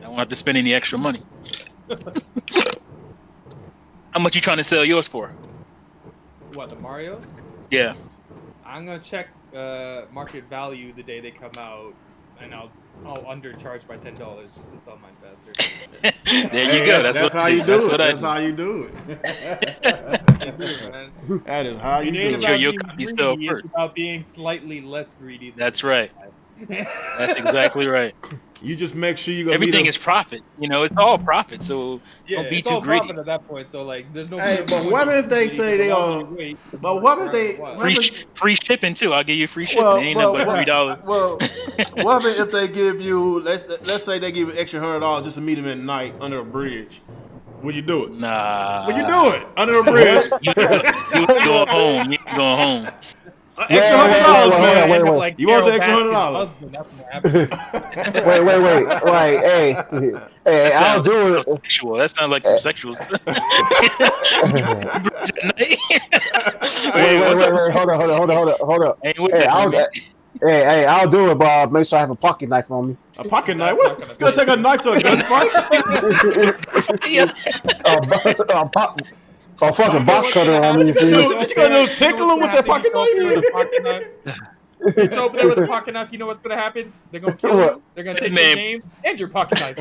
I won't have to spend any extra money. How much you trying to sell yours for? What, the Marios? Yeah. I'm gonna check market value the day they come out, and I'll undercharge by $10 just to sell mine faster. There you go. That's how you do it. That's how you do it. That is how you do It ain't it. Sure about your being copy greedy, sell it's first. about being slightly less greedy. Than That's right. That's exactly right. You just make sure you go. Everything is profit. It's all profit. So Yeah, don't be it's too all greedy. profit at that point. So like, there's no. Hey, point but in what if they greedy say they for the are? longer you wait, But what if they? what? Free shipping too. I'll give you free shipping. It ain't nothing but $3. Well, what if they give you? Let's say they give you extra $100 just to meet them at night under a bridge. Would you do it? Nah. Would you do it under a bridge? You going home. You ain't going home. Extra $100, man. wait. Like You want the Carol extra $100? Baskin's husband, that's what happened. Wait. Like, hey, That I'll sounds do it. sexual. That sounds like some sexual stuff. Wait. Hold on. Ain't with Hey, that, I'll, homie. Hey, I'll do it, but make sure I have a pocket knife on me. A pocket knife? That's What? not You gonna gonna take a knife to a gunfight? A fucking box cutter on me. What you gonna do? Tickle him with that pocket knife? You show up there with a pocket knife, you know what's gonna happen? They're gonna kill you. They're gonna take your name and your pocket knife.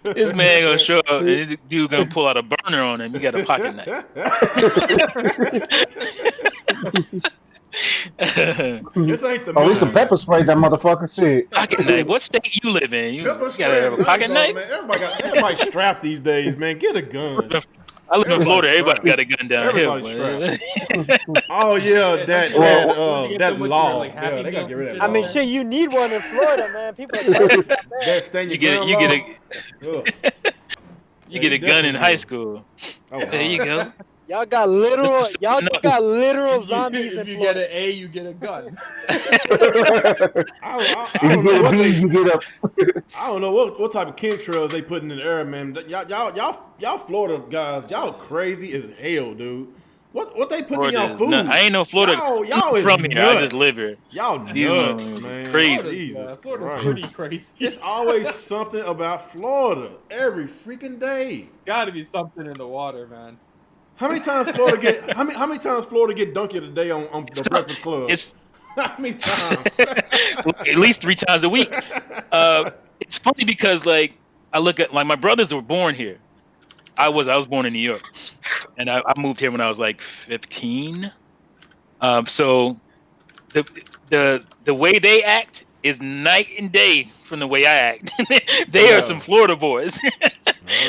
This man gonna show up and this dude gonna pull out a burner on him. You got a pocket knife. This ain't the at least some pepper spray, that motherfucker. Shit. Pocket knife. What state you live in? You gotta have a pocket knife? Man. Everybody strapped these days, man. Get a gun. I live in Florida. Everybody got a gun down here. Oh yeah, that law. Like, yeah, they gotta get rid of that. I mean, law. shit, you need one in Florida, man. People are crazy about that. That stand You your get a gun in high school. Oh, There you go. Y'all got literal zombies in If you get Florida. an A, you get a gun. I don't know what I don't know what type of chemtrails they putting in the air, man. Y'all Florida guys, y'all crazy as hell, dude. What they put in y'all food? I ain't no Florida. Y'all is from here. nuts. I just live here. Y'all These nuts, motherfuckers man. crazy. Jesus Florida's Christ. pretty crazy. It's always something about Florida every freaking day. Gotta be something in the water, man. How many times Florida get how many times Florida get dunked a day on the Breakfast Club? It's how many times? at least 3 times a week. It's funny because like I look at like my brothers were born here. I was born in New York, and I moved here when I was like 15. So the way they act is night and day from the way I act. They are some Florida boys.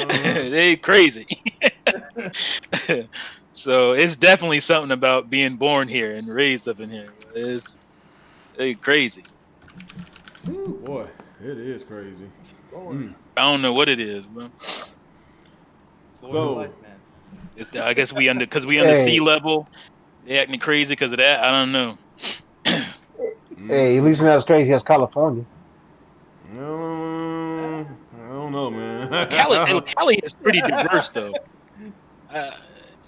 They crazy. So it's definitely something about being born here and raised up in here. They crazy. Ooh, boy, it is crazy. I don't know what it is, bro. So, life, man. It's I guess we under sea level. They acting crazy because of that. I don't know. Hey, at least not as crazy as California. I don't know, man. Cali is pretty diverse though.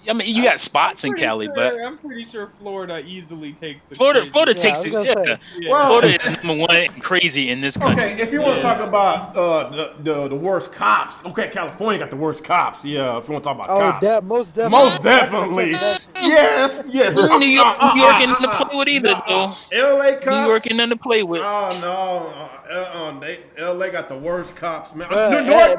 I mean, you got spots in Cali, but I'm pretty sure Florida easily takes the Florida crazy. takes it. Yeah. Well, Florida is #1 crazy in this country. Okay, if you want to talk about the worst cops, okay, California got the worst cops. Yeah, if you want to talk about cops. Most definitely. Most definitely. Yes. New York ain't nothing to play with either, though. LA cops. New York ain't nothing to play with. Oh no, LA got the worst cops, man. LA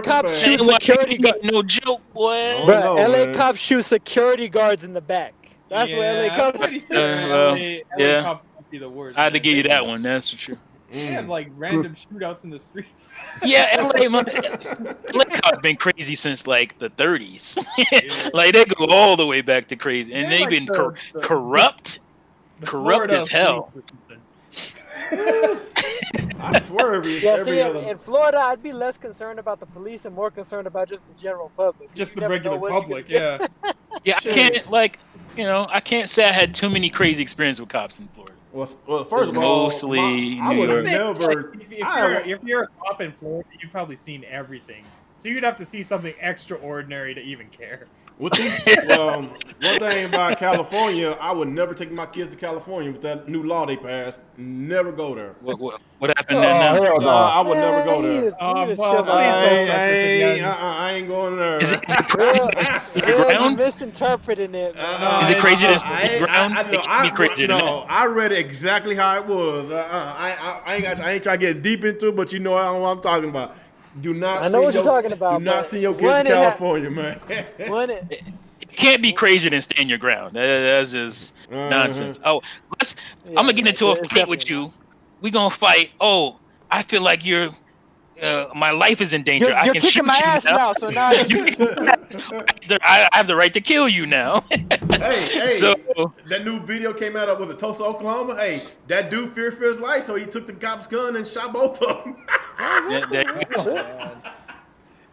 cops shoot security guards. No joke, boy. Bro, LA cops shoot security guards in the back. That's what LA cops. LA cops might be the worst. I had to give you that one. That's for sure. They have like random shootouts in the streets. Yeah, LA cops been crazy since like the 30s. Like they go all the way back to crazy, and they've been corrupt as hell. I swear every other... in Florida, I'd be less concerned about the police and more concerned about just the general public. Just the regular public, yeah. Yeah, I can't I can't say I had too many crazy experiences with cops in Florida. Well, first of all, mostly I New would York. never. If you're a cop in Florida, you've probably seen everything. So you'd have to see something extraordinary to even care. With these, one thing about California, I would never take my kids to California with that new law they passed. Never go there. What happened there now? Hell no. I would never go there. I ain't going there. Is it You're misinterpreting it. Is it crazy to ground? I read it exactly how it was. I ain't trying to get deep into it, but you know what I'm talking about. Do not. I know what you're talking about. Do not send your kids to California, man. It can't be crazier than stand your ground. That's just nonsense. Oh, I'm gonna get into a fight with you. We gonna fight. Oh, I feel like my life is in danger. You're I can kicking shoot my you ass now, so now I have the right to kill you now. Hey, so that new video came out of, was it Tulsa, Oklahoma? Hey, that dude feared for his life, so he took the cop's gun and shot both of them.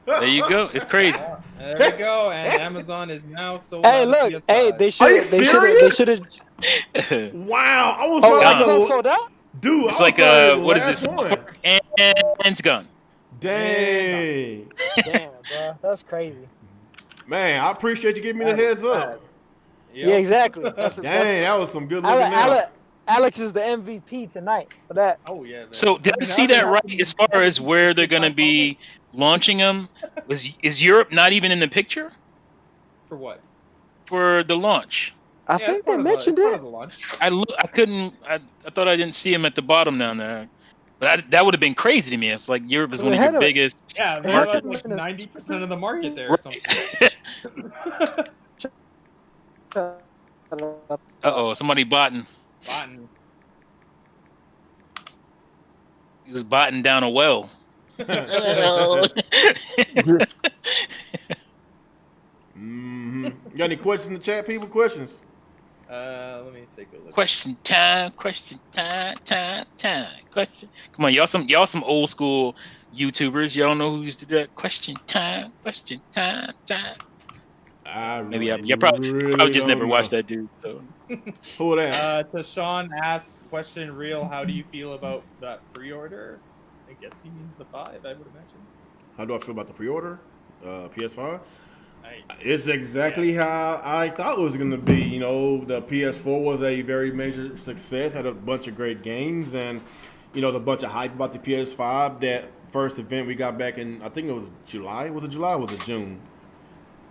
There you go. It's crazy. There you go. And Amazon is now sold. Hey, look. Hey, they should have. Wow. I was Amazon sold out? Dude, it's like what is this? And it's gone. Damn, bro. That's crazy. Man, I appreciate you giving me the heads up. Yeah, exactly. That's, Dang, that was some good Ale- looking out. Alex is the MVP tonight for that. Oh yeah. Man. So did I mean, see I've been that right? happy As far as where they're gonna since be launching them, is Europe not even in the picture for what? for the launch? I Yeah, it's think they part of mentioned it's part it. of the launch. I thought I didn't see him at the bottom down there, but that would have been crazy to me. It's like Europe is They're one of ahead your of it. biggest Yeah, they markets. have like 90% of the market there or Right. something. Uh-oh, somebody botting. Bottom. He was botting down a well. You got any questions in the chat, people? Questions? Let me take a look. Question time. Question. Come on, y'all some old school YouTubers. Y'all know who used to do that? Question time. Maybe you probably just never watched that dude. So who that? To Sean asks, question real, how do you feel about that pre-order? I guess he means the 5, I would imagine. How do I feel about the pre-order? PS5? It's exactly how I thought it was going to be. You know, the PS4 was a very major success, had a bunch of great games, and, you know, there's a bunch of hype about the PS5. That first event we got back in, I think it was July. Was it July or was it June?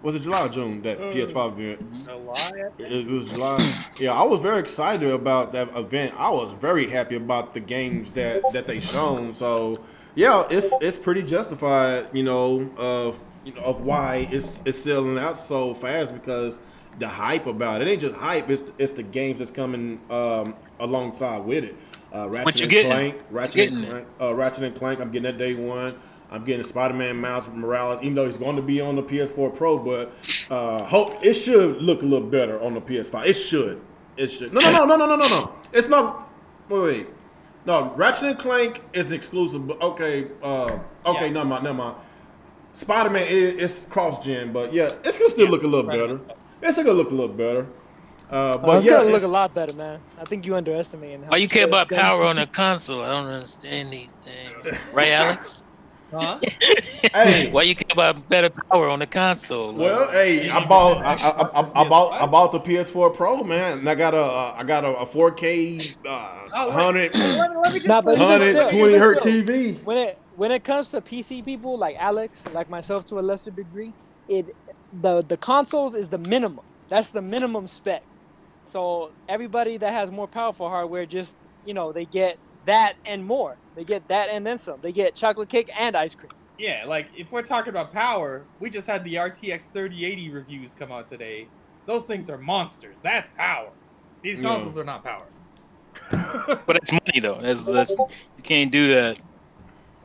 Was it July or June, that PS5 event? July? It was July. Yeah, I was very excited about that event. I was very happy about the games that they shown. So, yeah, it's pretty justified, of why it's selling out so fast, because the hype about it ain't just hype. It's the games that's coming alongside with it. Ratchet and Clank. I'm getting that day one. I'm getting Spider-Man Miles Morales, even though he's going to be on the PS4 Pro, but hope it should look a little better on the PS5. It should. No. It's not. Wait. No, Ratchet and Clank is an exclusive. But okay. Never mind. Spider-Man is cross-gen, but yeah, it's gonna still look a little better. It's gonna look a little better. But It's gonna look a lot better, man. I think you underestimating how. why you care good about it's gonna power be. on a console? I don't understand anything. Right, Alex? Huh? Hey, Why you care about better power on the console? well, hey, I bought the PS4 Pro, man, and I got a 4K 100 Let me just Nah, but even 120 still, hertz TV. when it comes to PC people like Alex, like myself to a lesser degree, the consoles is the minimum. That's the minimum spec. So everybody that has more powerful hardware just they get that and more. They get that and then some. They get chocolate cake and ice cream. Yeah, like if we're talking about power, we just had the RTX 3080 reviews come out today. Those things are monsters. That's power. These consoles are not power. But it's money though. That's you can't do that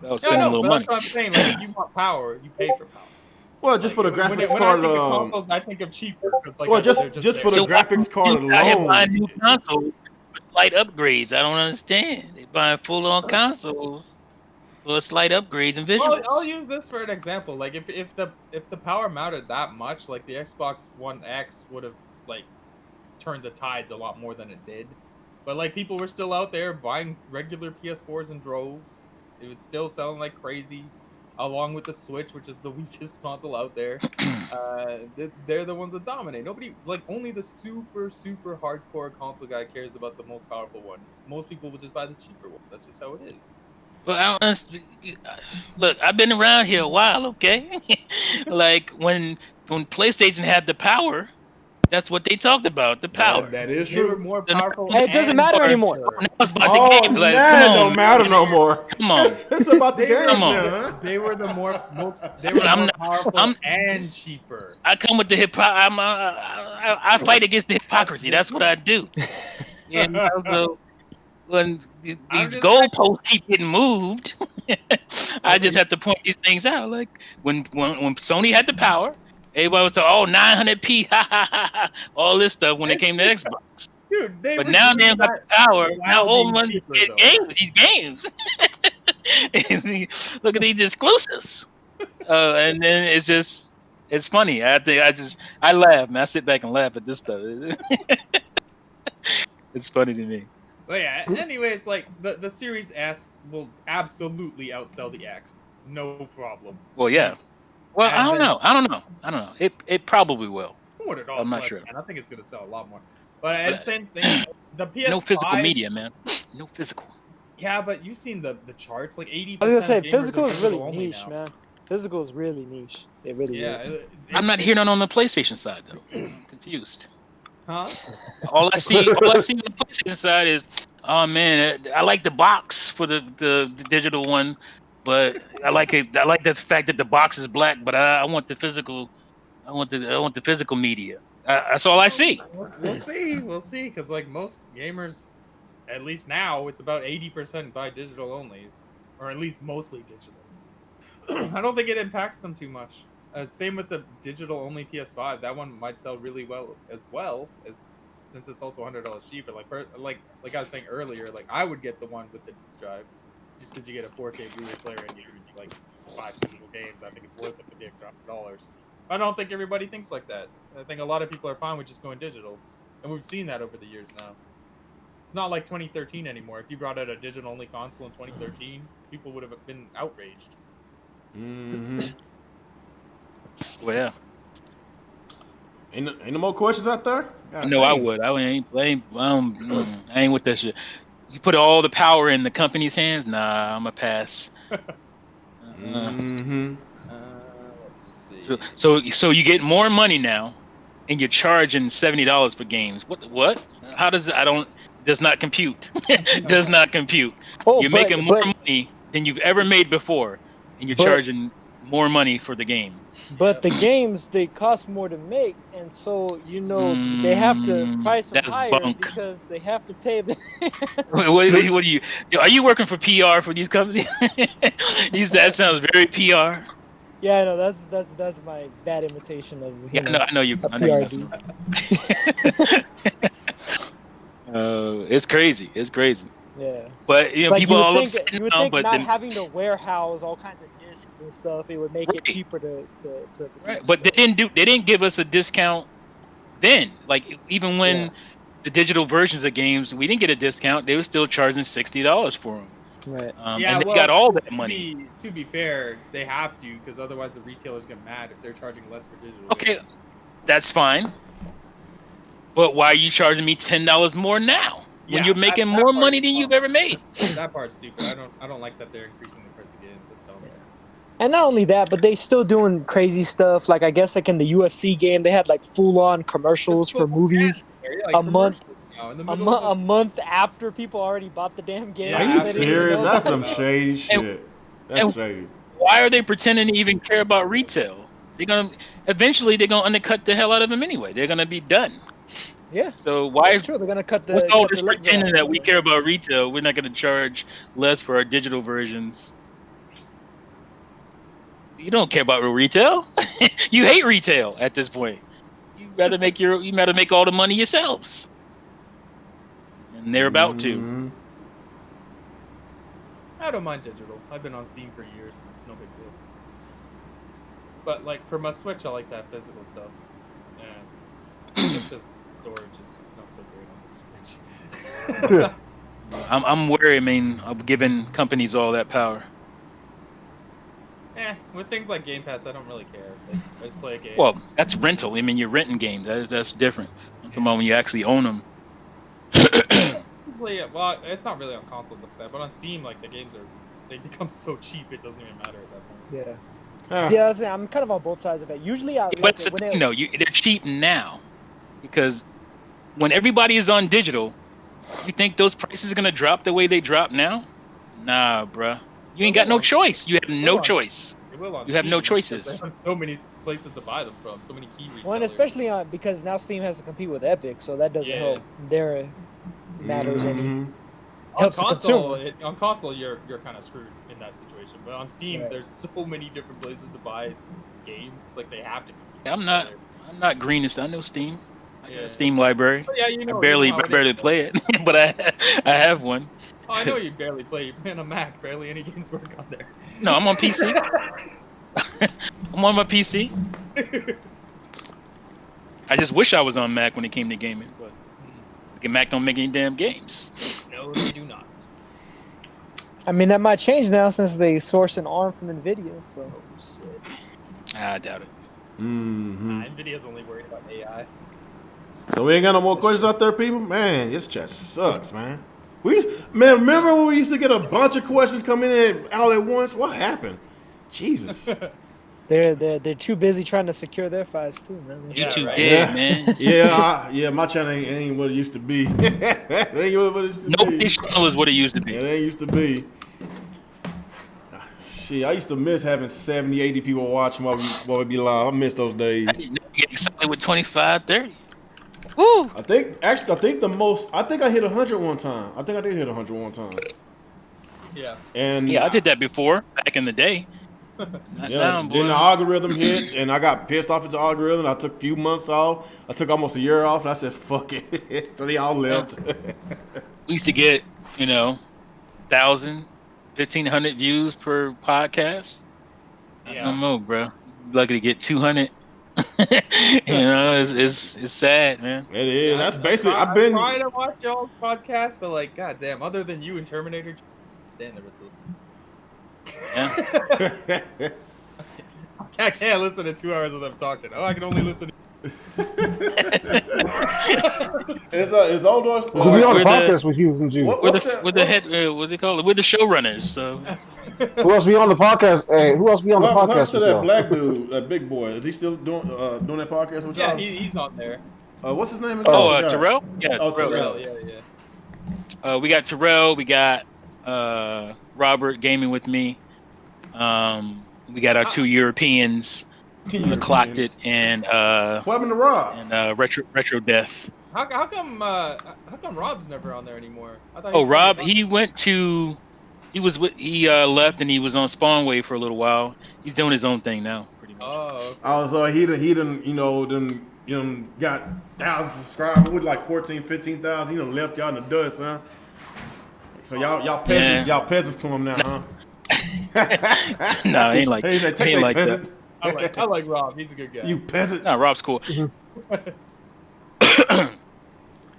without spending a little money. That's what I'm saying. Like, if you want power, you pay for power. Well, just for the graphics when card I think of alone. consoles, I think of cheaper. Like, Well, just for the graphics card alone. I buy a new console for slight upgrades. I don't understand. They buying full-on consoles for slight upgrades and visuals. I'll use this for an example. Like if the power mattered that much, like the Xbox One X would have like turned the tides a lot more than it did. But like people were still out there buying regular PS4s in droves. It was still selling like crazy, along with the Switch, which is the weakest console out there. They're the ones that dominate. Nobody, like, only the super hardcore console guy cares about the most powerful one. Most people will just buy the cheaper one. That's just how it is. But I don't understand. Look, I've been around here a while, okay? Like when PlayStation had the power, that's what they talked about, the power. That is They were true. more powerful. Hey, it doesn't matter anymore. Now it's about the game. Like, now it come don't on, matter no more. Come on. It's about the game Come on. now, huh? They were the more powerful and cheaper. I come with the I fight against the hypocrisy. That's what I do. So when these goalposts keep getting moved, I just have to point these things out. Like when Sony had the power, everybody was talking, 900p, all this stuff when it came to Xbox. Dude, but now they've got the power. Now all money get these games. Look at these exclusives. And then it's funny. I laugh, man. I sit back and laugh at this stuff. It's funny to me. But yeah, anyways, like the Series S will absolutely outsell the X. No problem. Well, yeah. Well, I don't know. It probably will. $200 I'm not less, sure. man. I think it's gonna sell a lot more. But But, it's same thing. The PS5. No physical media, man. No physical. Yeah, but you've seen the charts. Like 80% I was gonna say of gamers physical are is really digital only niche, now. man. Physical is really niche. It really Yeah, is. I'm not hearing it on the PlayStation side though. I'm confused. Huh? All I see on the PlayStation side is, oh man, I like the box for the digital one, but I like it. I like the fact that the box is black, but I want the physical. I want the physical media. That's all I see. We'll see. We'll see. Because like most gamers, at least now, it's about 80% buy digital only, or at least mostly digital. I don't think it impacts them too much. Same with the digital only PS5. That one might sell really well as since it's also $100 cheaper. Like I was saying earlier, like I would get the one with the disc drive, just because you get a 4K Blu-ray player and you can like 5 physical games. I think it's worth it for the extra $100. I don't think everybody thinks like that. I think a lot of people are fine with just going digital, and we've seen that over the years now. It's not like 2013 anymore. If you brought out a digital-only console in 2013, people would have been outraged. Mm-hmm. Well, yeah. Ain't no more questions out there? God No, I dang. would. I ain't with that shit. You put all the power in the company's hands. Nah, I'm a pass. Mm-hmm. Let's see. So you get more money now, and you're charging $70 for games. What? How does does not compute? Does not compute. Oh, You're making more money than you've ever made before, and you're charging more money for the game. But the games, they cost more to make, and so they have to price them That's higher bunk. because they have to pay the. What are you working for PR for these companies? That sounds very PR. Yeah, I know that's my bad imitation of. I know you. A I know you're PRD. messing around. It's crazy. It's crazy. Yeah. But Like, people you all would upset think, you would now, think but not then, having to warehouse all kinds of discs and stuff, it would make it Right. cheaper to right. produce, But they didn't give us a discount then. Like even when Yeah. the digital versions of games, we didn't get a discount. They were still charging $60 for them. Right. And they got all that money. To be fair, they have to, because otherwise the retailers get mad if they're charging less for digital. Okay, that's fine. But why are you charging me $10 more now when Yeah, you're that- making that more part's money than dumb. you've ever made? That part's stupid. I don't like that they're increasing the price of games. That's dumb. And not only that, but they still doing crazy stuff. Like I guess like in the UFC game, they had like full on commercials for movies Yeah, a month commercials now, in the a, middle mo- of a month after people already bought the damn game. Yeah, Are so you they didn't even serious? know That's about some it. shady shit. That's and- shady. Why are they pretending to even care about retail? Eventually they're gonna undercut the hell out of them anyway. They're gonna be done. Yeah, So why? that's true. They're gonna cut the. What's all cut this the legs pretending off. that we care about retail? We're not gonna charge less for our digital versions. You don't care about retail. You hate retail at this point. You rather make all the money yourselves. And they're about to. Mhm. I don't mind digital. I've been on Steam for years. It's no big deal. But like for my Switch, I like to have physical stuff. And just because storage is not so great on the Switch. I'm wary, of giving companies all that power. With things like Game Pass, I don't really care. Like, I just play a game. Well, that's rental. You're renting games. That's different. I'm talking about when you actually own them. Well, it's not really on consoles like that, but on Steam, like the games they become so cheap it doesn't even matter at that point. Yeah. Ah. See, that's the thing, I'm kind of on both sides of it. Usually, I But like that's it the when thing, it, though. They're cheap now because when everybody is on digital, you think those prices are gonna drop the way they drop now? Nah, bruh. You ain't got no choice. You have no choice. It will on You have no Steam, because choices. They have so many places to buy them from, so many key resellers. well, and especially because now Steam has to compete with Epic, so that doesn't Yeah. help their matters any. Mhm. Helps the on consumer. console, on console, you're kind of screwed in that situation. But on Steam, Right. there's so many different places to buy games. Like they have to compete. I'm not greenest. I know Steam. I got Yeah. a Steam library. Oh, yeah, I barely play it, but I have one. Oh, I know you barely play. You play on a Mac. Barely any games work on there. No, I'm on PC. I'm on my PC. I just wish I was on Mac when it came to gaming, but Mac don't make any damn games. No, they do not. I mean, that might change now since they source an ARM from NVIDIA. So Oh shit. I doubt it. Mm-hmm. Nvidia's only worried about AI. So we ain't got no more questions out there, people. Man, this chat sucks, man. Remember when we used to get a bunch of questions coming in all at once? What happened? Jesus. They're too busy trying to secure their files too, man. That's- YouTube right. dead, man. Yeah, my channel ain't what it used to be. It ain't what it used to Nobody's be. channel is what it used to be. It ain't used to be. Shit, I used to miss having 70, 80 people watching while we be live. I miss those days. I didn't know you get excited with 25, 30. Woo! I think I hit 100 one time. I think I did hit 100 one time. Yeah. And Yeah, I did that before, back in the day. Not now, then boy. the algorithm hit, and I got pissed off at the algorithm. I took a few months off. I took almost a year off, and I said, "Fuck it." So they all left. We used to get, 1,000, 1,500 views per podcast. I Yeah. don't know, bro. Lucky to get 200. It's sad, man. It is. That's basically. I'm I've been. trying to watch y'all's podcast, but like, goddamn, other than you and Terminator, stand the rest of Yeah. I can't listen to 2 hours of them talking. Oh, I can only listen to. It's old doors. We on the we're the- podcast with Hughes and Juice. We're the showrunners. So Who else be on the podcast? Hey, who else be on the What happened podcast to with that y'all? black dude, that big boy? Is he still doing that podcast with Yeah, y'all? he's on there. What's his name? Terrell? Yeah, Oh, Terrell. Terrell. Yeah. We got Terrell, we got Robert gaming with me. We got our two Europeans, Clocked It, and What happened to Rob? Retro Death. How come Rob's never on there anymore? I thought Oh, Rob, he left and he was on Spawnway for a little while. He's doing his own thing now, pretty much. Oh. Okay. Oh, so he done got thousands of subscribers with like 14, 15,000. He done left y'all in the dust, huh? So y'all peasants to him now, huh? No, ain't like He said, "Take ain't that, like that. peasant." I like Rob. He's a good guy. You peasant. No, Rob's cool.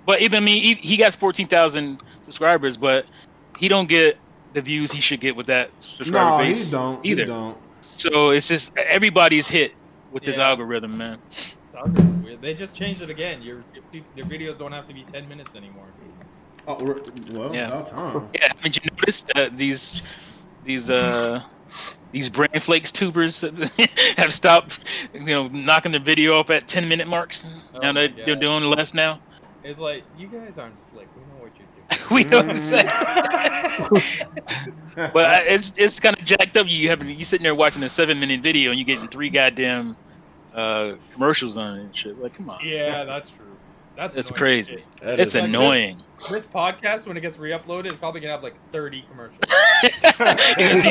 But even he got 14,000 subscribers, but he don't get the views he should get with that subscriber No, base he don't. either. He don't. So it's just everybody's hit with this Yeah. algorithm, man. Algorithm's weird. They just changed it again. Your videos don't have to be 10 minutes anymore. Oh, well, Yeah. about time. Yeah, haven't you noticed these brain flakes tubers have stopped, knocking the video up at 10-minute marks? Oh Now my they're God. doing less now. It's like, you guys aren't slick. We know what you're doing. We know what I'm saying. But it's kind of jacked up. You sitting there watching a 7-minute video and you getting 3 goddamn commercials on it and shit. Like, come on. Yeah, that's true. That's It's annoying crazy. shit. That It's is- annoying. This podcast, when it gets re-uploaded, is probably gonna have like 30 commercials. It's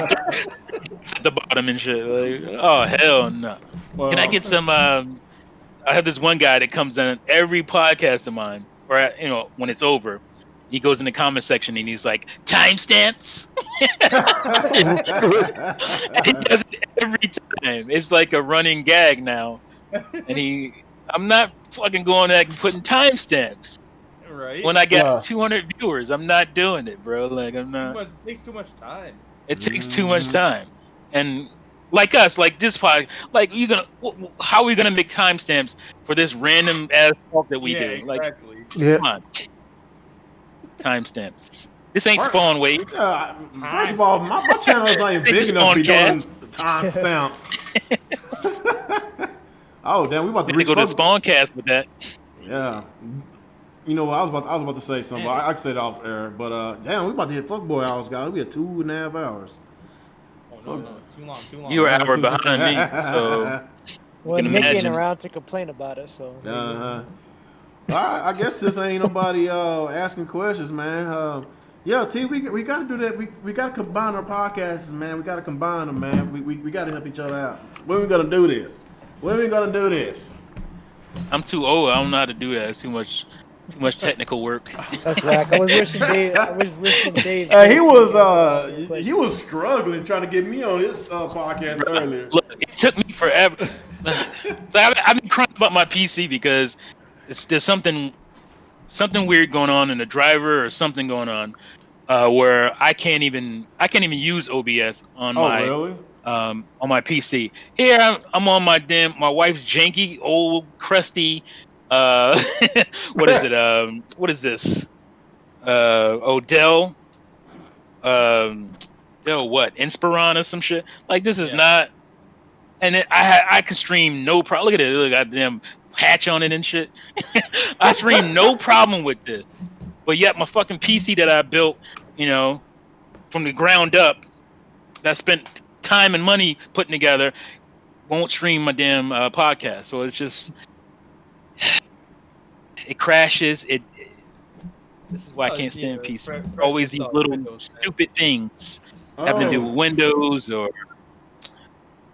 at the bottom and shit. Like, oh hell no. Well, Can I get some? I have this one guy that comes on every podcast of mine, or when it's over, he goes in the comment section and he's like, timestamps. And he does it every time. It's like a running gag now. And I'm not fucking going back and putting timestamps. Right? When I Yeah. got 200 viewers, I'm not doing it, bro. Like I'm not. It takes too much time. It takes too much time, and like us, like this pod, like how are we gonna make timestamps for this random ass talk that we do? Like, exactly. Yeah. come on, timestamps. This ain't Spawnway. First of all, my channel is not even big enough to be doing timestamps. Oh damn, we about to We go to fuck- Spawncast with that. Yeah. You know what? I was about to say something. But I can say it off air. But damn, we about to hit fuckboy hours, guys. We had 2.5 hours. Oh no, it's too long. You were an hour behind me, so Well, can Nick ain't imagine. around to complain about it, so. I guess this ain't nobody asking questions, man. Yeah, T, we gotta do that. We gotta combine our podcasts, man. We gotta combine them, man. We gotta help each other out. When we gonna do this? I'm too old. I don't know how to do that. It's too much technical work. That's whack. I was wishing Dave. He was struggling trying to get me on his podcast earlier. Look, it took me forever. So I've been crying about my PC because there's something weird going on in the driver or something going on where I can't even use OBS on my Really? on my PC. Here I'm on my wife's janky old crusty what is it? What is this? Dell Dell what? Inspiron or some shit. Like this is not. And I can stream no problem. Look at it, look goddamn patch on it and shit. I stream no problem with this. But yet my fucking PC that I built, from the ground up, that I spent time and money putting together, won't stream my damn podcast. So it's just, it crashes. This is why I can't stand PC. Always these little stupid things having to do with Windows or,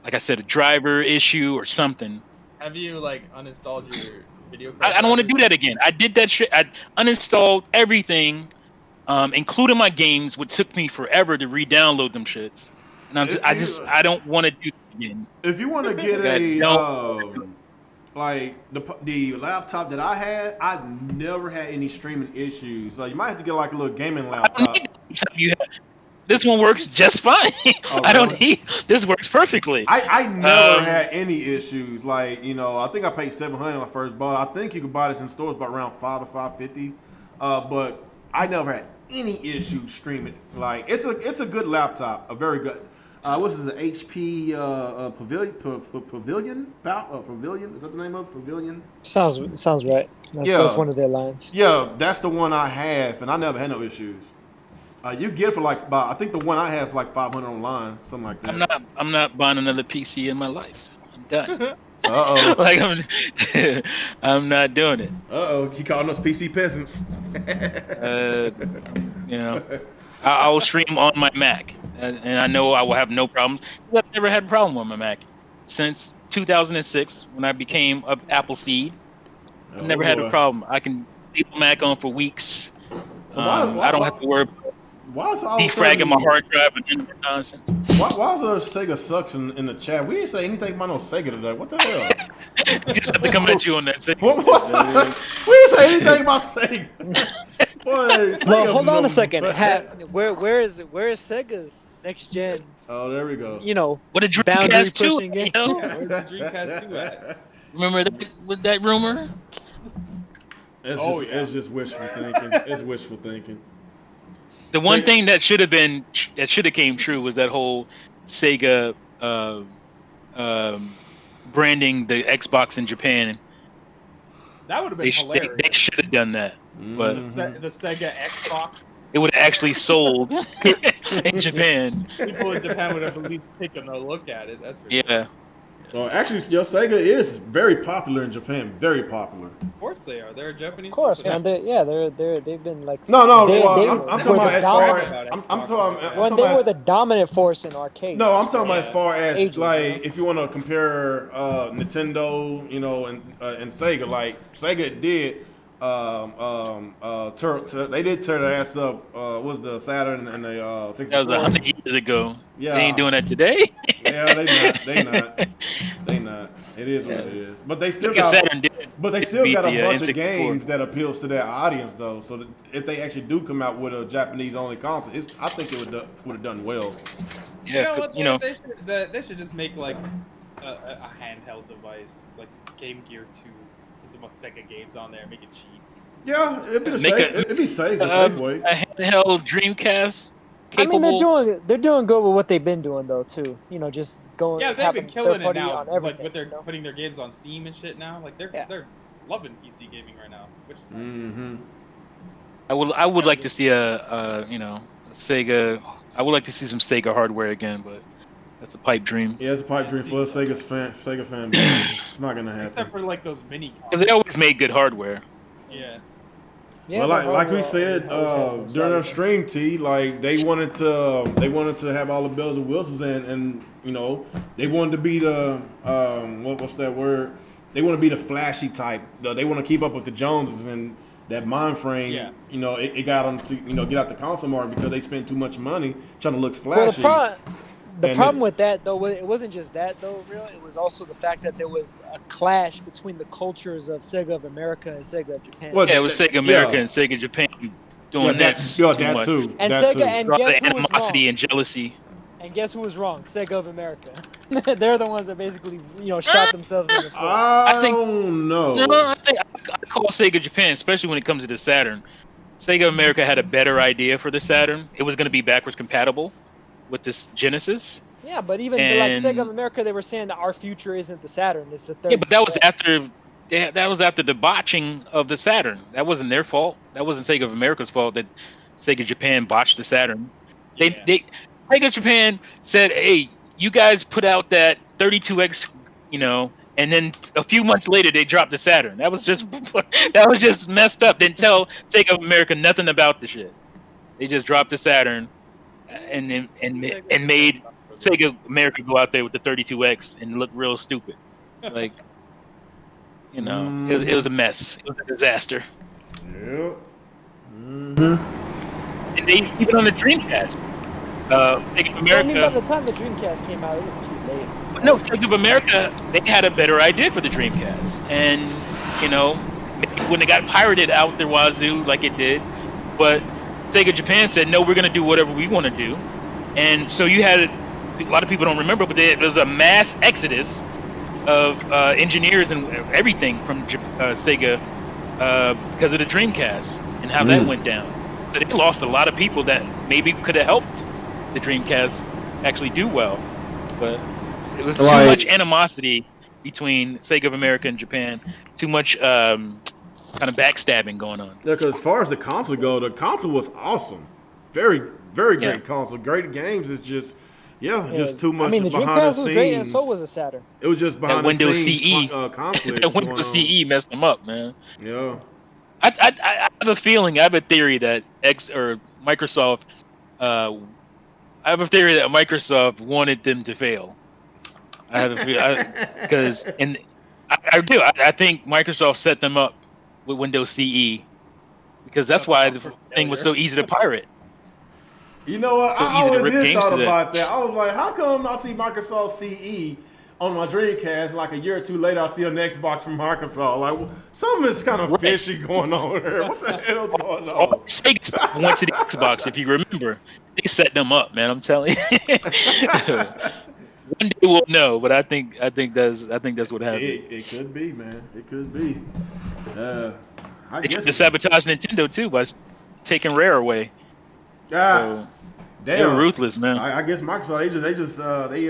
like I said, a driver issue or something. Have you uninstalled your video card? I don't want to do that again. I did that shit. I uninstalled everything, including my games, which took me forever to re-download them shits. And I don't want to do it again. If you want to get the laptop that I had, I never had any streaming issues. So you might have to get a little gaming laptop. This one works just fine. I don't need. This works perfectly. I never had any issues. I think I paid $700 when I first bought it. I think you could buy this in stores about around $5 to $5.50. But I never had any issues streaming. It's a good laptop, a very good. What is it? HP Pavilion? Pavilion? Is that the name of it? Pavilion? Sounds right. That's one of their lines. Yeah, that's the one I have, and I never had no issues. You get it for I think the one I have is $500 online, something like that. I'm not buying another PC in my life. I'm done. Uh-oh. I'm not doing it. Uh-oh, you calling us PC peasants. I will stream on my Mac, and I know I will have no problems. I've never had a problem with my Mac since 2006 when I became an Appleseed. I've never had a problem. I can leave my Mac on for weeks. I don't have to worry about defragging my hard drive and any nonsense. Why is there Sega sucks in the chat? We didn't say anything about no Sega today. What the hell? Just have to come at you on that. We didn't say anything about Sega. Well, hold on a second. Where is Sega's next gen? Oh, there we go. What a Dreamcast 2 Where's the Dreamcast 2 at? Remember that rumor? It's just wishful thinking. It's wishful thinking. The one thing that should have came true was that whole Sega branding the Xbox in Japan. That would have been hilarious. They should have done that, but the Sega Xbox. It would have actually sold in Japan. People in Japan would have at least taken a look at it. That's for sure. Well, actually, your Sega is very popular in Japan. Very popular. Of course they are. They're a Japanese. Of course, man. company. They've been like. No. I'm talking about as far as they were the dominant force in arcades. No, I'm talking about as far as Ages, if you want to compare Nintendo, and Sega. Sega did. They did tear their ass up. Was the Saturn and the 64? That was 100 years ago. Yeah, they ain't doing that today. Yeah, they not. It is what it is. But they still got. But they still got a bunch of games that appeals to their audience, though. So that if they actually do come out with a Japanese-only console, I think it would have done well. Yeah, they should just make a handheld device like Game Gear 2. Some Sega games on there, make it cheap. Yeah, it'd be safe. A handheld Dreamcast. Capable. I mean, they're doing good with what they've been doing though too. Just going. Yeah, they've been killing it now. On everything, with their putting their games on Steam and shit now. They're loving PC gaming right now, which is nice. Mm-hmm. I would like to see a Sega. I would like to see some Sega hardware again, but that's a pipe dream. Yeah, it's a pipe dream for a Sega fan. It's not gonna happen. Except for those mini. Because they always made good hardware. Yeah. Yeah, well, like we said during our stream, they wanted to have all the bells and whistles, and they wanted to be the what's that word? They want to be the flashy type. They want to keep up with the Joneses, and that mind frame. Yeah. It got them to get out the console market because they spend too much money trying to look flashy. Well, the problem with that, though, it wasn't just that, though, real. It was also the fact that there was a clash between the cultures of Sega of America and Sega of Japan. Well, it was Sega America and Sega Japan doing that too much. And Sega, and guess who was animosity and jealousy. And guess who was wrong? Sega of America. They're the ones that basically, shot themselves in the foot. I think- don't know. No, I think I call Sega Japan, especially when it comes to the Saturn. Sega America had a better idea for the Saturn. It was going to be backwards compatible with this Genesis. Yeah, but even And- like Sega of America, they were saying that our future isn't the Saturn; it's the 32X. Yeah, but that was after. Yeah, that was after the botching of the Saturn. That wasn't their fault. That wasn't Sega of America's fault that Sega Japan botched the Saturn. Sega Japan said, "Hey, you guys put out that 32X, and then a few months later they dropped the Saturn. That was just messed up. Didn't tell Sega of America nothing about the shit. They just dropped the Saturn, and made Sega America go out there with the 32X and look real stupid. Like, it was a mess. It was a disaster. Yep. And they even on the Dreamcast, Sega of I mean, by America. the time the Dreamcast came out, it was too late. No, Sega of America, they had a better idea for the Dreamcast, and when it got pirated out their wazoo like it did, but Sega Japan said, no, we're going to do whatever we want to do, and so you had a lot of people don't remember, but there was a mass exodus of engineers and everything from Sega because of the Dreamcast and how that went down. So they lost a lot of people that maybe could have helped the Dreamcast actually do well, but it was too much animosity between Sega of America and Japan. Too much kind of backstabbing going on. Yeah, because as far as the console go, the console was awesome. Very, very great console. Great games. It's just, just too much I mean, the behind Dreamcast the was scenes. great, and so was the Saturn. It was just behind That Windows the scenes CE. conflicts That Windows going CE messed them up, man. on. Yeah. I have a feeling, I have a theory that Microsoft, I have a theory that Microsoft wanted them to fail. I have a feeling because I do. I think Microsoft set them up with Windows CE because that's why the thing was so easy to pirate. You know what? So I easy to always rip did games thought to that. about that. I was like, how come I see Microsoft CE on my Dreamcast, like a year or two later I see an Xbox from Microsoft? Like, something is kind of fishy going on here. What the hell's going All on? Sega went to the Xbox, if you remember. They set them up, man. I'm telling you. One day we'll know, but I think that's what happened. It could be, man. It could be. I They guess. tried to sabotage Nintendo too by taking Rare away. So, they were Damn. ruthless, man. I guess Microsoft they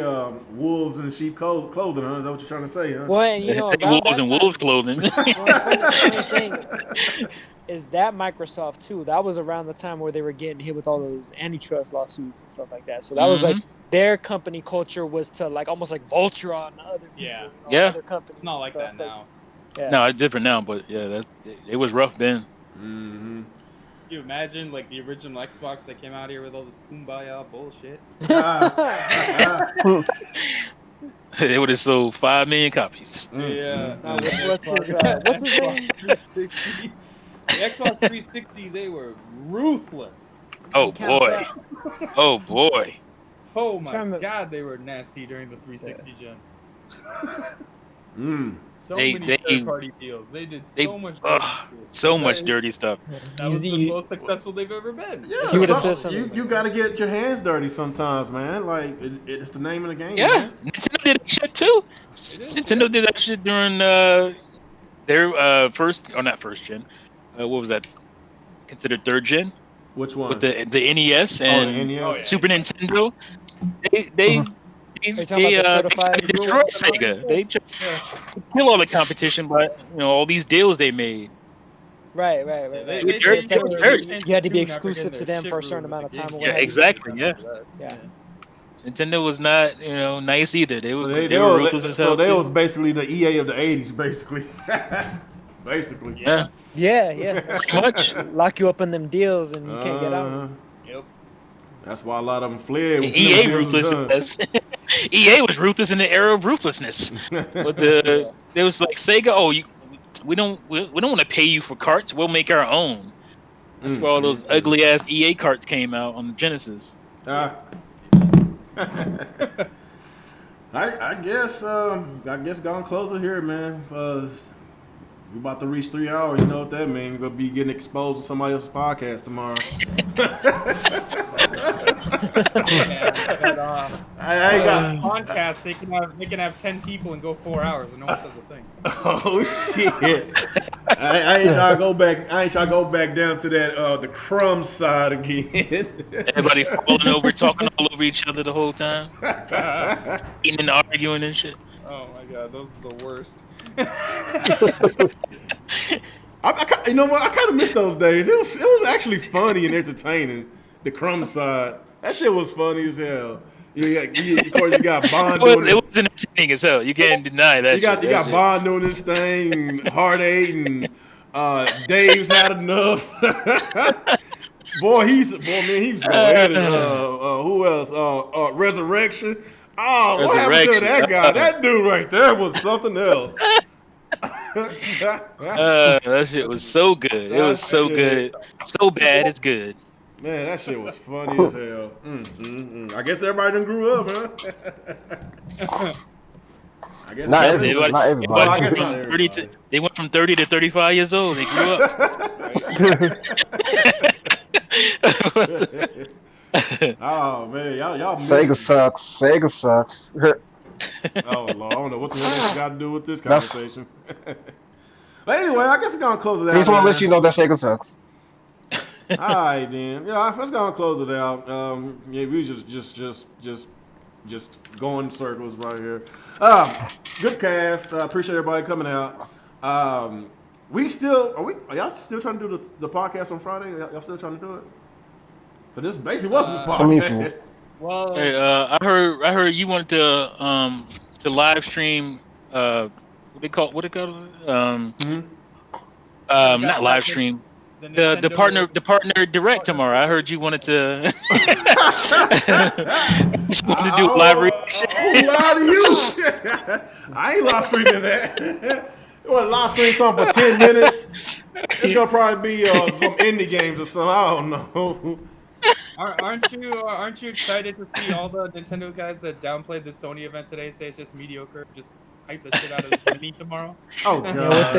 wolves in sheep clothing, huh? Is that what you're trying to say, huh? Well, and Wolves in wolves clothing. funny thing is that Microsoft too. That was around the time where they were getting hit with all those antitrust lawsuits and stuff like that. So that was like their company culture was to like almost like vulture on other people, other companies. It's not like and that stuff. now. Yeah. No, it's different now, but yeah, it was rough then. Mm-hmm. Can you imagine like the original Xbox that came out here with all this kumbaya bullshit? They would have sold 5 million copies. Yeah. What's his name? The Xbox 360, they were ruthless. Oh boy. Oh boy. Oh my god, they were nasty during the 360 gen. So many third-party deals. They did so much. So much dirty stuff. That was the most successful they've ever been. Yeah, You would have said something. You got to get your hands dirty sometimes, man. Like it's the name of the game. Yeah, Man. Nintendo did that shit too. Nintendo did that shit during their first, or not first gen. What was that? Considered third gen? Which one? With the NES and the NES. Super Nintendo. They destroyed Sega. They kill all the competition by all these deals they made. Right. It's like you had to be exclusive to them for a certain amount of time. Or Yeah, exactly. Yeah. Nintendo was not, nice either. They were ruthless as hell. So they too. was basically the EA of the '80s, basically. Basically. Yeah. Yeah. Pretty much. Lock you up in them deals and you can't get out. Yep. That's why a lot of them fled. when EA them deals was ruthless. done. EA was ruthless in the era of ruthlessness. But there was like Sega. We don't want to pay you for carts. We'll make our own. That's where all those ugly ass EA carts came out on the Genesis. I guess gonna close it here, man. We about to reach 3 hours. You know what that means? We're gonna be getting exposed to somebody else's podcast tomorrow. that I ain't got. podcast they can have 10 people and go 4 hours and no one says a thing. Oh shit! I ain't trying to go back. I ain't trying to go back down to that the crumb side again. Everybody falling over, talking all over each other the whole time, eating and arguing and shit. Oh my god, those are the worst. You know what? I kind of miss those days. It was actually funny and entertaining. The crumb side, that shit was funny as hell. Of course, you got Bond doing it was entertaining as hell. You can't deny that. You got Bond doing this thing, and Heartache, and Dave's had enough. He was ahead. Who else? Resurrection. Oh, what happened to that guy? That dude right there was something else. That shit was so good. It was so good. So bad, it's good. Man, that shit was funny as hell. I guess everybody done grew up, huh? I guess not everybody. Not everybody. I guess not everybody. They went from 30 to 35 years old. They grew up. Oh man, y'all. Sega sucks. Sega sucks. Oh Lord, I don't know what the hell this got to do with this conversation. But anyway, I guess we're gonna close it out. Just want to let you know that Sega sucks. All right, then. Yeah, let's go and close it out. Yeah, we just going in circles right here. Good cast. Appreciate everybody coming out. Are y'all still trying to do the podcast on Friday? Y'all still trying to do it? But this basically was the podcast. Well, hey, I heard you wanted to live stream. What it called? Not live stream. The partner direct tomorrow. I heard you wanted to. You wanted to do live reaction. Who lied to you? I ain't live streaming that. You want to live stream something for 10 minutes? It's gonna probably be some indie games or something. I don't know. Aren't you excited to see all the Nintendo guys that downplayed the Sony event today say it's just mediocre? Just hype the shit out of the mini tomorrow. Oh god!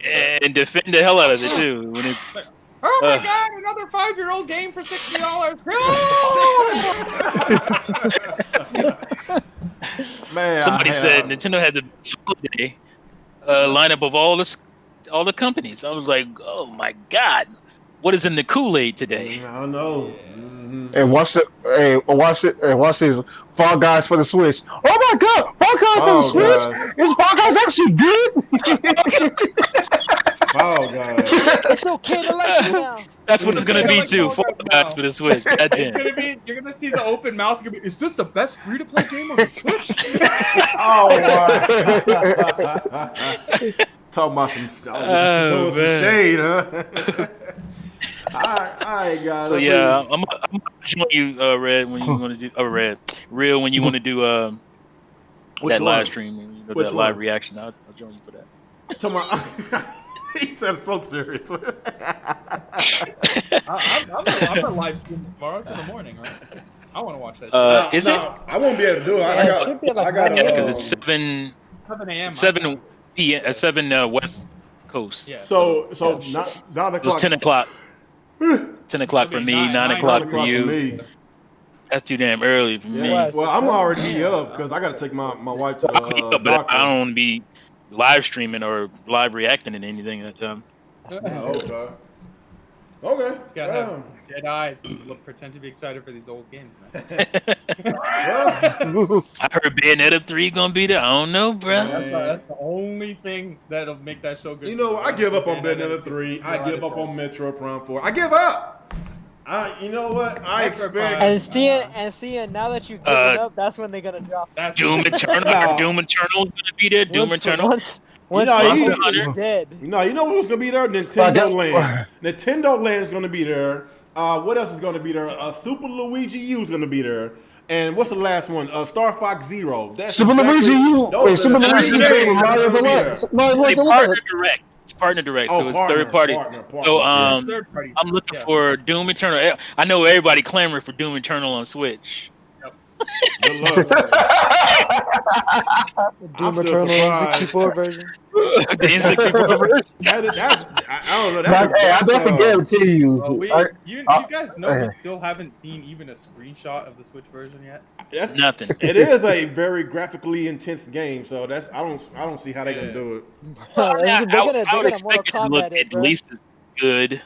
And defend the hell out of it too. When it's, oh my god! Another 5-year-old game for $60. Man, somebody said Nintendo had the holiday lineup of all the companies. I was like, oh my god. What is in the Kool-Aid today? I don't know. And watch this. Fall Guys for the Switch. Oh my god! Fall Guys for the Switch? Is Fall Guys actually good? Fall Guys. It's okay to like you now. That's what it's gonna be too. Fall Guys for the Switch. You're gonna see the open mouth. You're gonna be, is this the best free-to-play game on the Switch? Oh wow! Talking about some shade, huh? I got so it. yeah, I'm join you, Red, when you want to do Real when you want to do that live stream, that live reaction. I'll join you for that. Tomorrow, he said it so serious. I'm a live stream tomorrow. It's in the morning, right? I want to watch that. Is it? I won't be able to do it. I got because it's 7 a.m. 7 p.m. 7 West Coast. Yeah. So 9 o'clock. It was 10 o'clock. 10 o'clock for me, 9 o'clock for you. That's too damn early for me. Well, I'm already up because I got to take my wife to the doctor. I don't want to be live streaming or live reacting to anything at that time. Okay. It's got to have dead eyes and pretend to be excited for these old games, man. I heard Bayonetta 3 gonna be there. I don't know, bro. That's the only thing that'll make that show good. You know, I give up on Bayonetta 3. I give up on Metro Prime 4. I give up. You know what? I expect. And seeing now that you give it up, that's when they're gonna drop. Doom Eternal. Doom Eternal's gonna be there. Doom Eternal. Once Monster Hunter is dead. You know what's gonna be there? Nintendo Land. Nintendo Land is gonna be there. What else is gonna be there? Super Luigi U is gonna be there. And what's the last one? Star Fox Zero. That's Super Luigi U. Wait, Super Luigi U. It's partner direct, so it's third party. So I'm looking for Doom Eternal. I know everybody clamoring for Doom Eternal on Switch. Good luck. Doom Eternal 64 version. The N64 version. I don't know. That's a guarantee you. Well, you guys know we still haven't seen even a screenshot of the Switch version yet. Nothing. It is a very graphically intense game, so I don't see how they're gonna do it. They're gonna Mortal expect it to look Kombat at least as good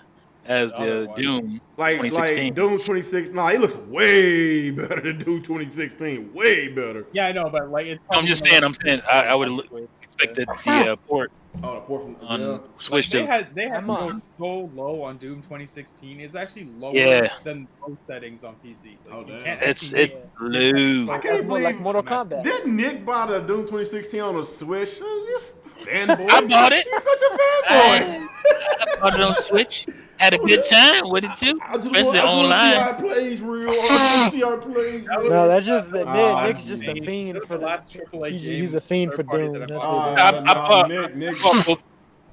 as the Doom like 2016. Doom 2016. No, it looks way better than Doom 2016. Way better. Yeah, I know, but like I'm saying I would expect that the port the port from on Switch. They had to go so low on Doom 2016. It's actually lower than most settings on PC. It's low. I can't believe like Mortal Kombat. Didn't Nick buy the Doom 2016 on a Switch? This fanboy. I bought it. He's such a fanboy. I bought it on Switch. Had a good time with it too, especially online. I just want to see how it plays real. I just want to see how it plays real. No, that's just Nick's just a fiend for the last AAA He's a fiend for Doom. That's it. I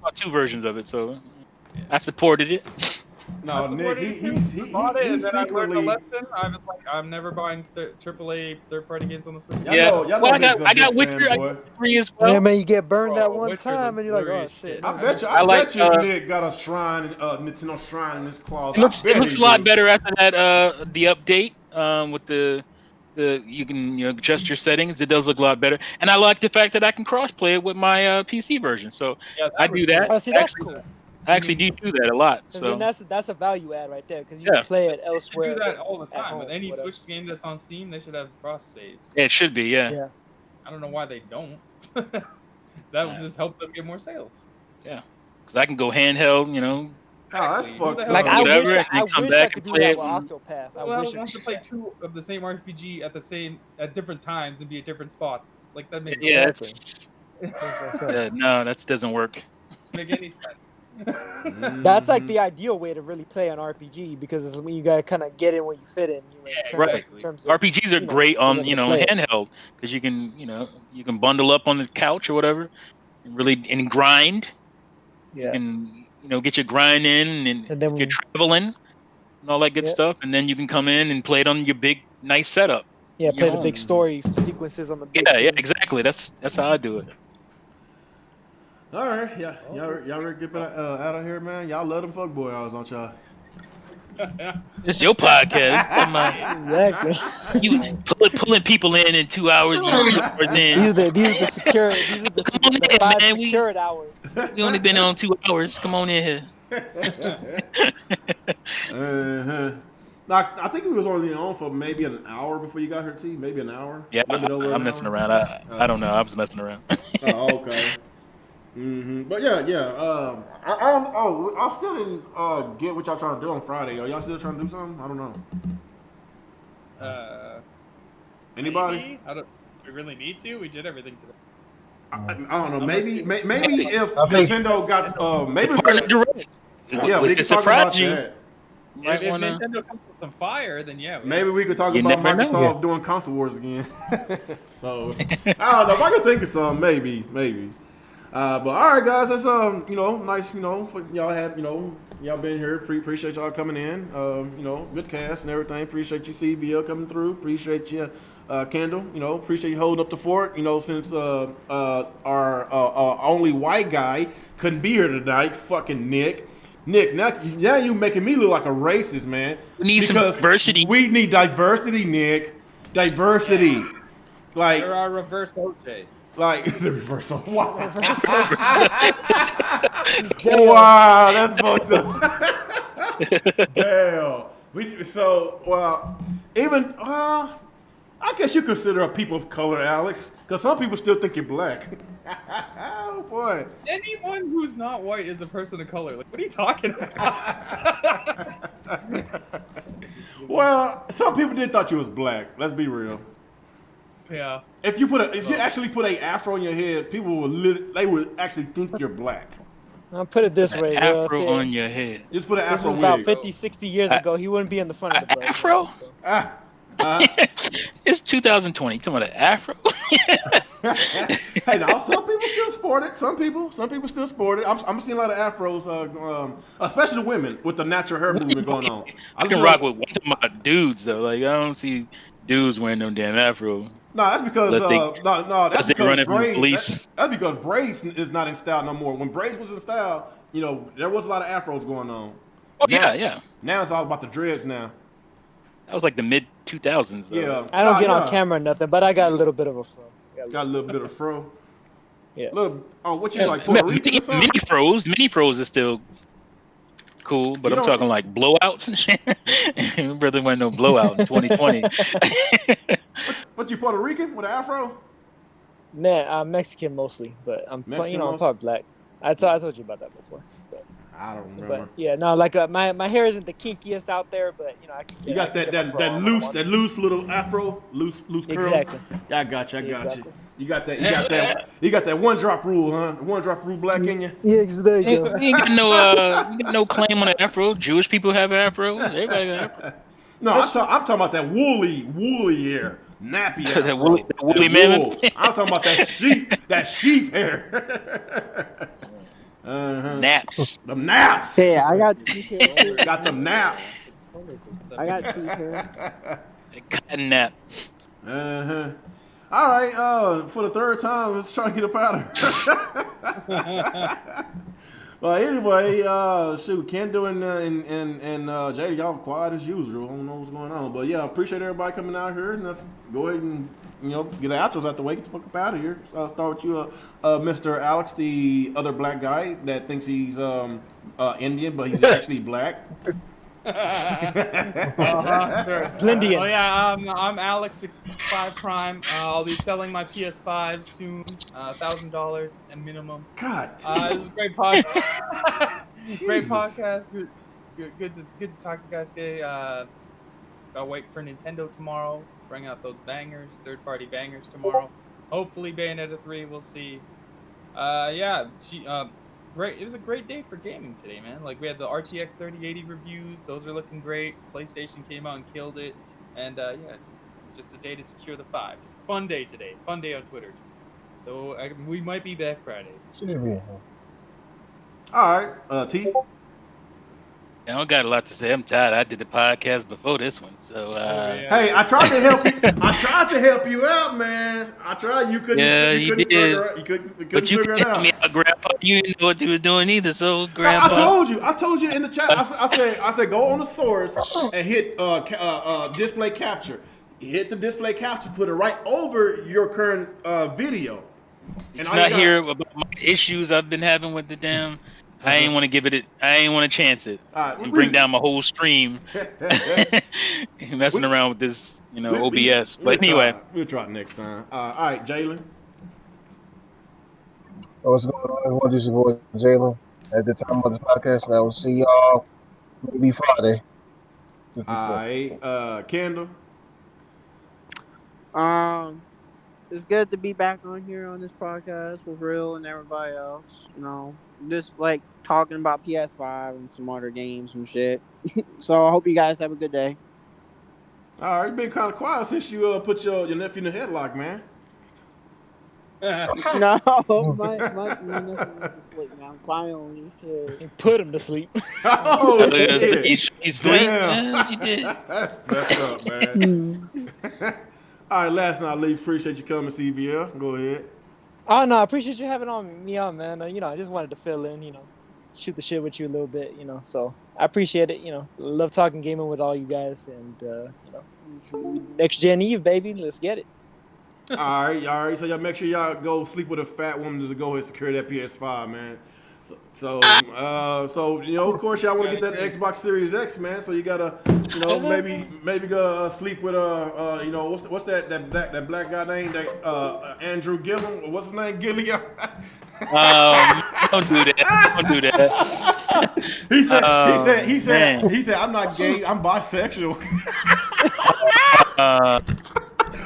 bought two versions of it, so I supported it. No, Nick, he bought it, and then I learned the secretly. lesson. I was like, I'm never buying AAA third-party games on the Switch. I got Witcher 3 as well. Yeah, man, you get burned that one Witcher time, and you're like, oh was shit. I bet you Nick got a shrine, Nintendo shrine in his closet. It looks a lot better after that. The update with the you can adjust your settings. It does look a lot better, and I like the fact that I can cross-play it with my PC version. So I do that. Oh, see, that's cool. I actually do that a lot. So So that's a value add right there because you can play it I elsewhere. do that all the time. home, With any whatever. Switch game that's on Steam, they should have cross saves. it should be, yeah. I don't know why they don't. That would just help them get more sales. Because I can go handheld, Oh, that's fucked up. Like I Whatever, wish and I come wish back I could and do play that it with and- Octopath. Well, I I wish wants to play two of the same RPG at different times and be at different spots. Like that makes Yeah, sense. no, that doesn't work. Make any sense. That's like the ideal way to really play an RPG because it's when you gotta kind of get in where you fit in. Right. In terms of, RPGs are great on being able to play it. handheld because you can bundle up on the couch or whatever and grind. Yeah. And get your grind in and then you're traveling and all that good stuff, and then you can come in and play it on your big nice setup. Yeah, play the home. big story sequences on the big Yeah, screen. exactly. That's how I do it. All right, y'all ready to get out of here, man? Y'all love them fuckboy hours, don't y'all? It's your podcast. Come on. Exactly. You pulling people in 2 hours. You 2 hours in. These are the secure. These are the 5 man, secured hours. We only been on 2 hours. Come on in here. I think we was only on for maybe an hour before you got here, T. Maybe an hour. Yeah, I'm messing around. I don't know. I was messing around. Oh, okay. But yeah. I still didn't get what y'all trying to do on Friday. Are y'all still trying to do something? I don't know. Anybody? Maybe? We really need to. We did everything today. I don't know. Maybe if Nintendo got maybe we could talk about that. If Nintendo comes with some fire, then yeah. Maybe we could talk about Microsoft doing console wars again. So I don't know. If I could think of some, maybe. But all right, guys, that's nice. For y'all had y'all been here. Appreciate y'all coming in. Good cast and everything. Appreciate you, CBL, coming through. Appreciate you, Kendall. Appreciate you holding up the fort. Since our only white guy couldn't be here tonight. Fucking Nick, now you making me look like a racist, man. We need some diversity. We need diversity, Nick. Diversity. Like there are reverse OJ. Like the reverse. Wow. Wow, that's fucked up. Damn. I guess you consider a people of color, Alex, because some people still think you're black. Oh boy. Anyone who's not white is a person of color. Like, what are you talking about? Well, some people did thought you was black. Let's be real. Yeah. If you actually put a afro on your head, people would actually think you're black. I'll put it this way, bro. Afro on your head. Just put an This afro was about wig. 50, 60 years ago. He wouldn't be in the front of the bus. Afro? It's 2020. Talking about an afro. Hey, now some people still sport it. Some people still sport it. I'm seeing a lot of afros, especially the women with the natural hair movement going on. I can rock with one of my dudes though. Like I don't see dudes wearing them damn afro. No, that's because Unless they- that's Because they're because running from the braids. police. That's because braids is not in style no more. When braids was in style, you know, there was a lot of afros going on. Oh Now- yeah. Now it's all about the dreads now. That was like the mid 2000s. Yeah. I don't get yeah. on camera or nothing, but I got a little bit of a fro. Got a little bit of fro. Yeah. What you like, Puerto Rican or something? Mini fros is still cool, but You I'm don't- talking like blowouts and shit. Brother wasn't no blowout in 2020. What you Puerto Rican with an afro? Man, I'm Mexican mostly, but I'm Mexican I'm mostly? part black. I told you about that before. I don't remember. But yeah, no, like my hair isn't the kinkiest out there, but you know I can. You got I can get my fro on when I want to. loose little afro, loose curl. Exactly. Yeah, I got you. Exactly. You got that one drop rule, huh? The one drop rule black in you. Yeah, there you You go. ain't got no claim on an afro. Jewish people have afro. Everybody got afro. No, I'm talking about that woolly hair, nappy afro. That woolly mammoth? wool. I'm talking about that sheep hair. Naps. Them naps. Hey, I got two pairs. Got them naps. I got two pairs. Cotton nap. Uh-huh. All right, for the third time, let's try to get up out of here. Well, anyway, shoot, Kendo and Jay, y'all quiet as usual. I don't know what's going on, but yeah, appreciate everybody coming out here, and let's go ahead and get our outros out the way. Get the fuck up out of here. So I'll start with you, Mr. Alex, the other black guy that thinks he's Indian, but he's actually black. Sure. Blindian. Oh yeah, I'm Alex 5 Prime. I'll be selling my PS5 soon, $1,000 at minimum. God. This is a great podcast. Great podcast. Good to talk to you guys today. I'll wait for Nintendo tomorrow. Bring out those bangers, third-party bangers tomorrow. Hopefully Bayonetta 3. We'll see. Great. It was a great day for gaming today, man. Like, we had the RTX 3080 reviews. Those are looking great. PlayStation came out and killed it. And, it's just a day to secure the 5. It's a fun day today. Fun day on Twitter. So, we might be back Fridays. All right, T. I don't got a lot to say. I'm tired. I did the podcast before this one, so. Yeah. Hey, I tried to help you. I tried to help you out, man. I tried. You couldn't. Yeah, you you couldn't did. figure it out. You couldn't But you figure it couldn't out. help me out, Grandpa. You didn't know what you were doing either, so No, Grandpa. I told you in the chat. I said go on the source and hit display capture. Hit the display capture. Put it right over your current video. Did all you not got- hear about my issues I've been having with the damn? I ain't want to give it. I ain't want to chance it and bring down my whole stream. Messing around with this, OBS. But anyway, we'll try it next time. All right, Jalen. What's going on, everyone? This is your boy Jalen at the time of this podcast, and I will see y'all maybe Friday. All right, Kendall. It's good to be back on here on this podcast with Real and everybody else. Just like talking about PS5 and some other games and shit. So I hope you guys have a good day. All right, you've been kind of quiet since you put your nephew in the headlock, man. No, my nephew went to sleep now. I'm finally shit. Put him to sleep. Oh, shit. he's sweet. Damn. What you did? Messed up, man. All right, last but not least, appreciate you coming, CVL. Go ahead. Oh no, I appreciate you having me on, man. I just wanted to fill in, shoot the shit with you a little bit, So I appreciate it. Love talking gaming with all you guys, and next gen Eve, baby, let's get it. All right. So y'all make sure y'all go sleep with a fat woman to go ahead and secure that PS5, man. So of course y'all want to get that Xbox Series X, man. So you gotta, maybe go sleep with what's that black guy named Andrew Gillum? What's his name? Gilliam? Don't do that. Don't do that. He said I'm not gay. I'm bisexual.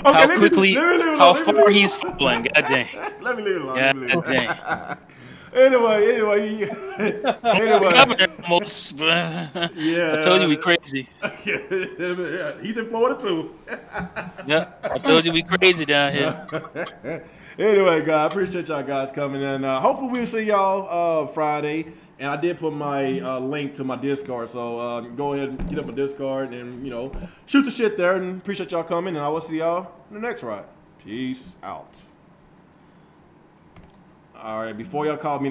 How far he's falling. God dang. Let me leave it alone. God dang. Anyway. Almost, Yeah. I told you we crazy. Yeah, he's in Florida too. Yeah, I told you we crazy down here. Anyway, guys, appreciate y'all guys coming in. Hopefully we'll see y'all Friday. And I did put my link to my Discord, so go ahead and get up my Discord and shoot the shit there. And appreciate y'all coming. And I will see y'all in the next ride. Peace out. All right, before y'all call me